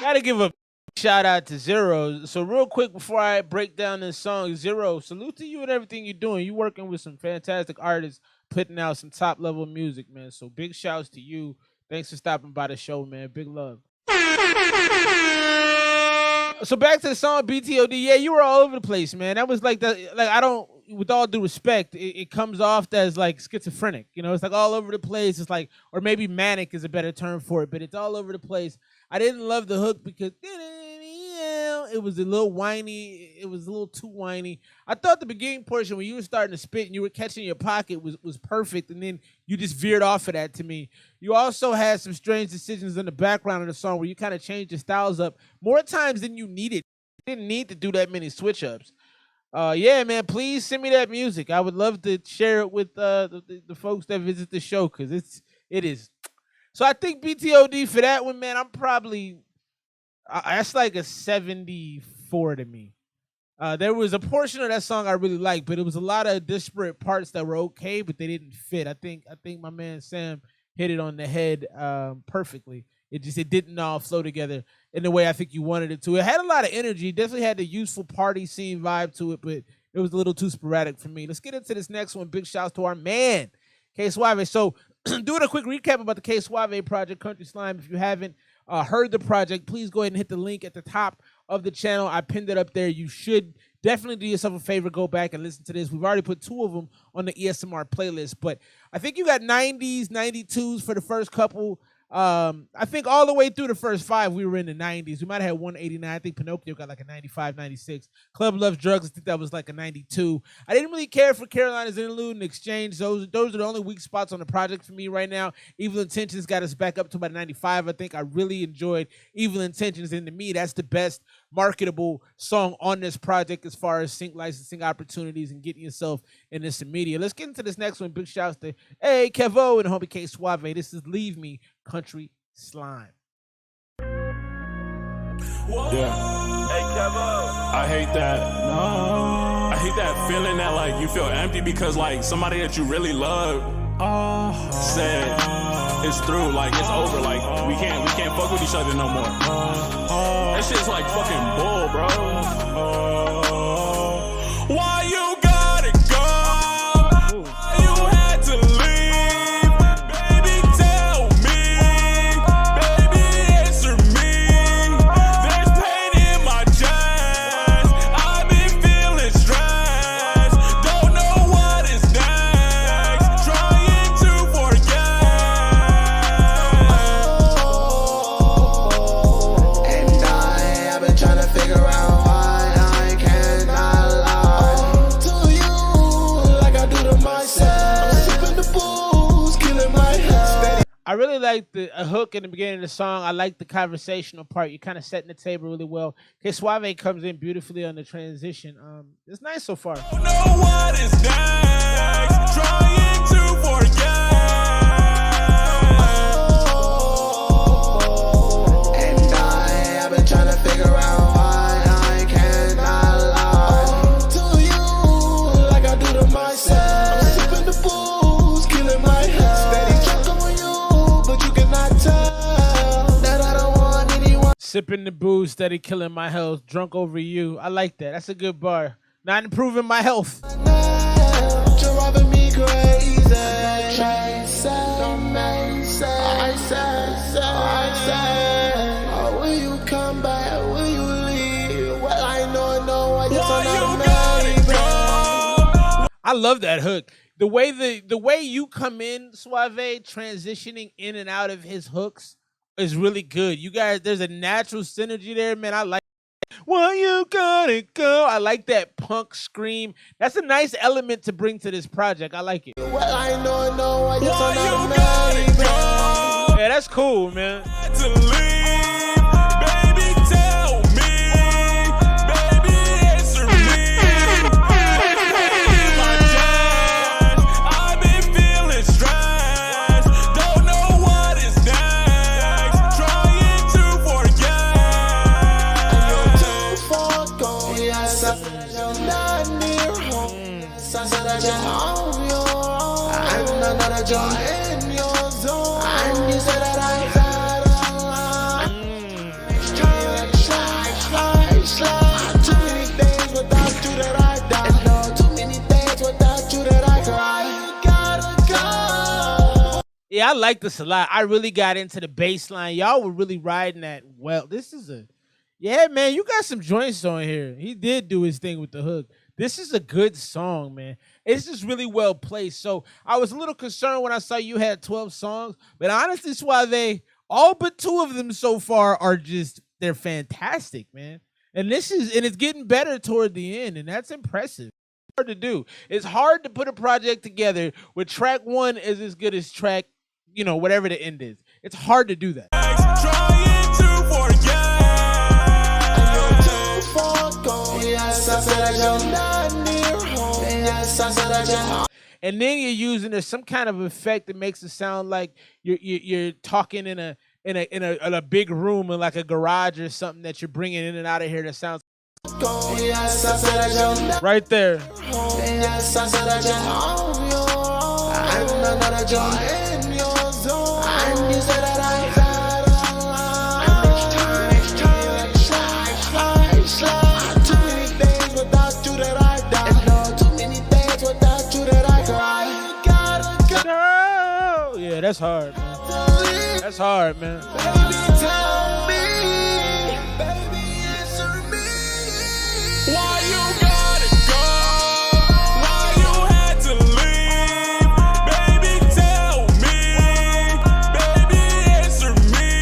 Gotta give a shout out to Zero. So real quick before I break down this song, Zero, salute to you and everything you're doing. You're working with some fantastic artists, putting out some top level music, man. So big shouts to you. Thanks for stopping by the show, man. Big love. So back to the song BTOD. Yeah, you were all over the place, man. That was like that. Like, I don't, with all due respect, it comes off as like schizophrenic. You know, it's like all over the place. It's like, or maybe manic is a better term for it, but it's all over the place. I didn't love the hook because it was a little whiny. It was a little too whiny. I thought the beginning portion when you were starting to spit and you were catching your pocket was perfect, and then you just veered off of that to me. You also had some strange decisions in the background of the song where you kind of changed your styles up more times than you needed. You didn't need to do that many switch ups. Yeah, man, please send me that music. I would love to share it with the folks that visit the show, because it is. So I think BTOD for that one, man, I'm probably that's like a 74 to me. There was a portion of that song I really liked, but it was a lot of disparate parts that were okay, but they didn't fit. I think my man Sam hit it on the head perfectly. It didn't all flow together in the way I think you wanted it to. It had a lot of energy, definitely had the useful party scene vibe to it, but it was a little too sporadic for me. Let's get into this next one. Big shouts to our man, Ksuave. So doing a quick recap about the Ksuave project, Country Slime. If you haven't heard the project, please go ahead and hit the link at the top of the channel. I pinned it up there. You should definitely do yourself a favor, go back and listen to this. We've already put 2 of them on the ESMR playlist, but I think you got 90s, 92s for the first couple. I think all the way through the first 5 we were in the 90s. We might have had 189. I think Pinocchio got like a 95, 96. Club Loves Drugs, I think that was like a 92. I didn't really care for Carolina's Interlude and Exchange. Those are the only weak spots on the project for me right now. Evil Intentions got us back up to about 95. I think I really enjoyed Evil Intentions, and to me that's the best marketable song on this project as far as sync licensing opportunities and getting yourself in this media. Let's get into this next one. Big shouts to Kevo and homie Ksuave. This is Leave Me, Country Slime. Yeah. Hey, Kevo. I hate that. No. I hate that feeling that like you feel empty because like somebody that you really love said it's through, like it's over, like we can't fuck with each other no more. That shit's like fucking bull, bro. Why you got it? I really like the a hook in the beginning of the song. I like the conversational part. You're kind of setting the table really well. Ksuave comes in beautifully on the transition. It's nice so far. Know what is next? Trying to forget. And I've been trying to figure out why I cannot lie to you like I do to myself. I'm sipping the booze, killing my health. Steady drunk on you, but you cannot tell that I don't want anyone. Sipping the booze, steady killing my health. Drunk over you. I like that. That's a good bar. Not improving my health. You're driving me crazy. Oh, will you come back? Will you leave? Well, I know I just I love that hook. The way you come in, Suave, transitioning in and out of his hooks is really good. You guys, there's a natural synergy there, man. I like Why you gotta go? I like that punk scream. That's a nice element to bring to this project. I like it. Well, I know I just go. Yeah, that's cool, man. To leave, baby, tell me, baby, answer me. My chest, I've been feeling stressed, don't know what is next, trying to forget. You're too far gone. Yes, I said you're not near home. Yes, I said that you're on your own. I'm another joy in your zone. And you said that I too many days without you that I die. No, too many days without you that I cry. Gotta go. Yeah, I like this a lot. I really got into the bass line. Y'all were really riding that well. This is yeah, man, you got some joints on here. He did do his thing with the hook. This is a good song, man. It's just really well placed. So I was a little concerned when I saw you had 12 songs, but honestly, Suave, all but 2 of them so far are they're fantastic, man. And it's getting better toward the end, and that's impressive. Hard to do. It's hard to put a project together where track 1 is as good as track, whatever the end is. It's hard to do that. Trying to forget. You're too far gone. Yes, I said that you're not near home. Yes, I said that you're. And then you're using some kind of effect that makes it sound like you're talking in a big room in like a garage or something that you're bringing in and out of here that sounds right there. Yes, I said that you're on your own. I'm another joy in your zone. And you said that I slide. Too many days without you that I die. No, too many days without you that I cry. Gotta go. No. Yeah, that's hard, man. That's hard, man. Baby, tell me. Baby, answer me. Why you gotta go? Why you had to leave? Baby, tell me. Baby, answer me.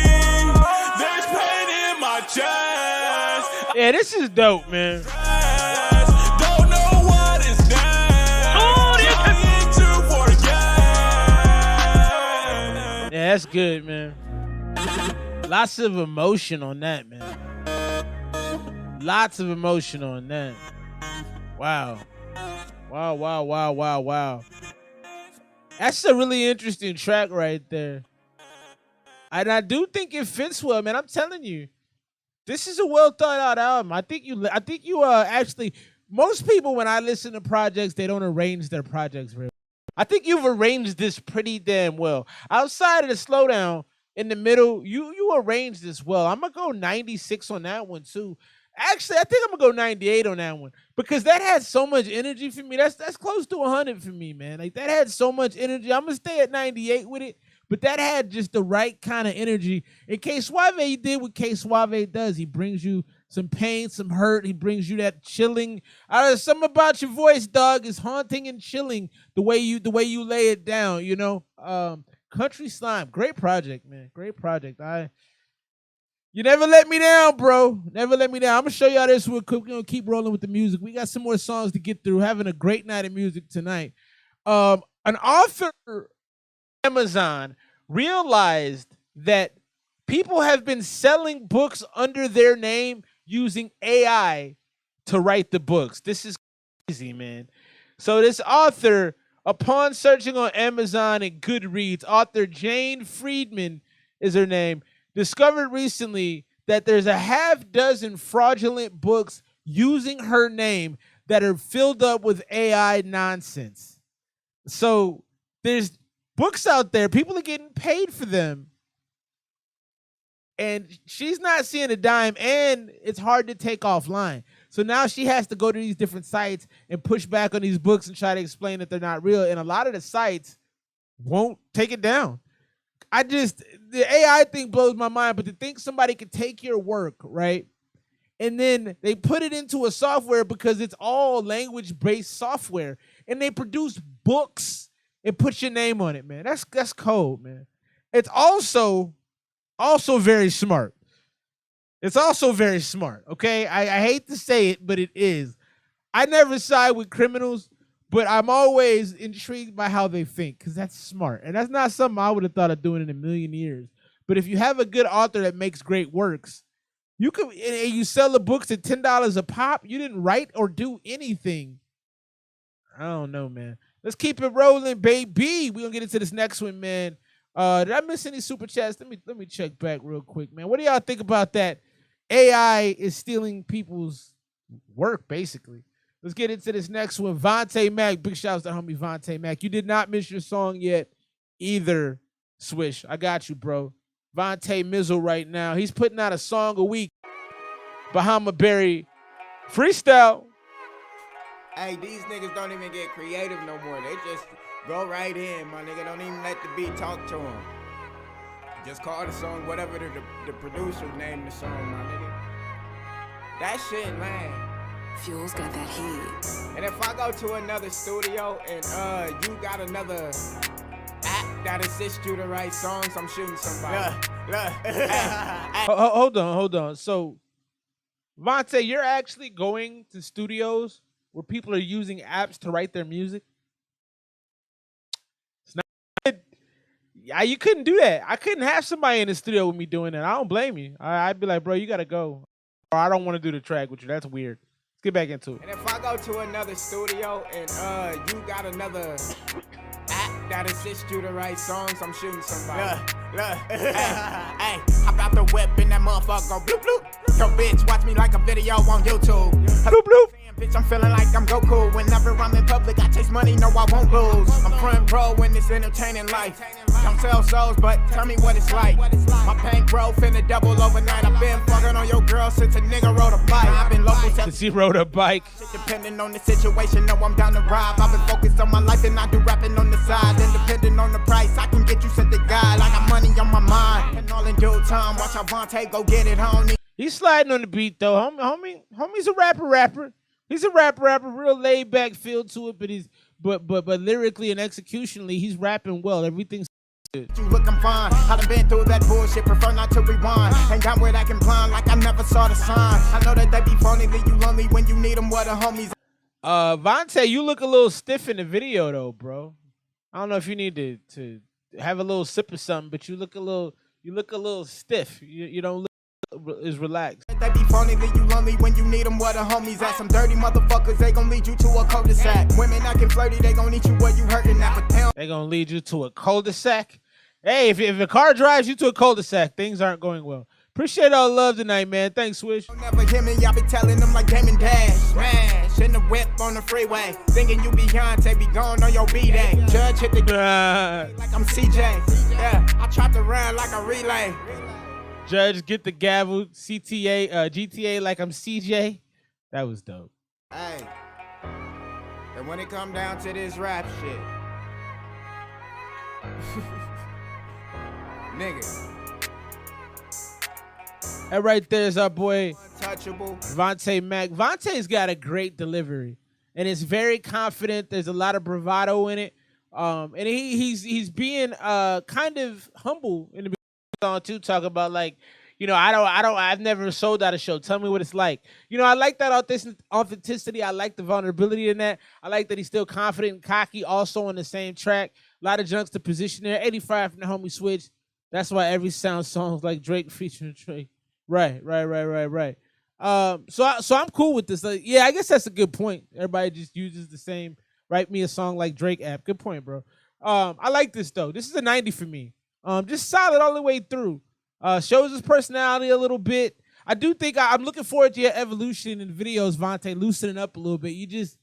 There's pain in my chest. Yeah, this is dope, man. Don't know what is next. Trying to forget. Yeah, that's good, man. Lots of emotion on that, man. Lots of emotion on that. Wow. Wow. That's a really interesting track right there. And I do think it fits well, man. I'm telling you. This is a well thought out album. I think you actually, most people when I listen to projects, they don't arrange their projects very well. I think you've arranged this pretty damn well. Outside of the slowdown in the middle, you arranged this well. I'm gonna go 96 on that one too. Actually, I think I'm gonna go 98 on that one because that had so much energy for me. That's close to 100 for me, man. Like that had so much energy. I'm gonna stay at 98 with it. But that had just the right kind of energy. And Ksuave did what Ksuave does. He brings you some pain, some hurt. He brings you that chilling. Something about your voice, dog, is haunting and chilling the way you lay it down. Country Slime, great project, man. Great project. You never let me down, bro. Never let me down. I'm gonna show y'all this real quick. We're gonna keep rolling with the music. We got some more songs to get through. Having a great night of music tonight. An author. Amazon realized that people have been selling books under their name using AI to write the books. This is crazy, man. So this author, upon searching on Amazon and Goodreads, author Jane Friedman is her name, discovered recently that there's a half dozen fraudulent books using her name that are filled up with AI nonsense. So there's books out there, people are getting paid for them, and she's not seeing a dime, and it's hard to take offline. So now she has to go to these different sites and push back on these books and try to explain that they're not real, and a lot of the sites won't take it down. The AI thing blows my mind, but to think somebody could take your work, right, and then they put it into a software because it's all language-based software, and they produce books and put your name on it, man. That's cold, man. It's also very smart. It's also very smart, okay? I hate to say it, but it is. I never side with criminals, but I'm always intrigued by how they think, because that's smart. And that's not something I would have thought of doing in a million years. But if you have a good author that makes great works, and you sell the books at $10 a pop, you didn't write or do anything. I don't know, man. Let's keep it rolling, baby. We're gonna get into this next one, man. Did I miss any super chats? Let me check back real quick, man. What do y'all think about that? AI is stealing people's work, basically. Let's get into this next one. Vontae Mac. Big shouts to homie Vontae Mac. You did not miss your song yet either, Swish. I got you, bro. Vontae Mizzle right now. He's putting out a song a week. Bahama Berry freestyle. Hey, these niggas don't even get creative no more. They just go right in, my nigga. Don't even let the beat talk to them. Just call the song whatever the producer named the song, my nigga. That shit, man. Fuel's got that heat. And if I go to another studio and you got another app that assists you to write songs, I'm shooting somebody. Look. Hold on. So, Vontae, you're actually going to studios where people are using apps to write their music? It's not. You couldn't do that. I couldn't have somebody in the studio with me doing that. I don't blame you. I'd be like, bro, you gotta go. Or I don't want to do the track with you. That's weird. Let's get back into it. And if I go to another studio and you got another app that assists you to write songs, I'm shooting somebody. Look. Hey, hop out the whip and that motherfucker go bloop bloop. Yo, bitch, watch me like a video on YouTube. Bloop bloop. Bitch, I'm feeling like I'm Goku. Whenever I'm in public, I chase money, no, I won't lose. I'm front row in this entertaining life. Don't sell souls, but tell me what it's like. My bank growth finna double overnight. I've been fucking on your girl since a nigga rode a bike. I've been local since he rode a bike. Depending on the situation, no, I'm down to rob. I've been focused on my life and I do rapping on the side. And depending on the price, I can get you sent the guy. I got money on my mind. And all in due time, watch how Vontae go get it, homie. He's sliding on the beat though, homie's a rapper. He's a rapper, real laid back feel to it, but lyrically and executionally, he's rapping well. Everything's good. You looking fine. I done been through that bullshit, prefer not to rewind. Ain't got where acting blind like I never saw the sign. I know that they be phony, that you lonely when you need them, what the homies. Vontae, you look a little stiff in the video though, bro. I don't know if you need to have a little sip of something, but you look a little stiff. You don't look is relaxed. They be phony, that you lonely when you need them, where the homies at. Some dirty motherfuckers, they gon' lead you to a cul-de-sac. Women acting flirty, they gon' eat you where you hurting at, but they gonna lead you to a cul-de-sac. Hey, if a car drives you to a cul-de-sac, things aren't going well. Appreciate all the love tonight, man. Thanks, Swish. Never hear me, y'all be telling them like Damon Dash. Smash in the whip on the freeway. Thinking you Beyonce, be gone on your B-Day. Judge hit the like I'm CJ. Yeah, I tried to run like a relay. Judge, get the gavel, GTA like I'm CJ. That was dope. Hey, and when it come down to this rap shit, nigga. That right there is our boy, Untouchable. Vontae Mac. Vontae's got a great delivery, and it's very confident. There's a lot of bravado in it, and he's being kind of humble in the on too, talk about like, you know, I've never sold out a show. Tell me what it's like. You know, I like that authenticity. I like the vulnerability in that. I like that he's still confident and cocky also on the same track. lot of juxtaposition there. 85 from the homie Switch. That's why every song's like Drake featuring Drake. Right. So I'm cool with this. Like, yeah, I guess that's a good point. Everybody just uses the same write me a song like Drake app. Good point, bro. I like this though. This is a 90 for me. Just solid all the way through. Shows his personality a little bit. I do think I'm looking forward to your evolution in videos, Vontae, loosening up a little bit. You just,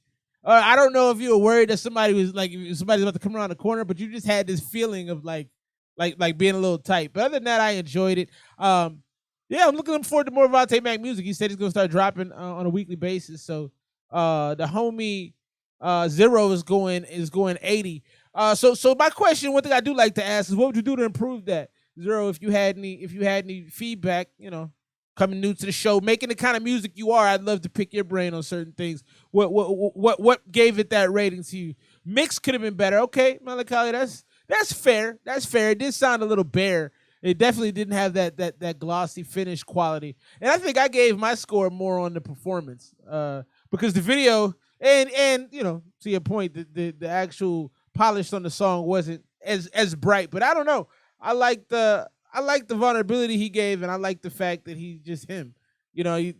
I don't know if you were worried that somebody's about to come around the corner, but you just had this feeling of like being a little tight. But other than that, I enjoyed it. Yeah, I'm looking forward to more Vontae Mac music. He said he's gonna start dropping on a weekly basis. So the homie Zero is going 80. So my question, one thing I do like to ask is, what would you do to improve that? Zero, if you had any feedback, coming new to the show, making the kind of music you are, I'd love to pick your brain on certain things. What gave it that rating to you? Mix could have been better. Okay, Melancholy, that's fair. That's fair. It did sound a little bare. It definitely didn't have that glossy finish quality. And I think I gave my score more on the performance. Because the video and to your point, the actual polish on the song wasn't as bright. But I don't know. I like the vulnerability he gave, and I like the fact that he's just him. I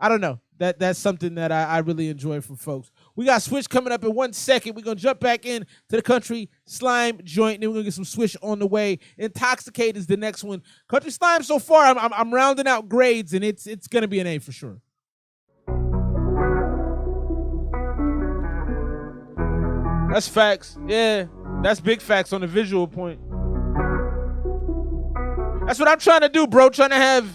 don't know. That's something that I really enjoy from folks. We got Switch coming up in 1 second. We're going to jump back in to the Country Slime joint, and then we're going to get some Switch on the way. Intoxicate is the next one. Country Slime, so far, I'm rounding out grades, and it's going to be an A for sure. That's facts. Yeah, that's big facts on the visual point. That's what I'm trying to do, bro. Trying to have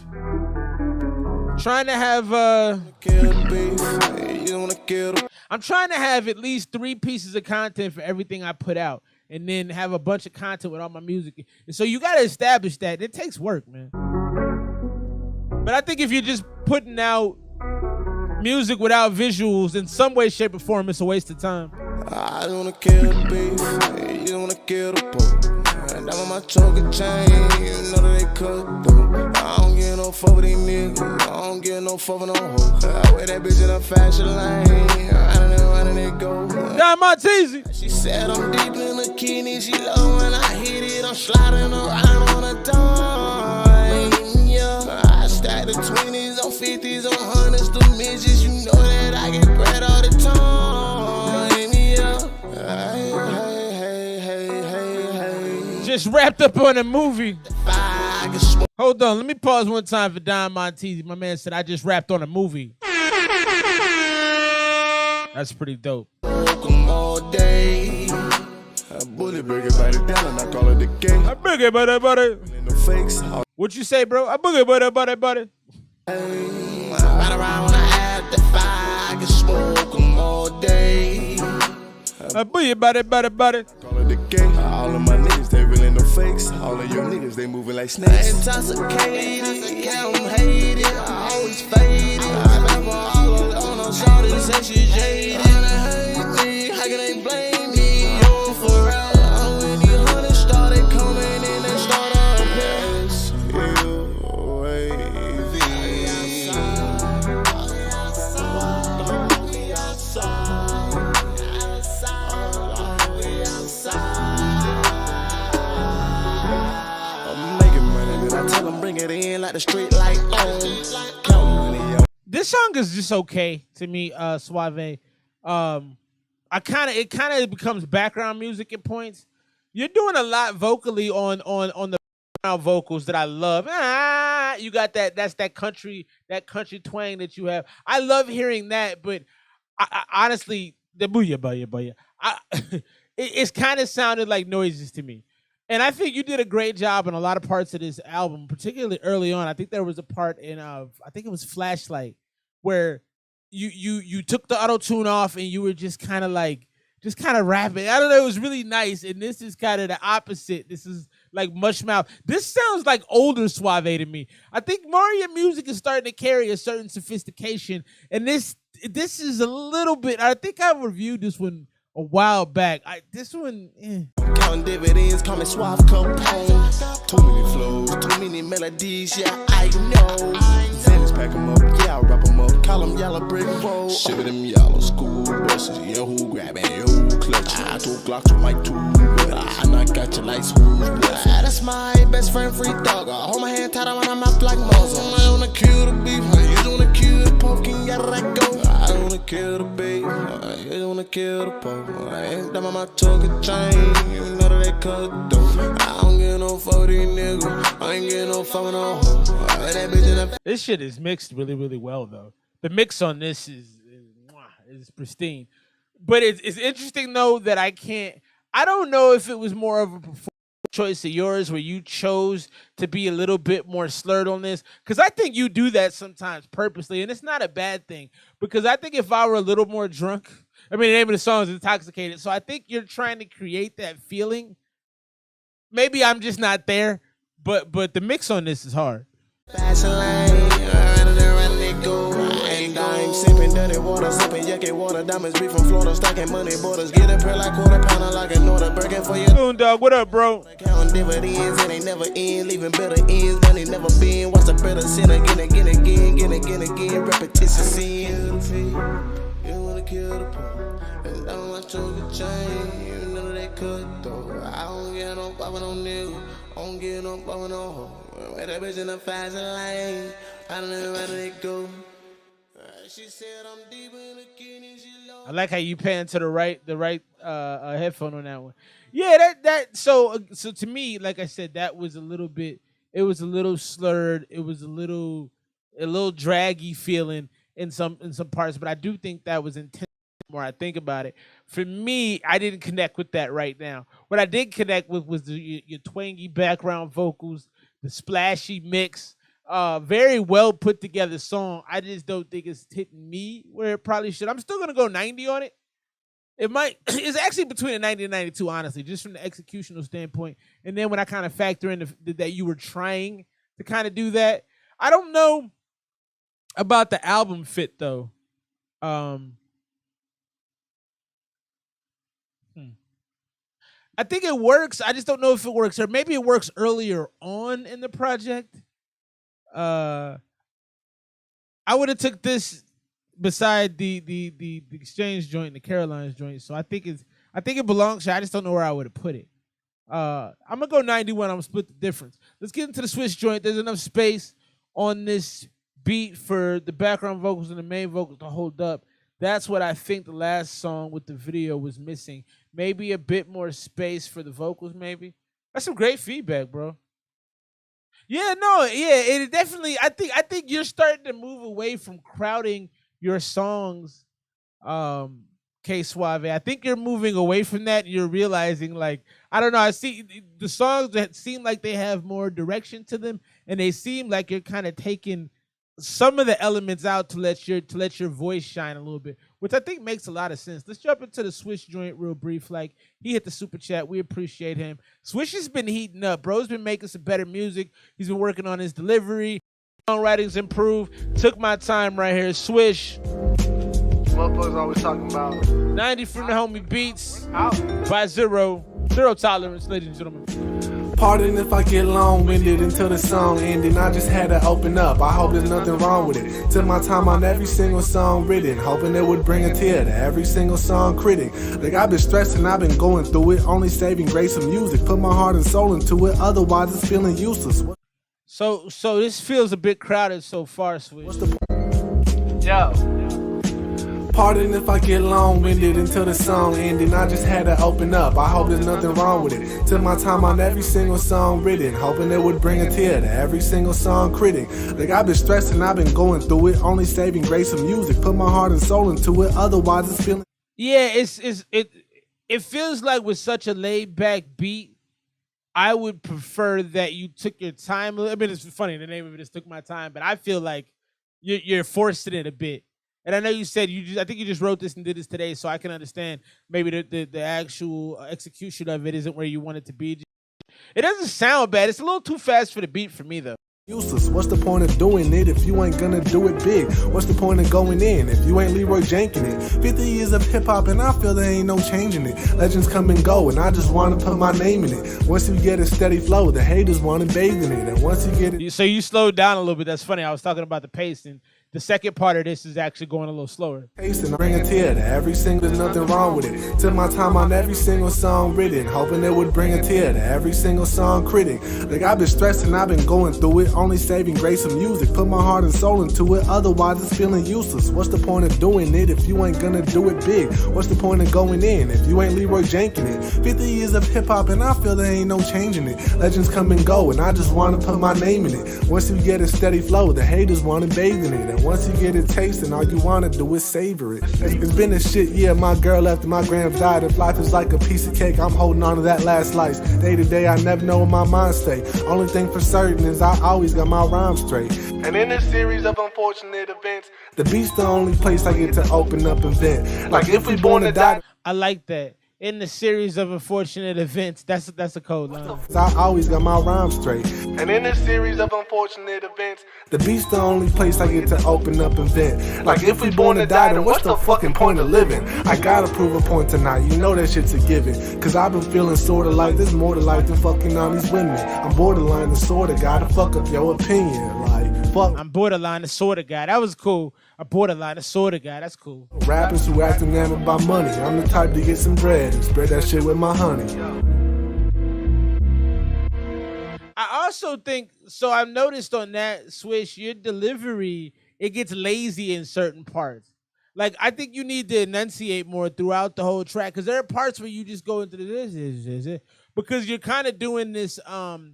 I'm trying to have at least 3 pieces of content for everything I put out, and then have a bunch of content with all my music. And so you got to establish that. It takes work, man. But I think if you're just putting out music without visuals in some way, shape, or form, it's a waste of time. I don't wanna kill the beef, you don't wanna kill the pork. And I'm on my choker chain, you know that they cook through. I don't get no fuck with these niggas, I don't get no fuck with no hoes. I wear that bitch in a fashion lane, I don't know how they go. ANWEEEZZY. She said I'm deep in the kidney, she low when I hit it, I'm sliding around on a dime. Yeah, I stack the 20s on 50s on 100s, the midgets, you know that I get bread all the time. Just wrapped up on a movie. Hold on, let me pause one time for ANWEEEZZY. My man said I just rapped on a movie. That's pretty dope. All day. I bully break it by the down and I call it the game. I boogie buddy. What you say, bro? I boogie buddy. Right around when I add the fire, I can smoke them all day. I boogie buddy. Call it the game. All of my niggas, they really no fakes. All of your niggas, they moving like snakes. Intoxicated, yeah, I'm hated. I always faded. I remember all on those shorties, say she jaded. And I hate me, how can they blame me? Yo, for real, when these hunters started coming in, they start up past. It in like the street light on. This song is just okay to me, Ksuave. It kind of becomes background music at points. You're doing a lot vocally on the background vocals that I love. You got that's that country twang that you have. I love hearing that, but I honestly, the booyah. It's kind of sounded like noises to me. And I think you did a great job in a lot of parts of this album, particularly early on. I think there was a part in I think it was Flashlight, where you took the auto-tune off and you were just kind of rapping. I don't know, it was really nice. And this is kind of the opposite. This is like mush mouth. This sounds like older Ksuave to me. I think more of your music is starting to carry a certain sophistication. And this is a little bit, I think I reviewed this one a while back. This one, Counting dividends, call me Suave Capone. Too many flows, too many melodies, yeah, I know. Xanax pack 'em up, yeah, I wrap 'em up. Call 'em yellow brick road. Shiver them yellow school buses, yeah, who grabbing, yo, clutch. I took Glocks with my two buddies. I knock out your lights, who's blessed. That's my best friend, free thug. I hold my hand tight on my mouth like Moses. I wanna kill the beef, you wanna kill the pumpkin, gotta let go. I wanna kill the beef, you wanna kill the pumpkin. I ain't done my took a chain, you know that they cut though. I don't get no 40 nigga, I ain't get no fucking no. That bitch in the This shit is mixed really, really well though. The mix on this is pristine. But it's interesting though that I don't know if it was more of a performance choice of yours where you chose to be a little bit more slurred on this, because I think you do that sometimes purposely, and it's not a bad thing, because I think if I were a little more drunk, I mean, the name of the song is Intoxicated, so I think you're trying to create that feeling. Maybe I'm just not there, but the mix on this is hard. fast lane, around it go. And I'm sipping dirty water, sipping yucky water. Diamonds be from Florida, stacking money borders. Get a pair like quarter pounder, like an order. Burger for your Dog, what up, bro? Counting dividends, and they never end. Leaving better ends, money never been. What's a better sin again, repetition sin. You wanna kill the poor, and I don't want to the chain. You know they cut though. I don't get no poppin' on nigga, I don't get no poppin' on hoe. Where that bitch in the fast lane, I don't know where they go. She said I'm deep in the kidney, she low. I like how you pan to the right headphone on that one. Yeah, so to me, like I said, that was a little bit. It was a little slurred. It was a little draggy feeling in some parts, but I do think that was intense. The more I think about it, for me, I didn't connect with that right now. What I did connect with was your twangy background vocals, the splashy mix. Very well put together song. I just don't think it's hitting me where it probably should. I'm still gonna go 90 on it. It might. It's actually between a 90 and 92, honestly, just from the executional standpoint. And then when I kind of factor in that you were trying to kind of do that, I don't know about the album fit though. I think it works. I just don't know if it works, or maybe it works earlier on in the project. I would have took this beside the Exchange joint and the Carolines joint. So I think it belongs here. I just don't know where I would have put it. I'm gonna go 91. I'm gonna split the difference. Let's get into the Swiss joint. There's enough space on this beat for the background vocals and the main vocals to hold up. That's what I think the last song with the video was missing. Maybe a bit more space for the vocals, maybe. That's some great feedback, bro. Yeah, no, yeah, it definitely. I think you're starting to move away from crowding your songs, Ksuave. I think you're moving away from that. You're realizing, like, I don't know. I see the songs that seem like they have more direction to them, and they seem like you're kind of taking some of the elements out to let your voice shine a little bit, which I think makes a lot of sense. Let's jump into the Swish joint real brief. Like, he hit the super chat. We appreciate him. Swish has been heating up. Bro's been making some better music. He's been working on his delivery. Songwriting's improved. Took my time right here. Swish. Motherfuckers always talking about 90 from the homie Beats by Zero. Zero tolerance, ladies and gentlemen. Pardon if I get long-winded until the song ended. I just had to open up. I hope there's nothing wrong with it. Took my time on every single song written, hoping it would bring a tear to every single song critic. Like, I've been stressing, I've been going through it. Only saving grace of music. Put my heart and soul into it. Otherwise, it's feeling useless. So this feels a bit crowded so far, Swish. What's the point? Yo. Pardon if I get long-winded until the song ended. I just had to open up. I hope there's nothing wrong with it. Took my time on every single song written, hoping it would bring a tear to every single song critic. Like, I've been stressing, I've been going through it. Only saving grace of music. Put my heart and soul into it. Otherwise, it's feeling. Yeah, it feels like with such a laid back beat, I would prefer that you took your time. I mean, it's funny. The name of it is "Took My Time," but I feel like you're forcing it a bit. And I know you said I think you just wrote this and did this today, so I can understand maybe the actual execution of it isn't where you want it to be. It doesn't sound bad. It's a little too fast for the beat for me, though. Useless. What's the point of doing it if you ain't gonna do it big? What's the point of going in if you ain't Leroy Jankin' it? 50 years of hip hop and I feel there ain't no changing it. Legends come and go and I just wanna put my name in it. Once you get a steady flow, the haters wanna bathe in it. And once you get it. So you slowed down a little bit. That's funny. I was talking about the pace, and the second part of this is actually going a little slower. And bring a tear to every single, there's nothing wrong with it. Took my time on every single song written, hoping it would bring a tear to every single song critic. Like I've been stressing, I've been going through it, only saving grace of music. Put my heart and soul into it, otherwise it's feeling useless. What's the point of doing it if you ain't gonna do it big? What's the point of going in if you ain't Leroy Jankin' it? 50 years of hip hop and I feel there ain't no changing it. Legends come and go and I just wanna put my name in it. Once you get a steady flow, the haters wanna bathe in it. And once you get it tasting, all you wanna do is savor it. It's been a shit year, my girl left and my gram died. If life is like a piece of cake, I'm holding on to that last slice. Day to day, I never know where my mind stay. Only thing for certain is I always got my rhymes straight. And in this series of unfortunate events, the beat's the only place I get to open up and vent. Like if we born to die. I like that. In the series of unfortunate events, that's a cold line. I always got my rhymes straight. And in this series of unfortunate events, the beat's the only place I get to open up and vent. Like if we born to die, then what's the fucking point of living? I gotta prove a point tonight, you know that shit's a given. Cause I've been feeling sorta like there's more to life than fucking on these women. I'm borderline the sorta guy to fuck up your opinion. Like, fuck. I'm borderline the sorta guy. That was cool. A borderline the sorta guy. That's cool. Rappers who act enamored by money. I'm the type to get some bread and spread that shit with my honey. I also think, so I've noticed on that, Swish, your delivery, it gets lazy in certain parts. Like, I think you need to enunciate more throughout the whole track, because there are parts where you just go into this, because you're kind of doing this, with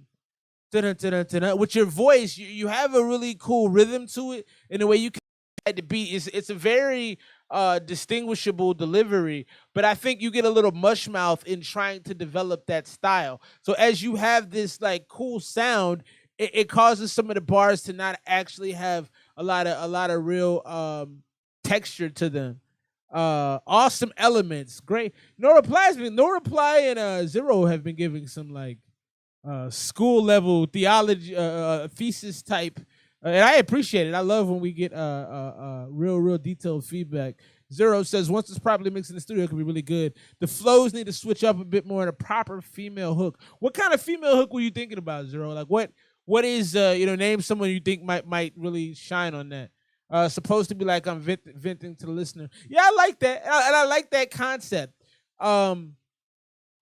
your voice, you have a really cool rhythm to it, in the way you can the beat. It's a very distinguishable delivery, but I think you get a little mush mouth in trying to develop that style. So as you have this like cool sound, it causes some of the bars to not actually have a lot of real texture to them. Awesome elements, great. No reply and Zero have been giving some like school level theology thesis type. And I appreciate it. I love when we get real detailed feedback. Zero says, once it's properly mixed in the studio, it can be really good. The flows need to switch up a bit more in a proper female hook. What kind of female hook were you thinking about, Zero? Like what is name someone you think might really shine on that? Supposed to be like I'm venting to the listener. Yeah, I like that, and I like that concept.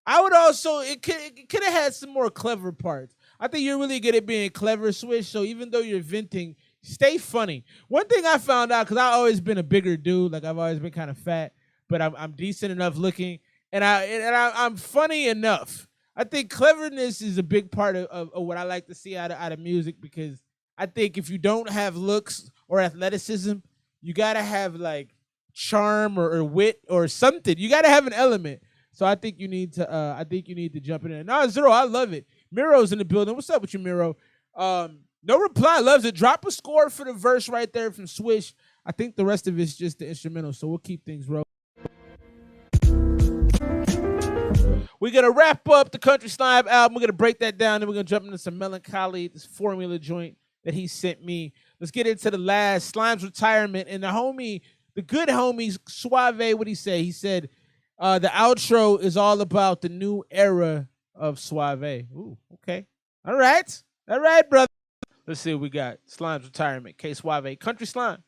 I would also it could have had some more clever parts. I think you're really good at being clever, Swish. So even though you're venting, stay funny. One thing I found out, because I've always been a bigger dude, like I've always been kind of fat, but I'm decent enough looking, and I'm funny enough. I think cleverness is a big part of what I like to see out of music, because I think if you don't have looks or athleticism, you gotta have like charm or wit or something. You gotta have an element. So I think you need to jump in there. No, Zero, I love it. Miro's in the building. What's up with you, Miro? No reply, loves it. Drop a score for the verse right there from Swish. I think the rest of it's just the instrumental, so we'll keep things rolling. We're going to wrap up the Country Slime album. We're going to break that down, and we're going to jump into some Melancholy, this formula joint that he sent me. Let's get into the last, Slime's retirement. And the good homie, Ksuave, what'd he say? He said, the outro is all about the new era of Ksuave. Ooh, okay. All right, brother. Let's see what we got. Slime's retirement. Ksuave. Country Slime.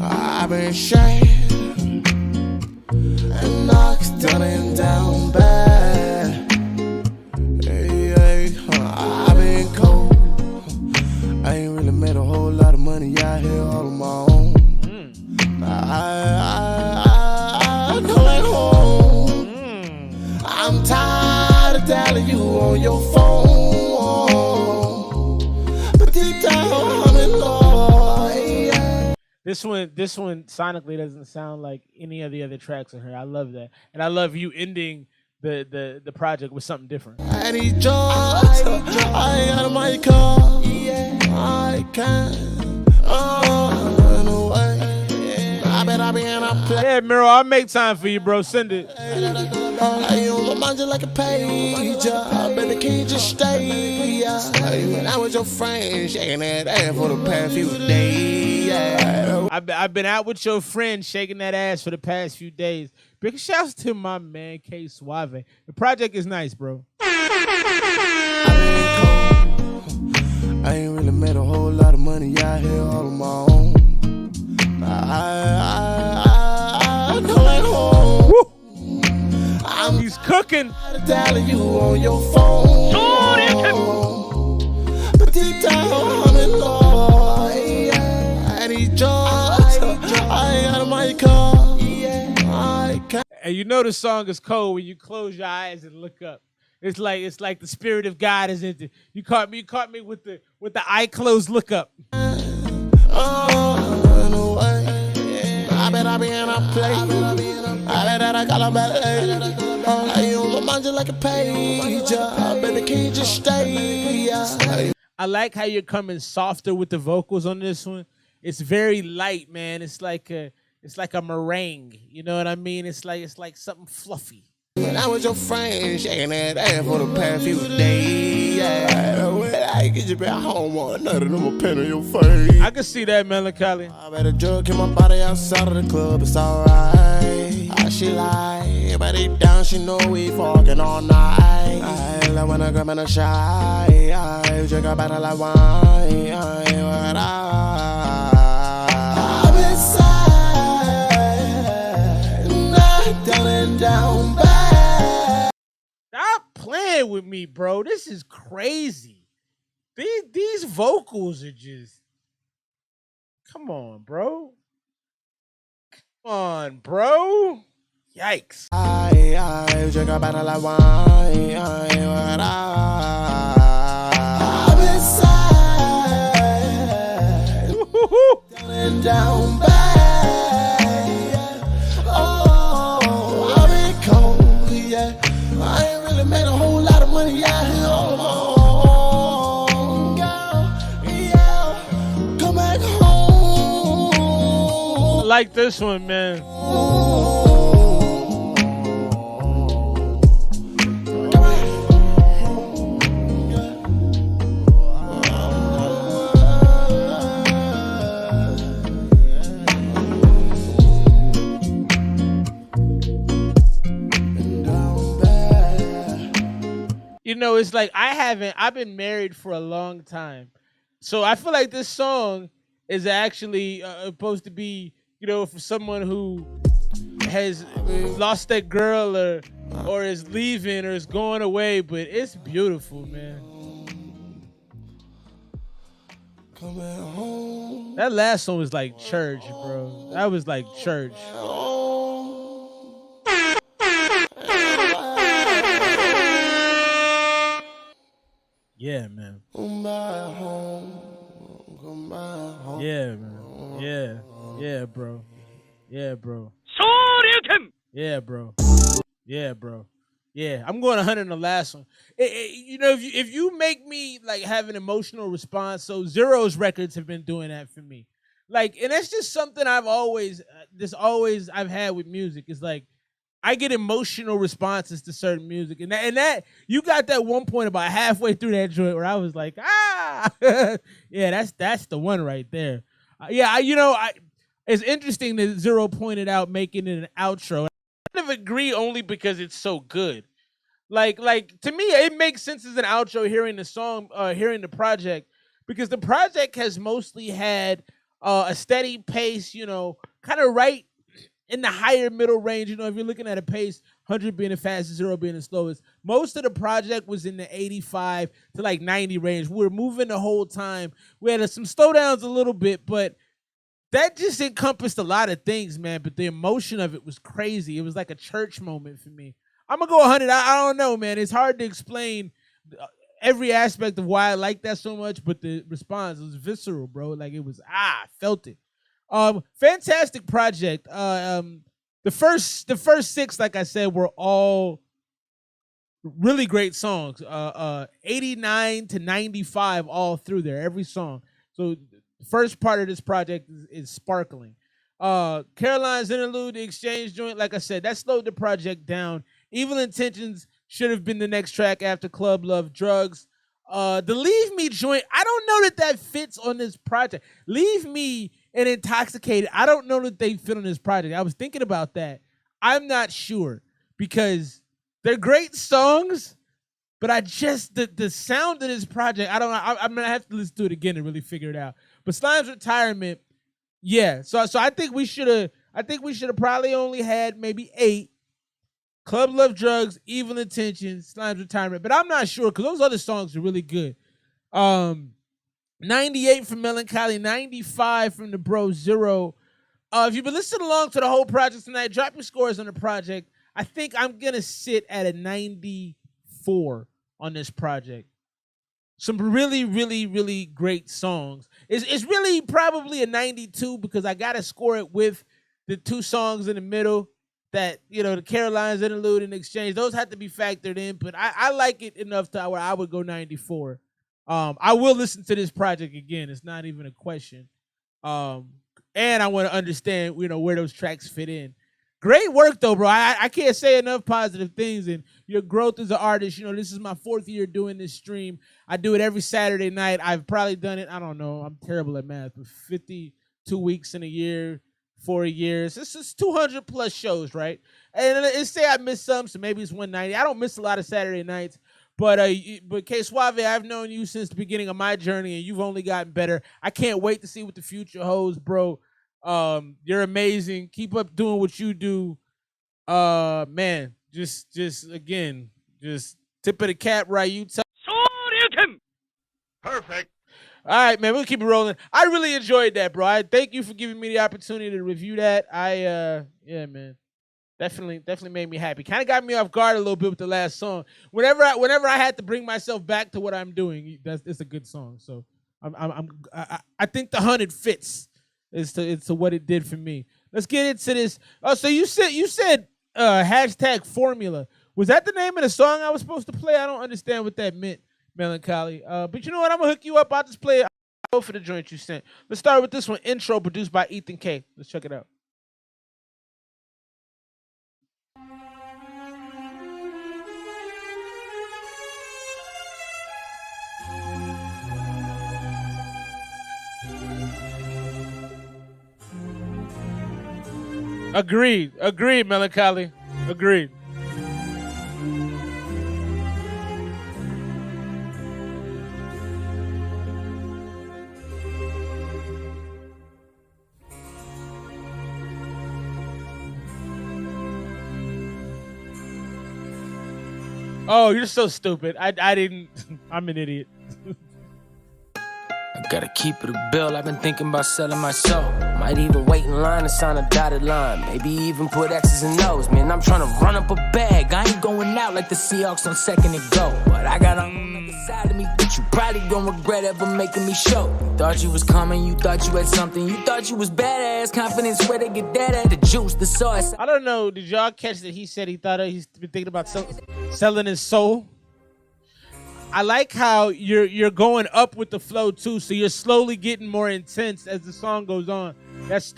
I've been shot and knocked down and down bad. Hey, I've been cold. I ain't really made a whole lot of money out here all on my own. I know at home. I'm tired of dialing you on your phone, but deep down I'm in love. This one sonically doesn't sound like any of the other tracks on here. I love that. And I love you ending the project with something different. I need drugs, I ain't got a mic call. I can't run away. I bet I be in a place. Yeah, Miro, I'll make time for you, bro. Send it. I on my mind just like a page. I bet the king just stay. When I was your friend, shaking that ass for the past few days. I've been out with your friend shaking that ass for the past few days. Big shouts to my man Ksuave. The project is nice, bro. I ain't really made a whole lot of money out here all on my own. I coming home. He's cooking. Dialing you on your phone. But deep down, I'm in love. I need drugs. I ain't out of my car. I can't. And you know the song is cold when you close your eyes and look up. It's like the spirit of God is in it. You caught me with the eye closed look up. I bet I be in a place. I bet that I got a bad. I on my mind just like a page. I bet the king just stay. I like how you're coming softer with the vocals on this one. It's very light, man. It's like a meringue. You know what I mean? It's like something fluffy. When I was your friend, shaking that ass for the past few days. When I get you back home on another, I'm a pen on your face. I can see that, Melancholy. I bet a drug in my body outside of the club, it's alright. She lie, but deep down she know we fucking all night. I love when I come in a shy. I drink a bottle like wine. I'm inside, not down and down bad. Stop playing with me, bro. This is crazy. These vocals are just. Come on, bro. Come on, bro. Yikes. I drink a bottle of wine. I'm inside, down and down bad. Oh, I've been cold, yeah. I ain't really made a whole lot of money out here on my own. Girl, yeah, come back home. I like this one, man. You know, it's like I've been married for a long time. So I feel like this song is actually supposed to be, you know, for someone who has lost that girl or is leaving or is going away, but it's beautiful, man. That last song was like church, bro. That was like church. Yeah, man. Yeah, man. Yeah, bro. Yeah, bro. Yeah, bro. Yeah, bro. Yeah, I'm going 100 on the last one. You know, if you make me like have an emotional response, so Zero's records have been doing that for me. Like, and that's just something I've always had with music. It's like I get emotional responses to certain music, and that you got that one point about halfway through that joint where I was like, yeah, that's the one right there. It's interesting that Zero pointed out making it an outro. I kind of agree only because it's so good. Like to me, it makes sense as an outro hearing the song, hearing the project, because the project has mostly had a steady pace, you know, kind of right in the higher middle range. You know, if you're looking at a pace, 100 being the fastest, 0 being the slowest. Most of the project was in the 85 to like 90 range. We were moving the whole time. We had some slowdowns a little bit, but that just encompassed a lot of things, man. But the emotion of it was crazy. It was like a church moment for me. I'm going to go 100. I don't know, man. It's hard to explain every aspect of why I like that so much, but the response was visceral, bro. Like it was, I felt it. Fantastic project. The first 6, like I said, were all Really great songs. 89 to 95 all through there, every song. So the first part of this project is sparkling. Caroline's Interlude, the Exchange joint, like I said, that slowed the project down. Evil Intentions should have been the next track after Club Love Drugs. The Leave Me joint, I don't know that fits on this project. Leave Me and Intoxicated, I don't know that they fit on this project. I was thinking about that. I'm not sure because they're great songs, but I just the sound of this project, I'm gonna have to listen to it again and really figure it out. But Slime's Retirement, yeah. So I think we should have probably only had maybe 8. Club Love Drugs, Evil Intentions, Slime's Retirement. But I'm not sure because those other songs are really good. 98 from Melancholy, 95 from the Bro Zero. If you've been listening along to the whole project tonight, drop your scores on the project. I think I'm going to sit at a 94 on this project. Some really, really, really great songs. It's really probably a 92 because I got to score it with the 2 songs in the middle that, the Caroline's Interlude and Exchange. Those have to be factored in, but I like it enough to where I would go 94. I will listen to this project again. It's not even a question. And I want to understand, where those tracks fit in. Great work, though, bro. I can't say enough positive things. And your growth as an artist, this is my 4th year doing this stream. I do it every Saturday night. I've probably done it, I don't know, I'm terrible at math, but 52 weeks in a year, 4 years. This is 200 plus shows, right? And let's say I missed some, so maybe it's 190. I don't miss a lot of Saturday nights. But Ksuave, I've known you since the beginning of my journey, and you've only gotten better. I can't wait to see what the future holds, bro. You're amazing. Keep up doing what you do. Man, just again, just tip of the cap, right? You tell. Perfect. All right, man, we'll keep it rolling. I really enjoyed that, bro. I thank you for giving me the opportunity to review that. Yeah, man. Definitely made me happy. Kind of got me off guard a little bit with the last song. Whenever I had to bring myself back to what I'm doing, it's a good song. So I think the 100 fits as to what it did for me. Let's get into this. Oh, so you said hashtag formula. Was that the name of the song I was supposed to play? I don't understand what that meant, Melancholy. But you know what? I'm gonna hook you up. I'll just play it. I'll go for the joint you sent. Let's start with this one. Intro produced by Ethan K. Let's check it out. Agreed, Melancholy. Agreed. Oh, you're so stupid. I didn't. I'm an idiot. I gotta keep it a bill, I've been thinking about selling my soul. Might even wait in line and sign a dotted line. Maybe even put X's and O's. Man, I'm trying to run up a bag. I ain't going out like the Seahawks on 2nd and go. But I got on the side of me that you probably don't regret ever making me show. You thought you was coming, you thought you had something. You thought you was badass, confidence where they get that at. The juice, the sauce. I don't know, did y'all catch that he said he thought he's been thinking about selling his soul? I like how you're going up with the flow too, so you're slowly getting more intense as the song goes on. That's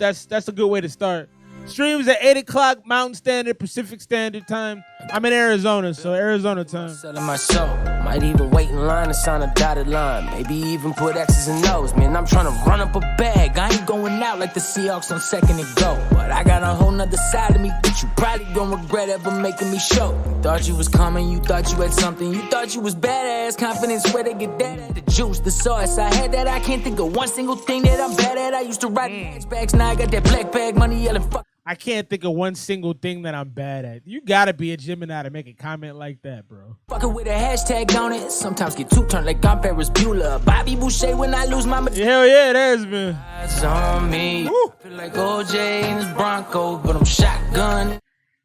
a good way to start. Streams at 8 o'clock Mountain Standard, Pacific Standard Time. I'm in Arizona, so Arizona time. Selling my soul. Might even wait in line and sign a dotted line. Maybe even put X's and O's. Man, I'm trying to run up a bag. I ain't going out like the Seahawks on 2nd and go. But I got a whole nother side of me that you probably don't regret ever making me show. You thought you was coming, you thought you had something. You thought you was badass, confidence where they get that at. The juice, the sauce, I had that. I can't think of one single thing that I'm bad at. I used to ride hatchbacks, now I got that black bag, money yelling fuck. I can't think of one single thing that I'm bad at. You gotta be a Gemini to make a comment like that, bro. Fucking with a hashtag on it. Sometimes get too turned like I'm Ferris Bueller. Bobby Boucher when I lose my... Hell yeah, it has been. It's on me. I feel like OJ in his Bronco, but I'm shotgun.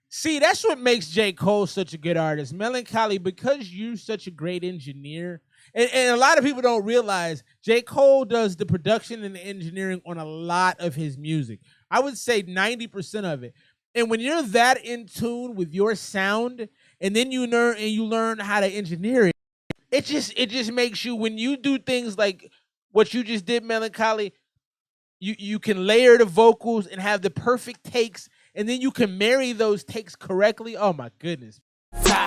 See, that's what makes J. Cole such a good artist. Melancholy, because you're such a great engineer, and a lot of people don't realize J. Cole does the production and the engineering on a lot of his music. I would say 90% of it. And when you're that in tune with your sound and then you learn how to engineer it. It just makes you, when you do things like what you just did, Melancholy, you can layer the vocals and have the perfect takes, and then you can marry those takes correctly. Oh my goodness.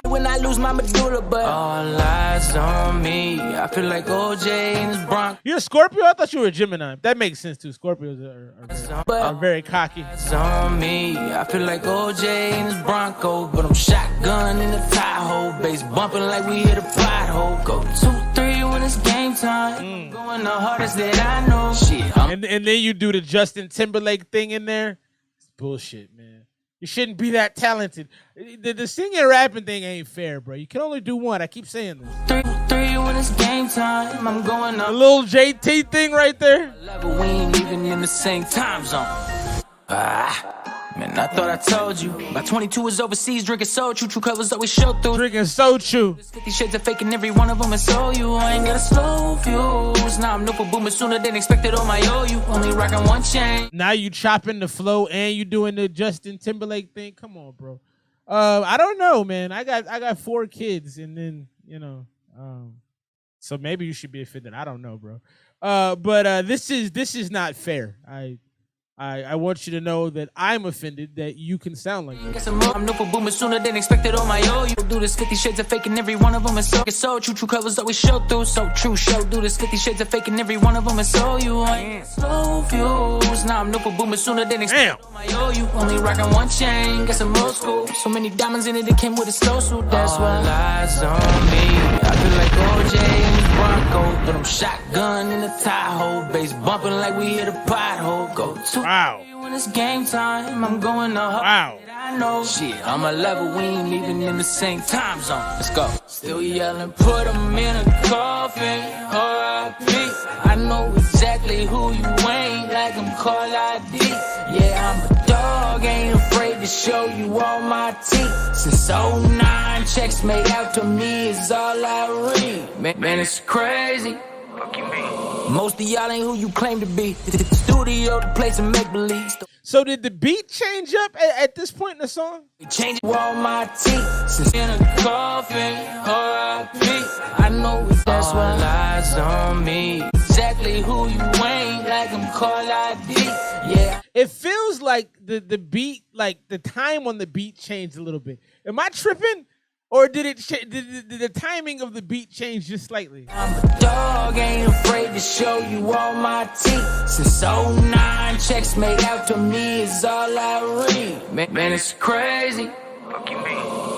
When I lose my medulla, but all eyes on me. I feel like OJ in his Bronx. You're a Scorpio? I thought you were a Gemini. That makes sense too. Scorpios are very cocky. On me, I feel like OJ in his Bronco, but I'm shotgun in the Tahoe, bass bumping like we hit a pothole. Go 2-3 when it's game time. Going the hardest that I know. Shit, and then you do the Justin Timberlake thing in there. It's bullshit, man. You shouldn't be that talented. The singing and rapping thing ain't fair, bro. You can only do one. I keep saying this. 3 when it's game time. I'm going up. A little JT thing right there. Level, we ain't even in the same time zone. Man, I thought I told you. By 22 is overseas, drinking soju. True colors always show through. Drinking soju. 50 shades of faking, every one of them is so you. I ain't got a slow fuse. Now I'm no for booming sooner than expected on my OU. Only rocking one chain. Now you chopping the flow and you doing the Justin Timberlake thing. Come on, bro. I don't know, man. I got 4 kids, and then so maybe you should be offended. I don't know, bro. But this is not fair. I want you to know that I'm offended that you can sound like this. I'm no for booming sooner than expected on my OU. Do this 50 shades of faking, every one of them is so true. True colors always show through. So true, show. Do this 50 shades of faking, every one of them is so you. I ain't slow fuse. Now I'm no for booming sooner than expected on my OU. Only rocking one chain, got some old school. So many diamonds in it, it came with a slow suit. That's why all eyes on me. I feel like OJ in his Bronco, but I'm shotgun in the Tahoe, bass bumping like we hit a pothole. Go to when it's game time, I'm going to wow. I know shit, on my level, we ain't even in the same time zone. Let's go. Still yelling, put them in a coffin, R.I.P. I know exactly who you ain't, like I'm call ID. Yeah, I'm a dog, ain't afraid to show you all my teeth. Since 09, checks made out to me is all I read. Man, it's crazy. Most of y'all ain't who you claim to be. The studio, the place to make believe. So did the beat change up at this point in the song? Change all my teeth. Since in a coffin, R.I.P. I know that's why all eyes on me. Exactly who you ain't, like I'm call ID. Yeah. It feels like the beat, like the time on the beat changed a little bit. Am I tripping? Or did the timing of the beat change just slightly? I'm a dog, ain't afraid to show you all my teeth. Since 09, checks made out to me is all I read. Man, it's crazy.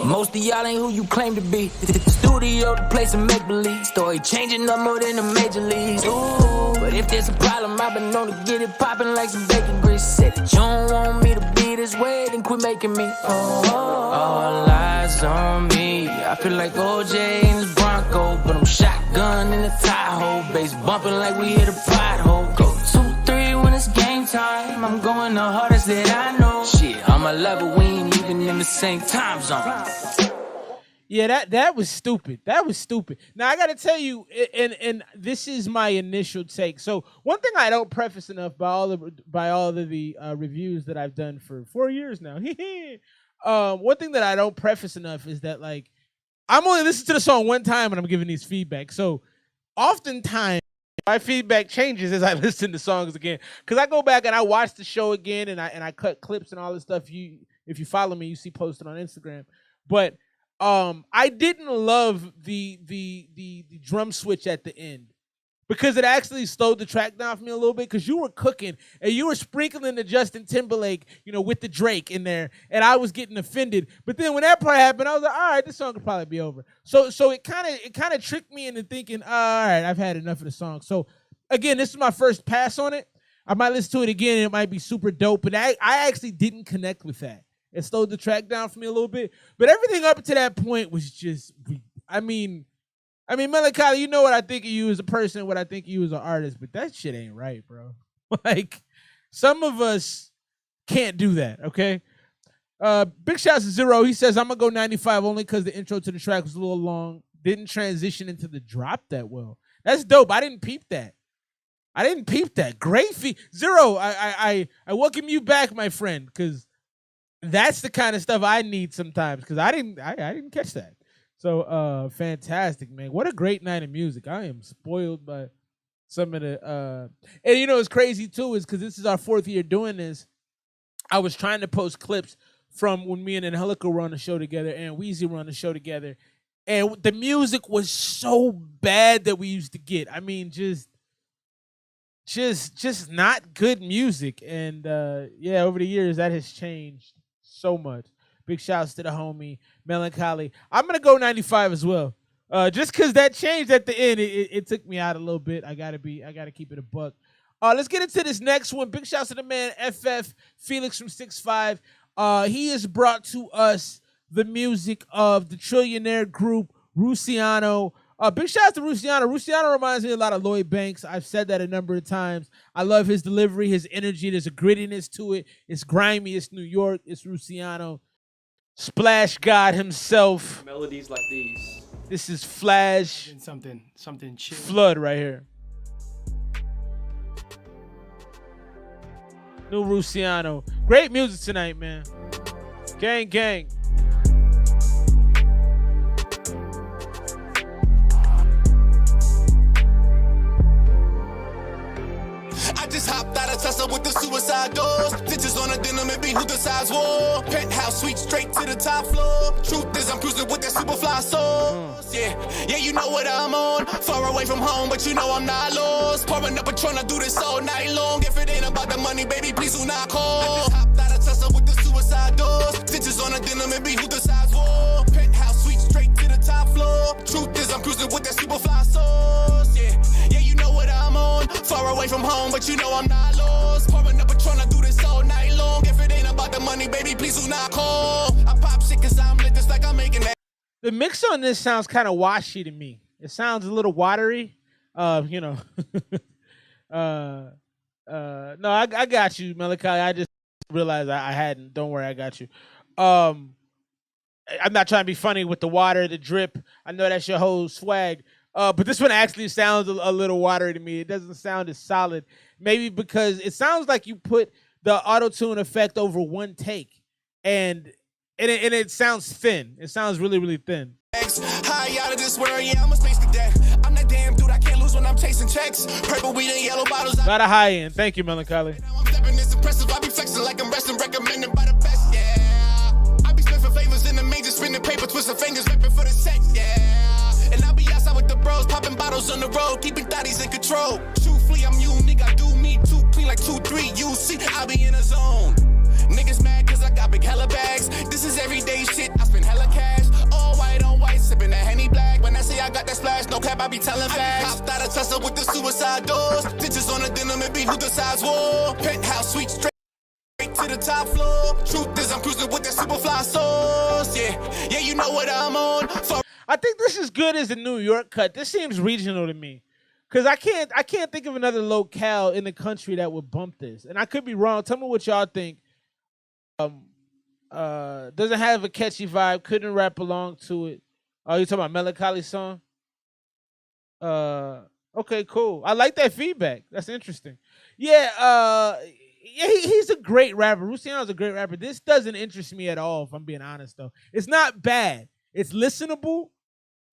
Most of y'all ain't who you claim to be. The studio, the place to make believe. Story changing up more than the major leagues. Ooh, but if there's a problem, I've been known to get it popping like some bacon grease. Said that you don't want me to be this way, then quit making me. All eyes on me. I feel like OJ in his Bronco, but I'm shotgun in the Tahoe, bass bumping like we hit a pothole. Go 2-3 when it's game time. I'm going the hardest that I know. Shit, on my level, we ain't even in the same time zone. Yeah, that was stupid. That was stupid. Now I got to tell you, and this is my initial take. So one thing I don't preface enough by all of the reviews that I've done for 4 years now. One thing that I don't preface enough is that, like, I'm only listening to the song one time and I'm giving these feedback. So oftentimes my feedback changes as I listen to songs again, because I go back and I watch the show again and I cut clips and all this stuff. If you follow me, you see posted on Instagram. But I didn't love the drum switch at the end, because it actually slowed the track down for me a little bit, because you were cooking and you were sprinkling the Justin Timberlake, with the Drake in there, and I was getting offended. But then when that part happened, I was like, all right, this song could probably be over. So it kind of tricked me into thinking, all right, I've had enough of the song. So again, this is my first pass on it. I might listen to it again and it might be super dope, but I actually didn't connect with that. It slowed the track down for me a little bit. But everything up to that point was just, I mean, Melancholy, you know what I think of you as a person, what I think of you as an artist, but that shit ain't right, bro. Like, some of us can't do that, okay? Big shouts to Zero. He says, I'm going to go 95 only because the intro to the track was a little long. Didn't transition into the drop that well. That's dope. I didn't peep that. Great feed. Zero, I welcome you back, my friend, because That's the kind of stuff I need sometimes because I didn't catch that. So fantastic, man. What a great night of music. I am spoiled by some of the and you know what's crazy too is because this is our 4th year doing this. I was trying to post clips from when me and Angelica were on the show together and Weezy were on the show together. And the music was so bad that we used to get. I mean, just not good music. And yeah, over the years that has changed so much. Big shouts to the homie Melancholy. I'm gonna go 95 as well. Just cause that changed at the end, it took me out a little bit. I gotta keep it a buck. Let's get into this next one. Big shouts to the man FF Felix from 6'5". He has brought to us the music of the Trillionaire group Rusiano. Big shout out to Rusiano. Rusiano reminds me a lot of Lloyd Banks. I've said that a number of times. I love his delivery, his energy. There's a grittiness to it. It's grimy. It's New York. It's Rusiano. Splash God himself. Melodies like these. This is Flash. Something chill. Flood right here. New Rusiano. Great music tonight, man. Gang, gang. I just hopped out of Tesla with the suicide doors. Stitches on the denim and be who decides war. Penthouse suite straight to the top floor. Truth is I'm cruising with that superfly sauce. Yeah, you know what I'm on. Far away from home, but you know I'm not lost. Pouring up a trying to do this all night long. If it ain't about the money, baby, please do not call. I just hopped out of Tesla with the suicide doors. Stitches on the denim and be who decides war. Penthouse suite straight to the top floor. Truth is I'm cruising with that superfly sauce. Yeah, you know what I'm on. Far away from home, but you know I'm not lost. Pouring up a trying to do this all night long. If it ain't about the money, baby, please do not call. I pop shit cause I'm lit just like I'm making that. The mix on this sounds kind of washy to me. It sounds a little watery. You know. No, I got you, Malachi. I just realized I hadn't. Don't worry, I got you. I'm not trying to be funny with the water, the drip. I know that's your whole swag. But this one actually sounds a little watery to me. It doesn't sound as solid. Maybe because it sounds like you put the auto-tune effect over one take. And it sounds thin. It sounds really, really thin. High out of this world, yeah, I'm a space cadet. I'm that damn dude I can't lose when I'm chasing checks. Purple weed and yellow bottles. Got a high end. Thank you, Melancholy. I'm stepping, it's impressive. I be flexing like I'm resting, recommended by the best, yeah. I be spending favors in the major, spinning paper, twisting fingers, ripping for the sex, yeah. And I'll be outside with the bros, popping bottles on the road, keeping thotties in control. Truthfully, I'm unique, I do me too clean like 2-3. You see, I be in a zone. Niggas mad cause I got big hella bags. This is everyday shit, I spend hella cash. All white on white, sipping that Henny Black. When I say I got that splash, no cap, I be telling facts. Hopped out of Tesla with the suicide doors. Stitches on the denim and be who decides war. Penthouse suite straight to the top floor. Truth is I'm cruising with that superfly sauce. Yeah, you know what I'm on. I think this is good as a New York cut. This seems regional to me. Cause I can't think of another locale in the country that would bump this. And I could be wrong. Tell me what y'all think. Doesn't have a catchy vibe, couldn't rap along to it. Oh, you talking about Melancholy song? Okay, cool. I like that feedback. That's interesting. Yeah, he's a great rapper. Rusiano's a great rapper. This doesn't interest me at all, if I'm being honest though. It's not bad. It's listenable.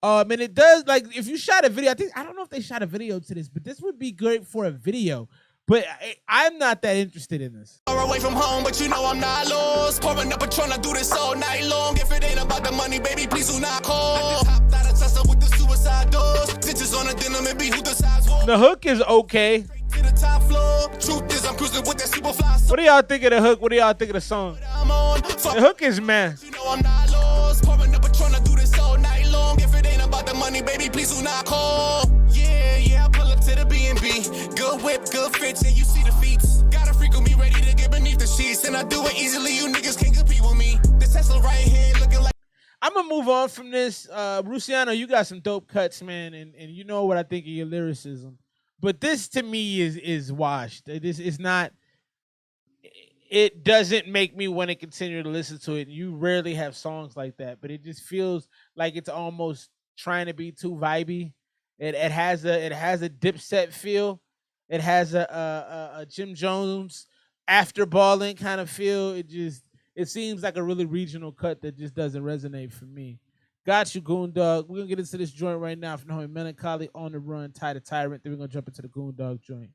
And it does, like, if you shot a video, I don't know if they shot a video to this, but this would be great for a video. But I'm not that interested in this. Far away from home, but you know I'm not lost. Pouring up a trying to do this all night long. If it ain't about the money, baby, please do not call. I just hopped out of Tesla with the suicide doors. Stitches on the denim and be who decides war. The hook is okay. To the top floor. Truth is I'm cruising with that superfly. What do y'all think of the hook? What do y'all think of the song? The hook is man. You know I'm not lost. Pouring up a trying to do this all night long. If it ain't about the money, baby, please do not call. Yeah, I pull up to the B&B. Good whip, good fits, and you see the feats. Got a freak with me ready to get beneath the sheets. And I do it easily, you niggas can't compete with me. This Tesla right here looking like... I'm going to move on from this. Rusiano, you got some dope cuts, man, and you know what I think of your lyricism. But this, to me, is washed. This is not... It doesn't make me want to continue to listen to it. You rarely have songs like that, but it just feels like it's almost trying to be too vibey. It has a Dipset feel. It has a Jim Jones after balling kind of feel. it seems like a really regional cut that just doesn't resonate for me. Got you, Goon Dog. We're gonna get into this joint right now from the homie Melancholy, On the Run, Tie the Tyrant. Then we're gonna jump into the Goon Dog joint.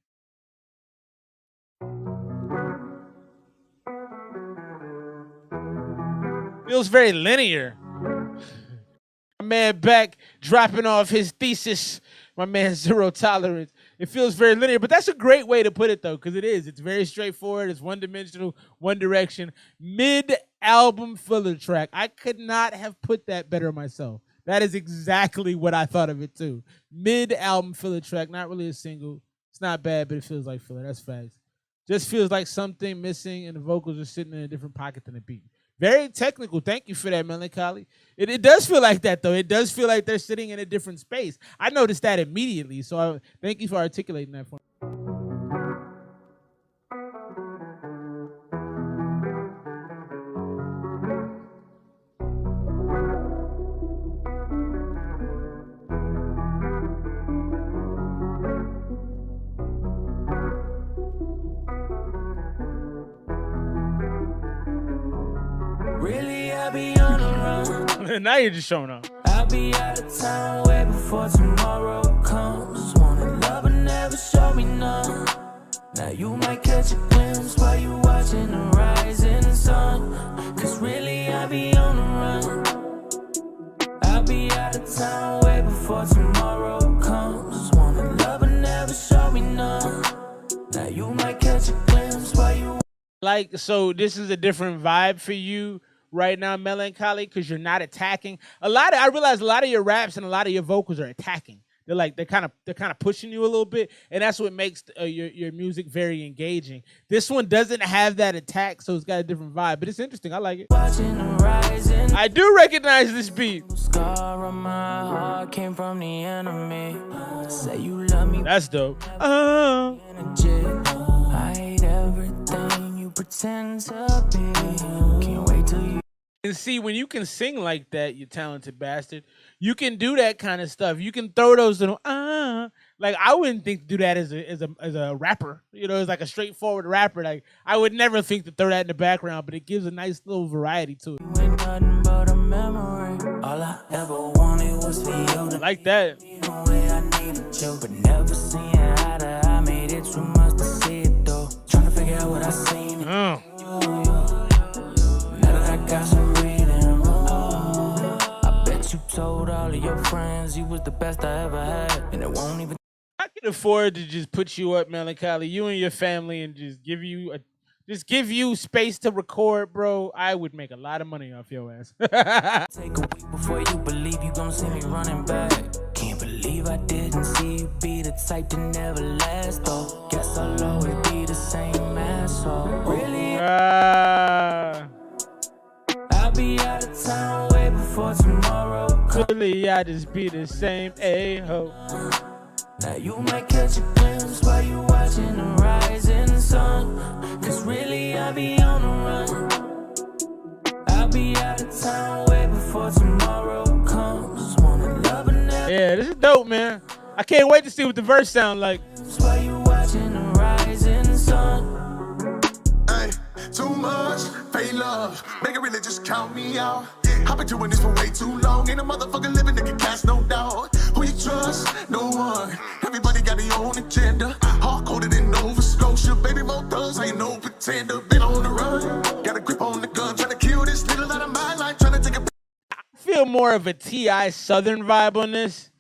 Feels very linear. My man back dropping off his thesis. My man Zero Tolerance. It feels very linear, but that's a great way to put it though, because it is. It's very straightforward. It's one-dimensional, one direction. Mid-album filler track. I could not have put that better myself. That is exactly what I thought of it too. Mid-album filler track. Not really a single. It's not bad, but it feels like filler. That's facts. Just feels like something missing, and the vocals are sitting in a different pocket than the beat. Very technical. Thank you for that, Melancholy. It does feel like that, though. It does feel like they're sitting in a different space. I noticed that immediately, so thank you for articulating that for me. Really, I'll be on the run. Now you're just showing up. I'll be out of town way before tomorrow comes. Wanted love but never show me none. Now you might catch a glimpse while you watching the rising sun. Cause really, I'll be on the run. I'll be out of town way before tomorrow comes. Wanted love but never show me none. Now you might catch a glimpse while you. Like, so this is a different vibe for you right now, Melancholy, because you're not attacking. I realize a lot of your raps and a lot of your vocals are attacking. They're kind of pushing you a little bit, and that's what makes your music very engaging. This one doesn't have that attack, so it's got a different vibe, but it's interesting. I like it. I do recognize this beat. Scar on my heart came from the enemy. Say you love me. That's dope. I hate everything you pretend to be. Can't wait till you. And see, when you can sing like that, you talented bastard, you can do that kind of stuff. You can throw those little like I wouldn't think to do that as a rapper. You know, as like a straightforward rapper. Like I would never think to throw that in the background, but it gives a nice little variety to it. You ain't nothing but a memory. All I ever wanted was for you to like that. The way I needed you, but never seeing how to I made it too much to see it though. Trying to figure out what I seen. Now that I got some reading, I bet you told all of your friends you was the best I ever had, and it won't even. I can afford to just put you up, Melancholy, you and your family, and just give you space to record, bro. I would make a lot of money off your ass. Take a week before you believe you gon' see me running back. Can't believe I didn't see you be the type to never last, though. Guess I'll always be the same asshole. Really? I'll be out of town way before tomorrow. Really, I just be the same a-ho. Now you might catch a glimpse while you watching the rising sun. Cause really I'll be on the run. I'll be out of town way before tomorrow comes. Wanna love but never. Yeah, this is dope, man. I can't wait to see what the verse sound like. While you watching the rising sun. Ay, too much fake love. Make it really just count me out. I've been doing this for way too long. Ain't a motherfucker living that can cast no doubt. Who you trust? No one. Everybody got their own agenda. Hard coded in Nova Scotia. Baby, more thugs, ain't no pretender. Been on the run. Got a grip on the gun. Trying to kill this little out of my life. Trying to take a. I feel more of a T.I. Southern vibe on this.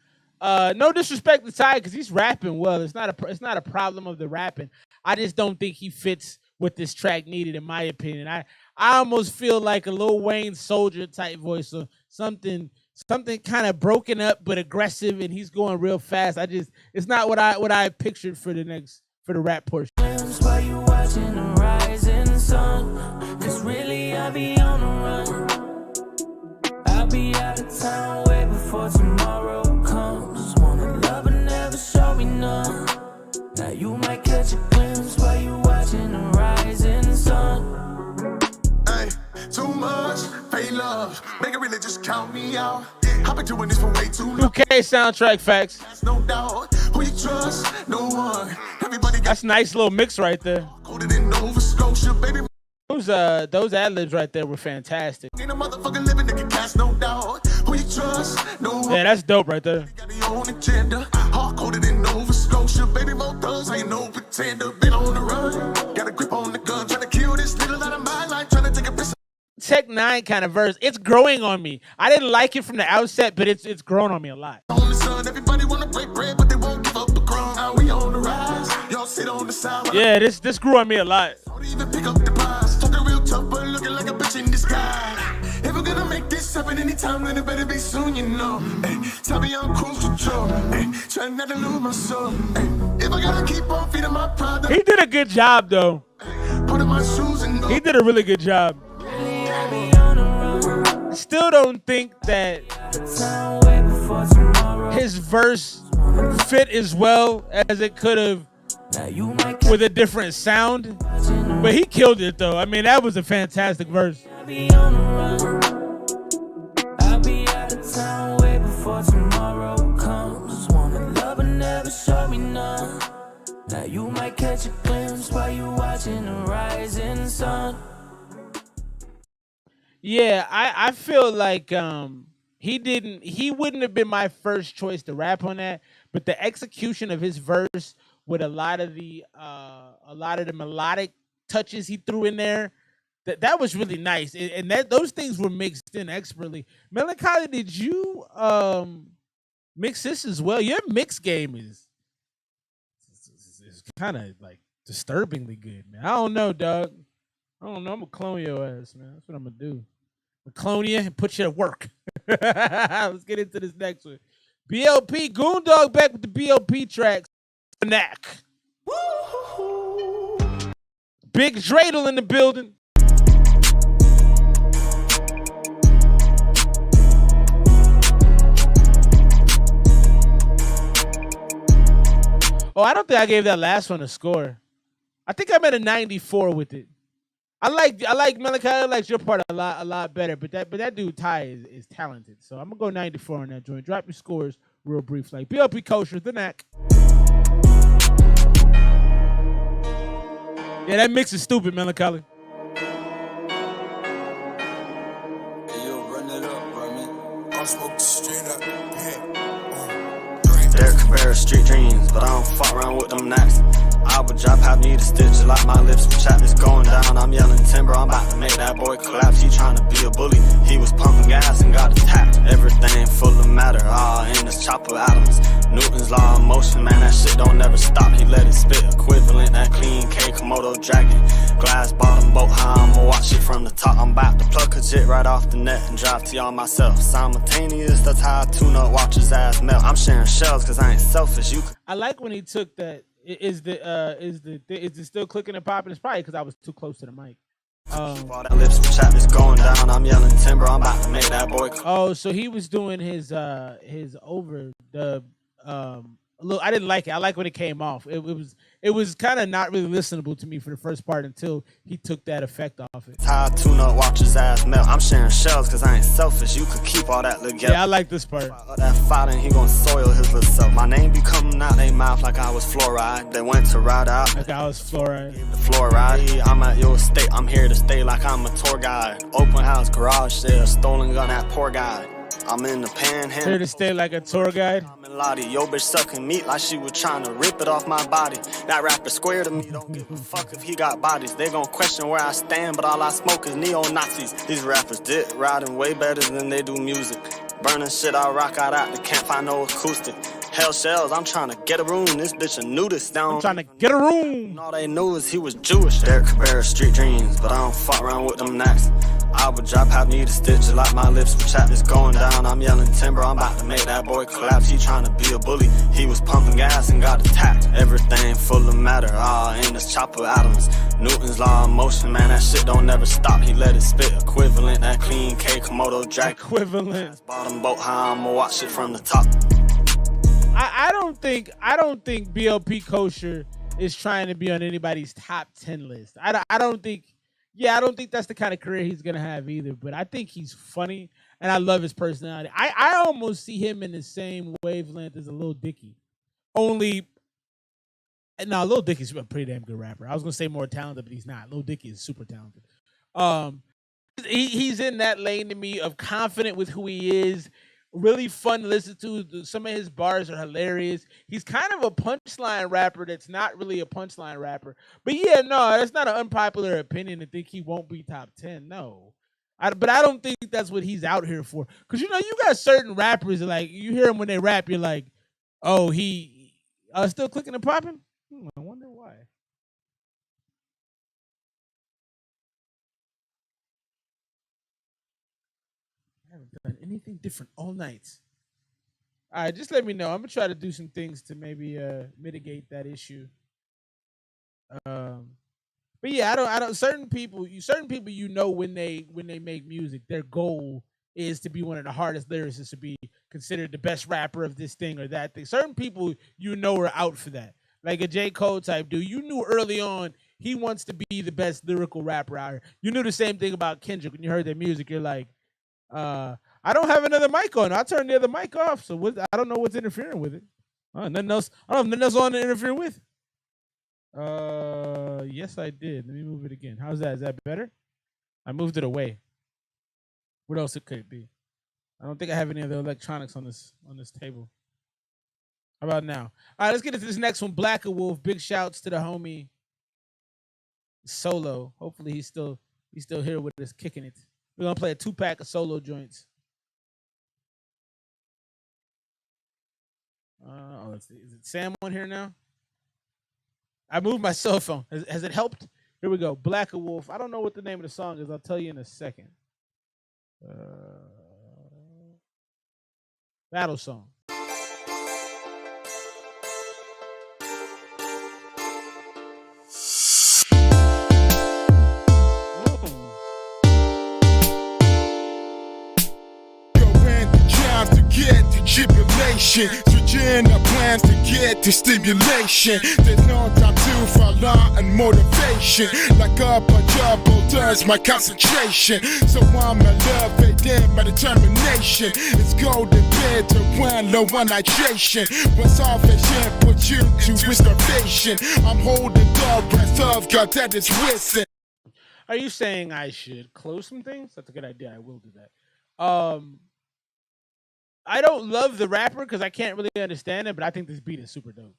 No disrespect to Ty, because he's rapping well. It's not a problem of the rapping. I just don't think he fits what this track needed, in my opinion. I almost feel like a Lil Wayne Soldier type voice, or something kind of broken up but aggressive, and he's going real fast. It's not what I pictured for the rap portion. While you watching the rising sun. Cause really I'll be on the run. I'll be out of town way before tomorrow comes. Wanna love but never show me none. Now you might catch a glimpse while you watching the rising sun. Ay, too much fake love. Make it really just count me out. I've been doing this for way too long. 2K soundtrack facts. No doubt. Who you trust? No one. Everybody got. That's a nice little mix right there. Coded in Nova Scotia, baby. those ad libs right there were fantastic. Ain't a motherfucker living that can cast no doubt. Who you trust? No. Yeah, that's dope right there. Got your own agenda. Hard-coded in Nova Scotia. Baby, more thugs, ain't no pretender. Been on the run. Got a grip on the gun. Trying to kill this nigga out of my life. Trying to take a piss. Tech 9 kind of verse. It's growing on me. I didn't like it from the outset, but it's grown on me a lot. On the sun, everybody wanna break bread, but they won't give up the crumb. Now we on the rise. Y'all sit on the side. Yeah, this grew on me a lot. Don't even pick up the prize. Talking real tough, but looking like a bitch in disguise. If we're gonna make this happen anytime, then it better be soon, you know. Hey, tell me I'm cruise control. Hey, trying not to lose my soul. Hey, if I gotta keep on feeding my pride. He did a good job though. Put on my shoes and go. He did a really good job. Still don't think that his verse fit as well as it could have with a different sound, but he killed it though. I mean, that was a fantastic verse. I'll be out of town way before tomorrow comes. Just wanna love and never show me none. Now you might catch a glimpse while you watching the rising sun. Yeah, I feel like he wouldn't have been my first choice to rap on that, but the execution of his verse with a lot of the melodic touches he threw in there, that was really nice, and that those things were mixed in expertly. Melancholy, did you mix this as well? Your mix game is kind of like disturbingly good, man. I don't know, dog. I don't know. I'm gonna clone your ass, man. That's what I'm gonna do. I'm gonna clone you and put you to work. Let's get into this next one. BLP Goondog back with the BLP tracks. Knack. Big Dreidel in the building. Oh, I don't think I gave that last one a score. I think I'm at a 94 with it. I like Melancholy. I like your part a lot better. But that dude Ty is talented. So I'm gonna go 94 on that joint. Drop your scores real brief. Like BLP Kosher, the Knack. Yeah, that mix is stupid, Melancholy. Derek Cabrera, street dreams, but I don't fuck around with them knacks. I would drop, have need a stitch, like my lips with chat is going down. I'm yelling timber, I'm about to make that boy collapse. He trying to be a bully, he was pumping gas and got attacked. Everything full of matter, in this chopper atoms. Newton's law of motion, man, that shit don't never stop. He let it spit, equivalent, that clean K Komodo dragon. Glass bottom boat, how I'ma watch it from the top. I'm about to pluck a jit right off the net and drive to y'all myself. Simultaneous, that's how I tune up, watch his ass melt. I'm sharing shells, cause I ain't selfish. I like when he took that. Is it still clicking and popping? It's probably because I was too close to the mic. All that lips with chat is going down. I'm yelling timber. I'm about to make that boy. Oh, so he was doing his over the look. I didn't like it. I like when it came off. It was kind of not really listenable to me for the first part until he took that effect off it. How I tune up, watch his ass melt. I'm sharing shells cause I ain't selfish. You could keep all that together. Yeah, I like this part. That fight and he gon' soil his little self. My name be coming out they mouth like I was fluoride. They went to ride out. Like I was fluoride. The fluoride. I'm at your estate. I'm here to stay like I'm a tour guide. Open house, garage sale, stolen gun, that poor guy. I'm in the panhandle. Here to stay like a tour guide. I'm in Lottie. Yo, bitch sucking meat like she was trying to rip it off my body. That rapper square to me. Don't give a fuck if he got bodies. They gon' question where I stand, but all I smoke is neo-Nazis. These rappers did riding way better than they do music. Burning shit, I rock out at the camp, I know acoustic. Hell shells, I'm trying to get a room. This bitch a nudist down. I'm trying to get a room. All they knew is he was Jewish. Derek Cabrera, street dreams, but I don't fuck around with them knacks. I would drop, have need a stitch, like my lips with chat is going down. I'm yelling timber, I'm about to make that boy collapse. He trying to be a bully, he was pumping gas and got attacked. Everything full of matter, in this chopper atoms. Newton's law of motion, man, that shit don't never stop. He let it spit, equivalent, that clean K Komodo dragon. Equivalent. Bottom boat, how I'ma watch it from the top. I don't think BLP Kosher is trying to be on anybody's top 10 list. I don't think that's the kind of career he's gonna have either. But I think he's funny, and I love his personality. I almost see him in the same wavelength as a Lil Dicky. Lil Dicky's a pretty damn good rapper. I was gonna say more talented, but he's not. Lil Dicky is super talented. Um, he's in that lane to me of confident with who he is. Really fun to listen to. Some of his bars are hilarious. He's kind of a punchline rapper that's not really a punchline rapper. But yeah, no, that's not an unpopular opinion to think he won't be top 10. No. But I don't think that's what he's out here for. Because, you know, you got certain rappers that, like, you hear them when they rap, you're like, oh, he still clicking and popping? I wonder why. I haven't done anything different all night. All right, just let me know. I'm gonna try to do some things to maybe mitigate that issue. Um, but yeah, I don't. Certain people, you know, when they make music, their goal is to be one of the hardest lyricists, to be considered the best rapper of this thing or that thing. Certain people, you know, are out for that. Like a J. Cole type dude. You knew early on he wants to be the best lyrical rapper out here. You knew the same thing about Kendrick when you heard their music. You're like, I don't have another mic on. I turned the other mic off, so I don't know what's interfering with it. Nothing else. I don't have nothing else on to interfere with. Yes, I did. Let me move it again. How's that? Is that better? I moved it away. What else it could be? I don't think I have any other electronics on this table. How about now? All right, let's get into this next one. Black and Wolf. Big shouts to the homie Solo. Hopefully he's still here with us, kicking it. We're gonna play a 2-pack of Solo joints. Is it Sam on here now? I moved my cell phone. Has it helped? Here we go. Black and Wolf. I don't know what the name of the song is. I'll tell you in a second. Battle song. To get the tribulation, switching the plans to get the stimulation. There's no time to follow and motivation. Like a trouble does my concentration. So I'm elevating my determination. It's golden bed to win low on hydration. When salvation puts you to starvation, I'm holding the breath of God that is whistling. Are you saying I should close some things? That's a good idea. I will do that. I don't love the rapper because I can't really understand it, but I think this beat is super dope.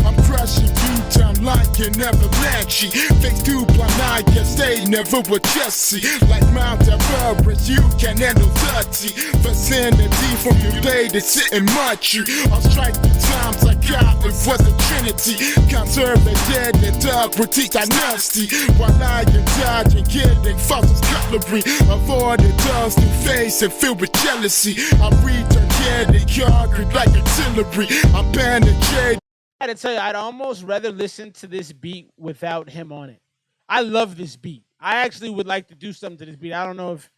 I'm crushing you down like an avalanche. Face to blind eye, yes, they never were Jesse. Like Mount Everest, you can handle 30 vicinity from your day to sitting much. I'll strike the times I got, it was a trinity. Conservative integrity, dynasty. While I am dodging, getting false cutlery. Avoiding dust to face and filled with jealousy. I return, getting conquered like artillery. I'm penetrating. I had to tell you, I'd almost rather listen to this beat without him on it. I love this beat. I actually would like to do something to this beat. I don't know if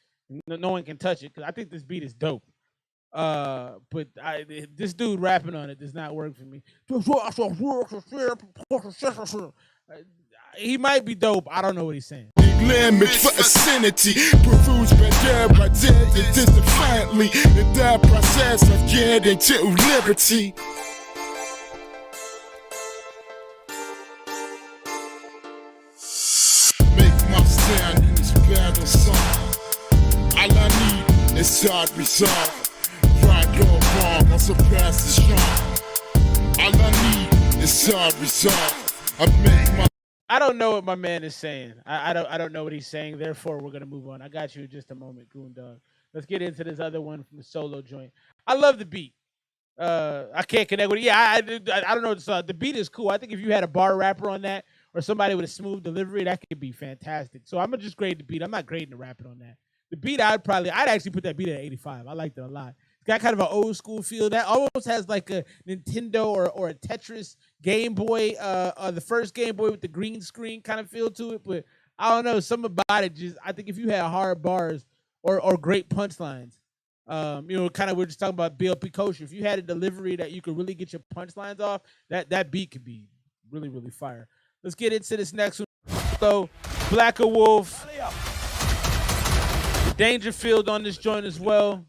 no one can touch it because I think this beat is dope. But this dude rapping on it does not work for me. He might be dope. I don't know what he's saying. Limits for vicinity, peruse better by it is defiantly in the process of getting to liberty. In this battle song, all I need is hard resolve. Right or wrong, I'll surpass the strong. All I need is hard resolve. I don't know what my man is saying. I don't know what he's saying. Therefore, we're gonna move on. I got you in just a moment, Goondog. Let's get into this other one from the Solo joint. I love the beat. I can't connect with it. Yeah, I don't know. The beat is cool. I think if you had a bar rapper on that, or somebody with a smooth delivery, that could be fantastic. So I'm gonna just grade the beat. I'm not grading the rapping on that. The beat, I'd actually put that beat at 85. I liked it a lot. It's got kind of an old school feel. That almost has like a Nintendo or a Tetris Game Boy, the first Game Boy with the green screen kind of feel to it. But I don't know, something about it just, I think if you had hard bars or great punchlines, kind of we're just talking about BLP Kosher. If you had a delivery that you could really get your punchlines off, that beat could be really, really fire. Let's get into this next one. So, Black and Wolf, Dangerfield on this joint as well.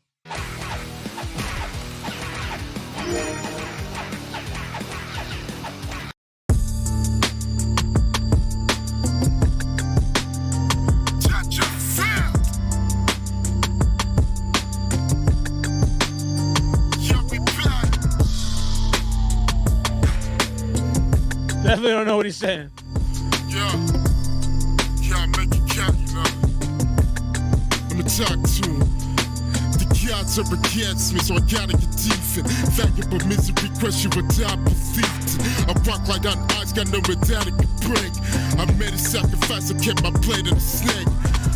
Definitely don't know what he's saying. Yeah, make it count, you know. I'ma talk to him. The gods are against me, so I gotta get defense. Valuable misery, crush you with top of feet. I rock like on ice, got no medallic to break. I made a sacrifice, I kept my blade in a snake.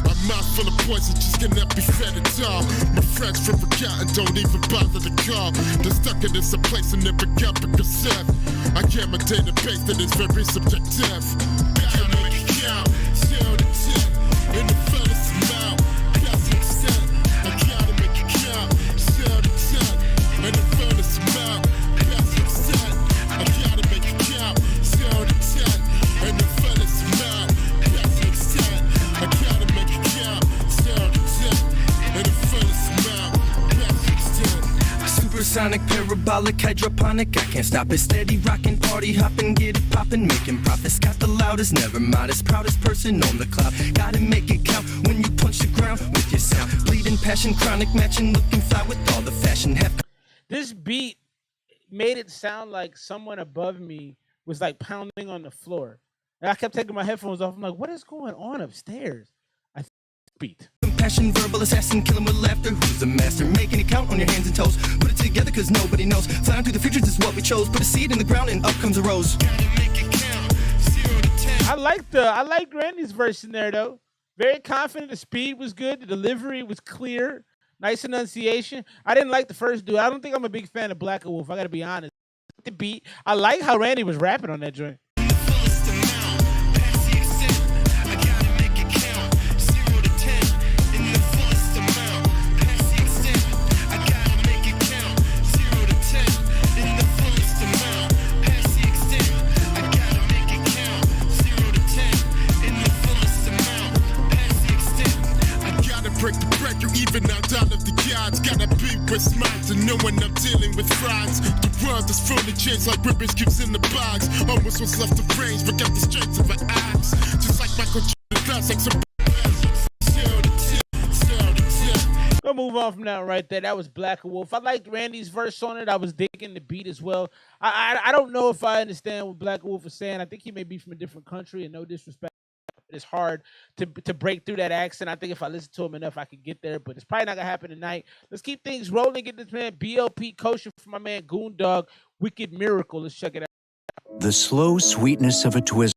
My mouth full of poison, just cannot be fed at all. My friends from forgotten, don't even bother to call. They're stuck in this place and never got a cassette. I get my database that is very subjective. Gotta make it count, 0 to 10, in the fullest amount. That's extent. I gotta make it count, 0 to 10, in the fullest amount. That's extent. I gotta make it count, 0 to 10, in the fullest amount. That's extent. I gotta make it count, 0 to 10, in the fullest amount. That's extent. Supersonic, parabolic, hydroponic. I can't stop it. Steady rockin', party hoppin', get it poppin', making profits. Got the loudest, never modest, proudest person on the cloud. Gotta make it count when you punch the ground with your sound. Bleeding passion, chronic matching, looking fly with all the fashion. This beat made it sound like someone above me was like pounding on the floor. And I kept taking my headphones off. I'm like, what is going on upstairs? I beat. Passion, verbal assassin, killing with laughter. Who's the master? Making it count on your hands and toes. Put it together cause nobody knows. Flying through the futures is what we chose. Put a seed in the ground and up comes a rose. I like Randy's verse in there though. Very confident. The speed was good. The delivery was clear. Nice enunciation. I didn't like the first dude. I don't think I'm a big fan of Black Wolf. I gotta be honest. The beat. I like how Randy was rapping on that joint. Break the breaker, even out of the gods. Gotta be with smiles and knowing I'm dealing with frauds. The world is full of chains like ribbons keeps in the box. Almost was left of range, but got the strength of an axe. Just like Michael Jordan, like some. Gonna move on from that right there. That was Black Wolf. I liked Randy's verse on it. I was digging the beat as well. I don't know if I understand what Black Wolf is saying. I think he may be from a different country, and no disrespect. It's hard to break through that accent. I think if I listen to him enough, I could get there, but it's probably not gonna happen tonight. Let's keep things rolling. Get this man BLP Kosher for my man Goon Dog, Wicked Miracle. Let's check it out. The slow sweetness of a twist.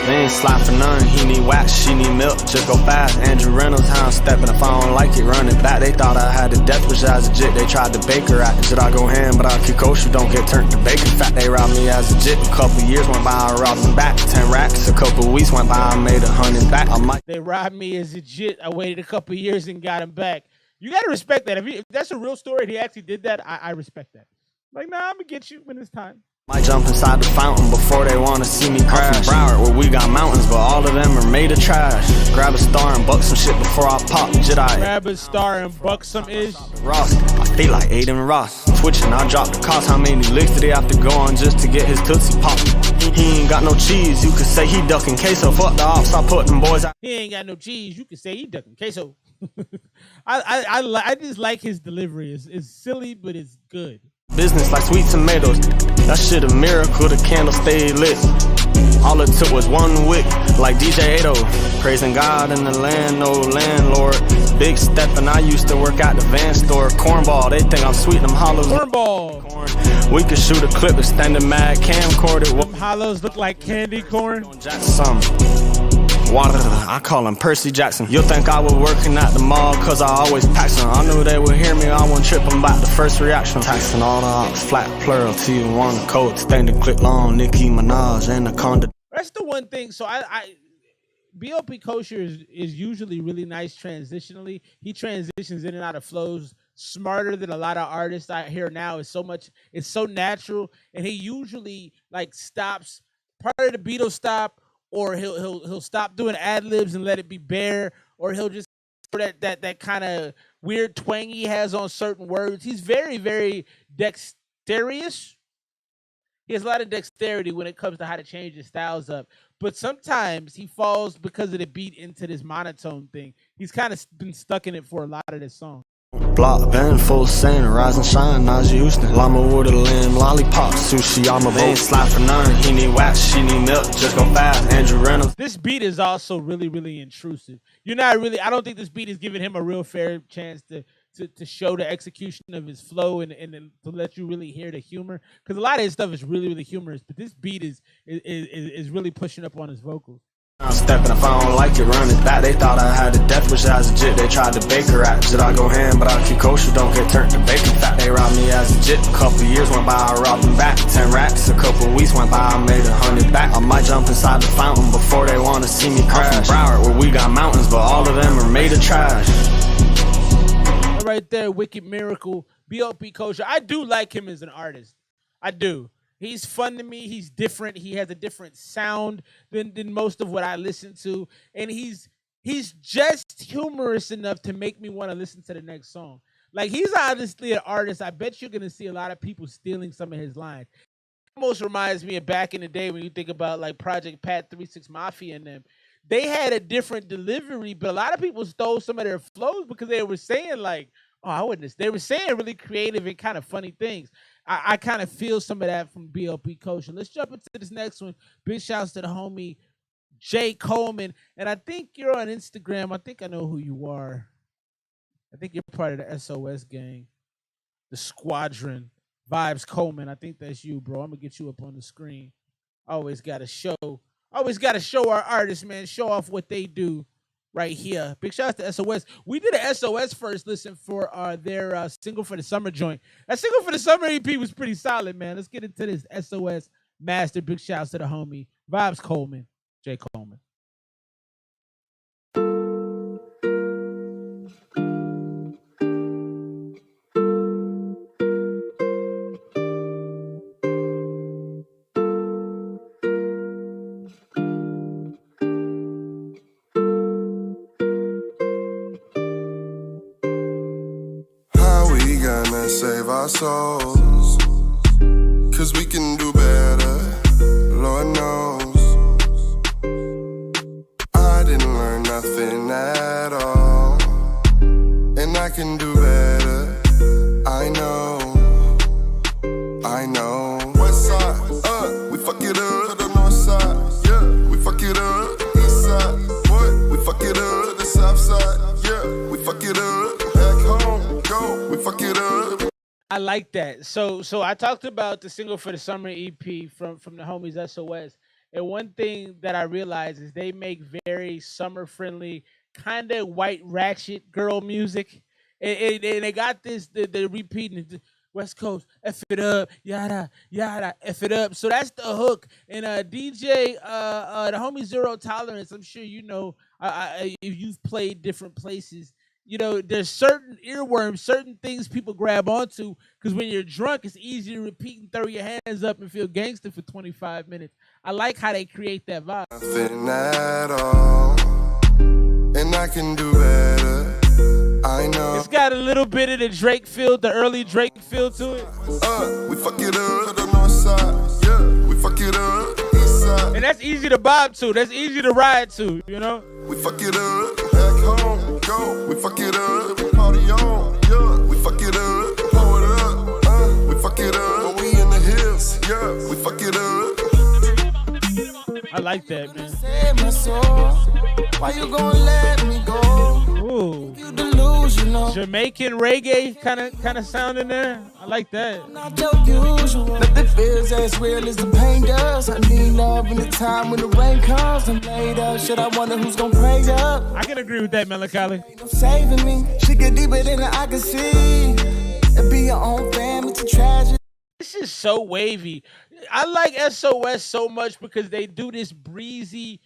They ain't slide for none, he need wax, she need milk, just go fast. Andrew Reynolds, how I'm stepping, if I don't like it, run it back. They thought I had the death wish as a jit, they tried to bake her at. Should I go ham, but I keep kosher, don't get turned to bacon. Fact, they robbed me as a jit, a couple years went by, I robbed them back. 10 racks, a couple weeks went by, I made 100 back. They robbed me as a jit, I waited a couple years and got him back. You gotta respect that. If that's a real story, he actually did that, I respect that. Like, nah, I'm gonna get you when it's time. Might jump inside the fountain before they wanna see me crash. I'm from Broward, where we got mountains, but all of them are made of trash. Grab a star and buck some shit before I pop Jedi. Grab a star and buck some ish. Ross, I feel like Aiden Ross. Twitching, I dropped the cost. How many licks did he have to go on just to get his tootsie pop? He ain't got no cheese, you could say he ducking queso. Fuck the off, stop putting boys out. He ain't got no cheese, you could say he ducking queso. I just like his delivery. It's silly, but it's good. Business like sweet tomatoes. That shit a miracle, the candle stayed lit. All it took was one wick, like DJ Ado. Praising God in the land, no landlord. Big step, and I used to work at the van store. Cornball, they think I'm sweet, them hollows. Cornball. We could shoot a clip, extended mag camcorder. Them hollows look like candy corn. Water, I call him Percy Jackson. You'll think I was working at the mall cause I always pack some. I knew they would hear me, I won't trip them back the first reaction. Taxing all the ops, flat plural, T1 code, extended clip long, Nicki Minaj, Anaconda. That's the one thing. So I BLP Kosher is usually really nice transitionally. He transitions in and out of flows smarter than a lot of artists I hear now. It's so natural, and he usually like stops part of the beat will stop, or he'll stop doing ad libs and let it be bare, or he'll just that kind of weird twang he has on certain words. He's very, very dexterous. He has a lot of dexterity when it comes to how to change his styles up. but sometimes he falls because of the beat into this monotone thing. He's kind of been stuck in it for a lot of this song. Block, band full of sand, rise and shine, Najee Houston. Llama with a limb, lollipop, sushi, I'm a vein, slide for none. He need wax, she need milk, just go fast, Andrew Reynolds. This beat is also really, really intrusive. You're not really, I don't think this beat is giving him a real fair chance to show the execution of his flow and to let you really hear the humor. Because a lot of his stuff is really, really humorous, but this beat is really pushing up on his vocals. I'm stepping if I don't like it, run it back. They thought I had a death wish as a jit. They tried to bake her at. Should I go ham, but I keep kosher, don't get turned to bacon fat. They robbed me as a jit. A couple years went by, I robbed them back. 10 racks, a couple weeks went by, I made 100 back. I might jump inside the fountain before they want to see me crash. I'm from Broward, where we got mountains, but all of them are made of trash. Right there, Wicked Miracle, B.O.P. Kosher. I do like him as an artist. I do. He's fun to me. He's different. He has a different sound than most of what I listen to. And he's just humorous enough to make me want to listen to the next song. Like, he's honestly an artist. I bet you're going to see a lot of people stealing some of his lines. It almost reminds me of back in the day when you think about like Project Pat, 3-6 Mafia and them. They had a different delivery, but a lot of people stole some of their flows because they were saying like, oh, I wouldn't. They were saying really creative and kind of funny things. I kind of feel some of that from B.O.P. Kosher. Let's jump into this next one. Big shouts to the homie Jay Coleman. And I think you're on Instagram. I think I know who you are. I think you're part of the SOS gang, the Squadron. Vibes Coleman. I think that's you, bro. I'm going to get you up on the screen. Always got to show our artists, man. Show off what they do right here. Big shout out to SOS. We did an SOS first listen for their single for the summer joint. That single for the summer EP was pretty solid, man. Let's get into this SOS master. Big shouts to the homie Vibes Coleman, Jay Coleman. Save our souls, 'cause we can do better, Lord knows. I didn't learn nothing at all, and I can do better. I know. West side, we fuck it up. The north side, yeah, we fuck it up. East side, what? We fuck it up. The south side, yeah, we fuck it up. Back home, go, we fuck it up. I like that. So I talked about the single for the summer EP from the homies SOS. And one thing that I realized is they make very summer friendly, kind of white ratchet girl music. And they got this, they're repeating it. West Coast, F it up, yada, yada, F it up. So that's the hook. And DJ, the homie Zero Tolerance, I'm sure you know, if you've played different places, you know, there's certain earworms, certain things people grab onto, because when you're drunk, it's easy to repeat and throw your hands up and feel gangster for 25 minutes. I like how they create that vibe. Nothing at all, and I can do better. I know. It's got a little bit of the Drake feel, the early Drake feel to it. We fuck it up, the north side, yeah, we fuck it up, east side. And that's easy to bob to, that's easy to ride to, you know? We fuck it up, back home, go, we fuck it up, party on, yeah, we fuck it up, blow it up, we fuck it up, when we in the hills, yeah, we fuck it up. I like that, man. Save my soul. Why you gonna let me go? Ooh. You delusional. Jamaican reggae kind of sound in there. I like that. Not your usual. Nothing feels as real as the pain does. I need love in the time when the rain comes. I'm laid up. Should I wonder who's gonna pray up? I can agree with that, Melancholy. Ain't no saving me. She get deeper than I can see. To be your own fam, it's a tragedy. This is so wavy. I like SOS so much because they do this breezy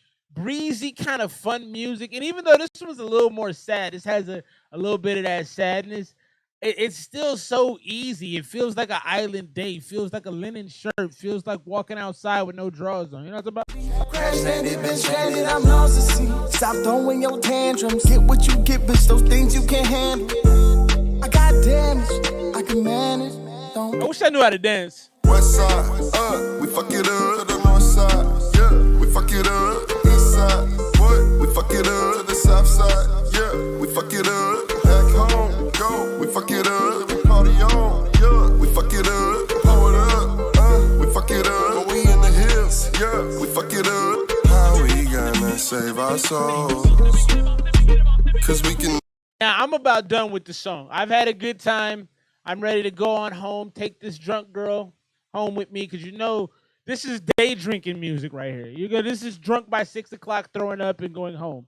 kind of fun music. And even though this was a little more sad, this has a little bit of that sadness, it's still so easy. It feels like an island day. It feels like a linen shirt. It feels like walking outside with no drawers on. You know what I'm talking about? Crash landed, been stranded, I'm lost at sea. Stop throwing your tantrums. Get what you get, bitch, those things you can't handle. I got damage, I can manage. I wish I knew how to dance. West side, we fuck it up, the north side, yeah, we fuck it up. save our souls. Cause we can. Now, I'm about done with the song. I've had a good time. I'm ready to go on home, take this drunk girl home with me, because you know this is day drinking music right here. This is drunk by 6 o'clock, throwing up and going home.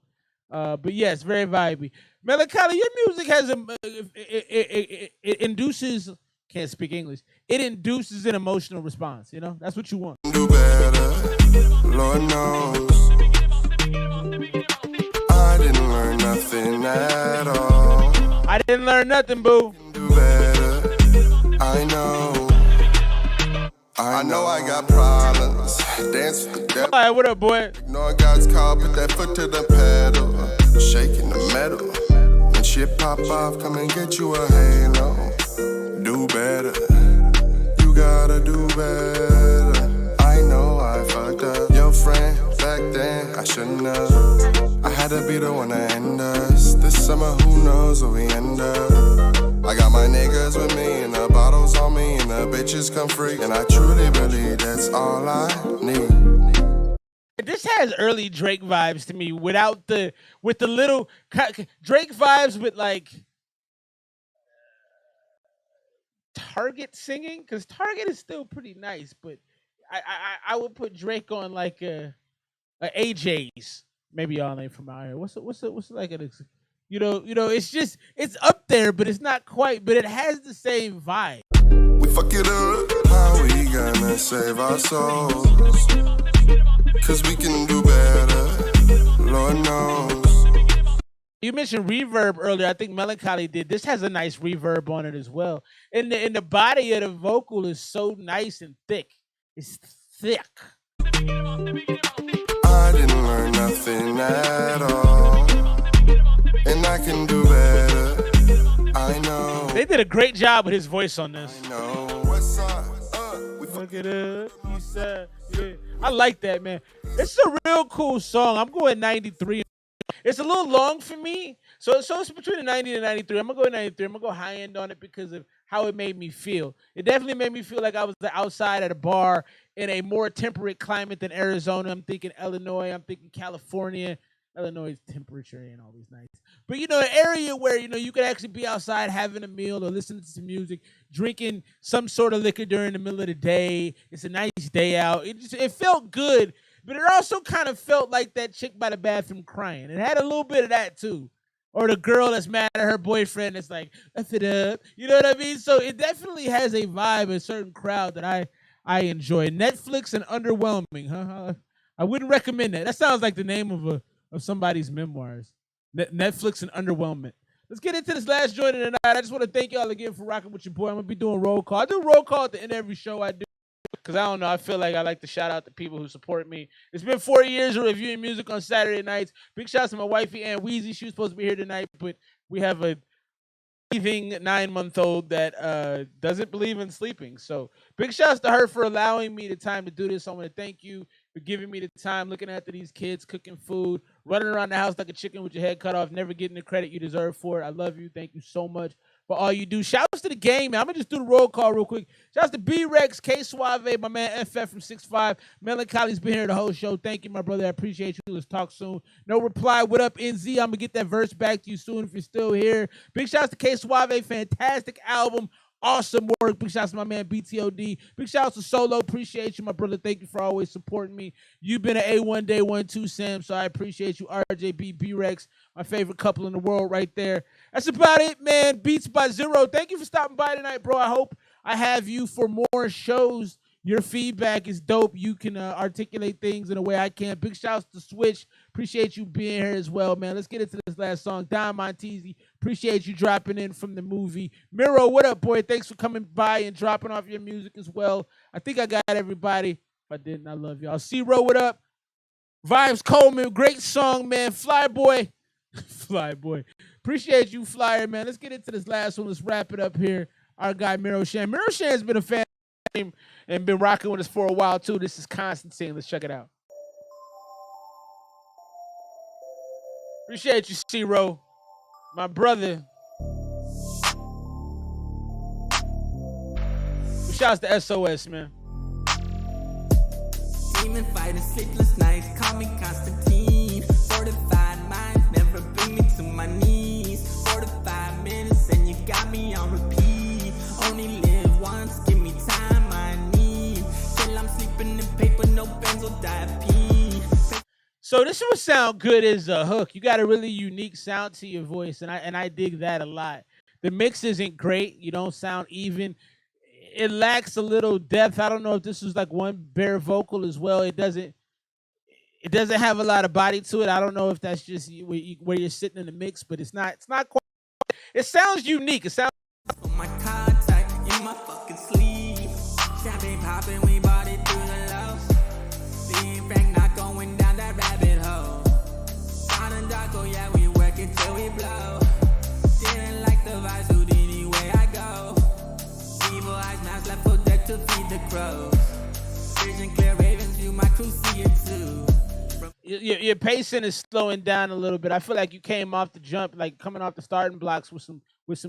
But yes, very vibey. Melancholy, your music has it induces, can't speak English. It induces an emotional response. You know, that's what you want. Do better, Lord knows. I didn't learn nothing at all. I didn't learn nothing, boo. Do better, I know. I know I got problems. Dance for the devil. All right, what up, boy? Ignore God's call, put that foot to the pedal. Shaking the metal. When shit pop off, come and get you a halo. Do better. You gotta do better. I know I fucked up. Your friend back then, I shouldn't have. I had to be the one to end us. This summer, who knows where we end up. I got my niggas with me and the bottles on me and the bitches come free. And I truly believe that's all I need. This has early Drake vibes to me with the little Drake vibes with like Target singing, because Target is still pretty nice, but I would put Drake on like a AJ's. Maybe y'all ain't from out here. What's like an you know, it's up there, but it's not quite, but it has the same vibe. We fuck it up, how we gonna save our souls? Cause we can do better, Lord knows. You mentioned reverb earlier. I think Melancholy did. This has a nice reverb on it as well. And the body of the vocal is so nice and thick. It's thick. I didn't learn nothing at all. And I can do better. I know. They did a great job with his voice on this. I know. West side, we fuck it up. East side, yeah. I like that, man. It's a real cool song. I'm going 93. It's a little long for me. So it's between the 90 and 93. I'm going to go 93. I'm going to go high end on it because of how it made me feel. It definitely made me feel like I was outside at a bar in a more temperate climate than Arizona. I'm thinking Illinois. I'm thinking California. Illinois' temperature ain't always nice. But, you know, an area where, you know, you could actually be outside having a meal or listening to some music, drinking some sort of liquor during the middle of the day. It's a nice day out. It felt good, but it also kind of felt like that chick by the bathroom crying. It had a little bit of that, too. Or the girl that's mad at her boyfriend that's like, F it up. You know what I mean? So it definitely has a vibe, a certain crowd that I enjoy. Netflix and underwhelming, huh? I wouldn't recommend that. That sounds like the name of somebody's memoirs. Netflix and underwhelmment. Let's get into this last joint of the night. I just want to thank y'all again for rocking with your boy. I'm going to be doing roll call. I do roll call at the end of every show I do because I don't know. I feel like I like to shout out the people who support me. It's been 4 years of reviewing music on Saturday nights. Big shouts to my wifey, ANWEEEZZZY. She was supposed to be here tonight, but we have a breathing 9-month-old that doesn't believe in sleeping. So big shouts to her for allowing me the time to do this. I want to thank you for giving me the time, looking after these kids, cooking food, running around the house like a chicken with your head cut off, never getting the credit you deserve for it. I love you. Thank you so much for all you do. Shouts to the game, man. I'm going to just do the roll call real quick. Shouts to B-Rex, Ksuave, my man FF from 6'5". Melancholy's been here the whole show. Thank you, my brother. I appreciate you. Let's talk soon. No reply. What up, NZ? I'm going to get that verse back to you soon if you're still here. Big shouts to Ksuave. Fantastic album. Awesome work. Big shouts to my man BTOD. Big shouts to Solo. Appreciate you, my brother. Thank you for always supporting me. You've been an A1 day 1 2 Sam, so I appreciate you. RJB, B-Rex, my favorite couple in the world right there. That's about it, man. Beats by Zero. Thank you for stopping by tonight, bro. I hope I have you for more shows. Your feedback is dope. You can articulate things in a way I can't. Big shouts to Switch. Appreciate you being here as well, man. Let's get into this last song. Don Montezzi, appreciate you dropping in from the movie. Miro, what up, boy? Thanks for coming by and dropping off your music as well. I think I got everybody. If I didn't, I love y'all. C-Ro, what up? Vibes Coleman, great song, man. Flyboy. Flyboy. Appreciate you, Flyer, man. Let's get into this last one. Let's wrap it up here. Our guy, Miro Shan. Miro Shan's been a fan and been rocking with us for a while, too. This is Constantine. Let's check it out. Appreciate you, C-Ro. My brother. Shouts to SOS, man. Demon fighting sleepless nights, call me Constantine. So this would sound good as a hook. You got a really unique sound to your voice, and I dig that a lot. The mix isn't great. You don't sound even. It lacks a little depth. I don't know if this was like one bare vocal as well. It doesn't. It doesn't have a lot of body to it. I don't know if that's just where you're sitting in the mix, but it's not. It's not quite. It sounds unique. It sounds. My contact in my fucking sleeve. Champagne popping, we bought it through the lows. Being frank, not going down that rabbit hole. Down and dark, oh yeah, we work it till we blow. Didn't like the vibes, dude, anyway I go. Evil eyes, mask left for deck to feed the crows. Vision clear, ravens, you my crew see it too. Your pacing is slowing down a little bit. I feel like you came off the jump, like coming off the starting blocks with some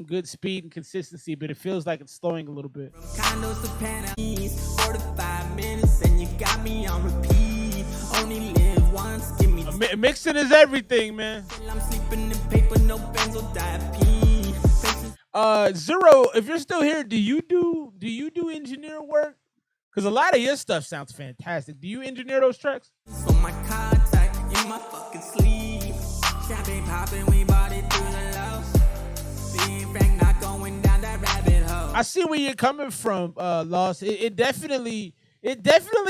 good speed and consistency, but it feels like it's slowing a little bit. Condos to Panama, 45 minutes, and you got me on repeat. Only live once, give me. Mixing is everything, man. I'm sleeping in paper, no benzodiazepine. Zero, if you're still here, do you do engineer work? Because a lot of your stuff sounds fantastic. Do you engineer those tracks? So my contact in my fucking sleeve. Champagne popping, we bought it through the lows. Being frank, not going down that rabbit hole. I see where you're coming from, Lost. It definitely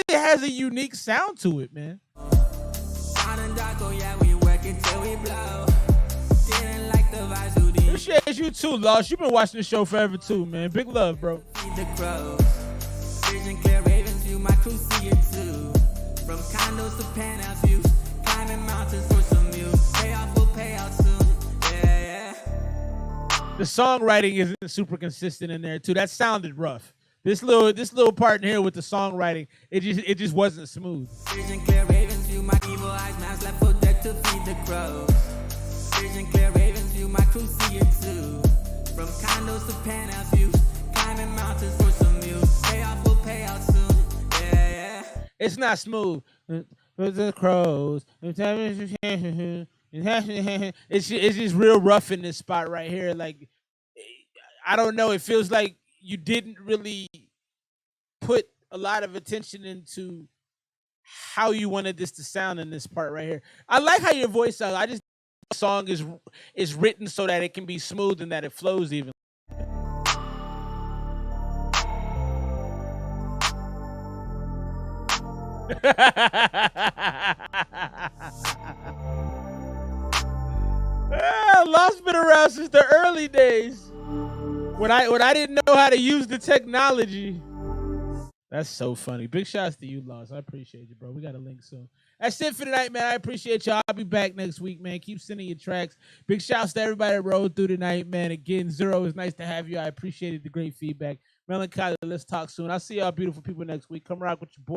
has a unique sound to it, man. Down and dark, oh yeah, we work it till we blow. Didn't like the vibes, who did Appreciate you too, Lost. You've been watching the show forever too, man. Big love, bro. the crows. Vision clear, ravens, you my crew see it too. From condos to penthouse views, climbing mountains for some views. Payoff will pay out soon. Yeah, yeah. The songwriting isn't super consistent in there too. That sounded rough. This little part in here with the songwriting, it just wasn't smooth. Vision clear, ravens, you my evil eyes, mask left for deck to feed the crows. Vision clear, ravens, you my crew see it too. From condos to penthouse views, climbing mountains for some views. Payoff will pay out soon. Yeah, yeah. It's not smooth. The crows. It's just real rough in this spot right here. Like, I don't know. It feels like you didn't really put a lot of attention into how you wanted this to sound in this part right here. I like how your voice sounds. I just think the song is written so that it can be smooth and that it flows even. Lost been around since the early days when I didn't know how to use the technology. That's so funny. Big shouts to you, Lost. I appreciate you, bro. We got a link soon. That's it for tonight, man. I appreciate y'all. I'll be back next week, man. Keep sending your tracks. Big shouts to everybody that rode through tonight, man. Again, Zero, it's nice to have you. I appreciated the great feedback. Melancholy, let's talk soon. I'll see y'all beautiful people next week. Come rock with your boy.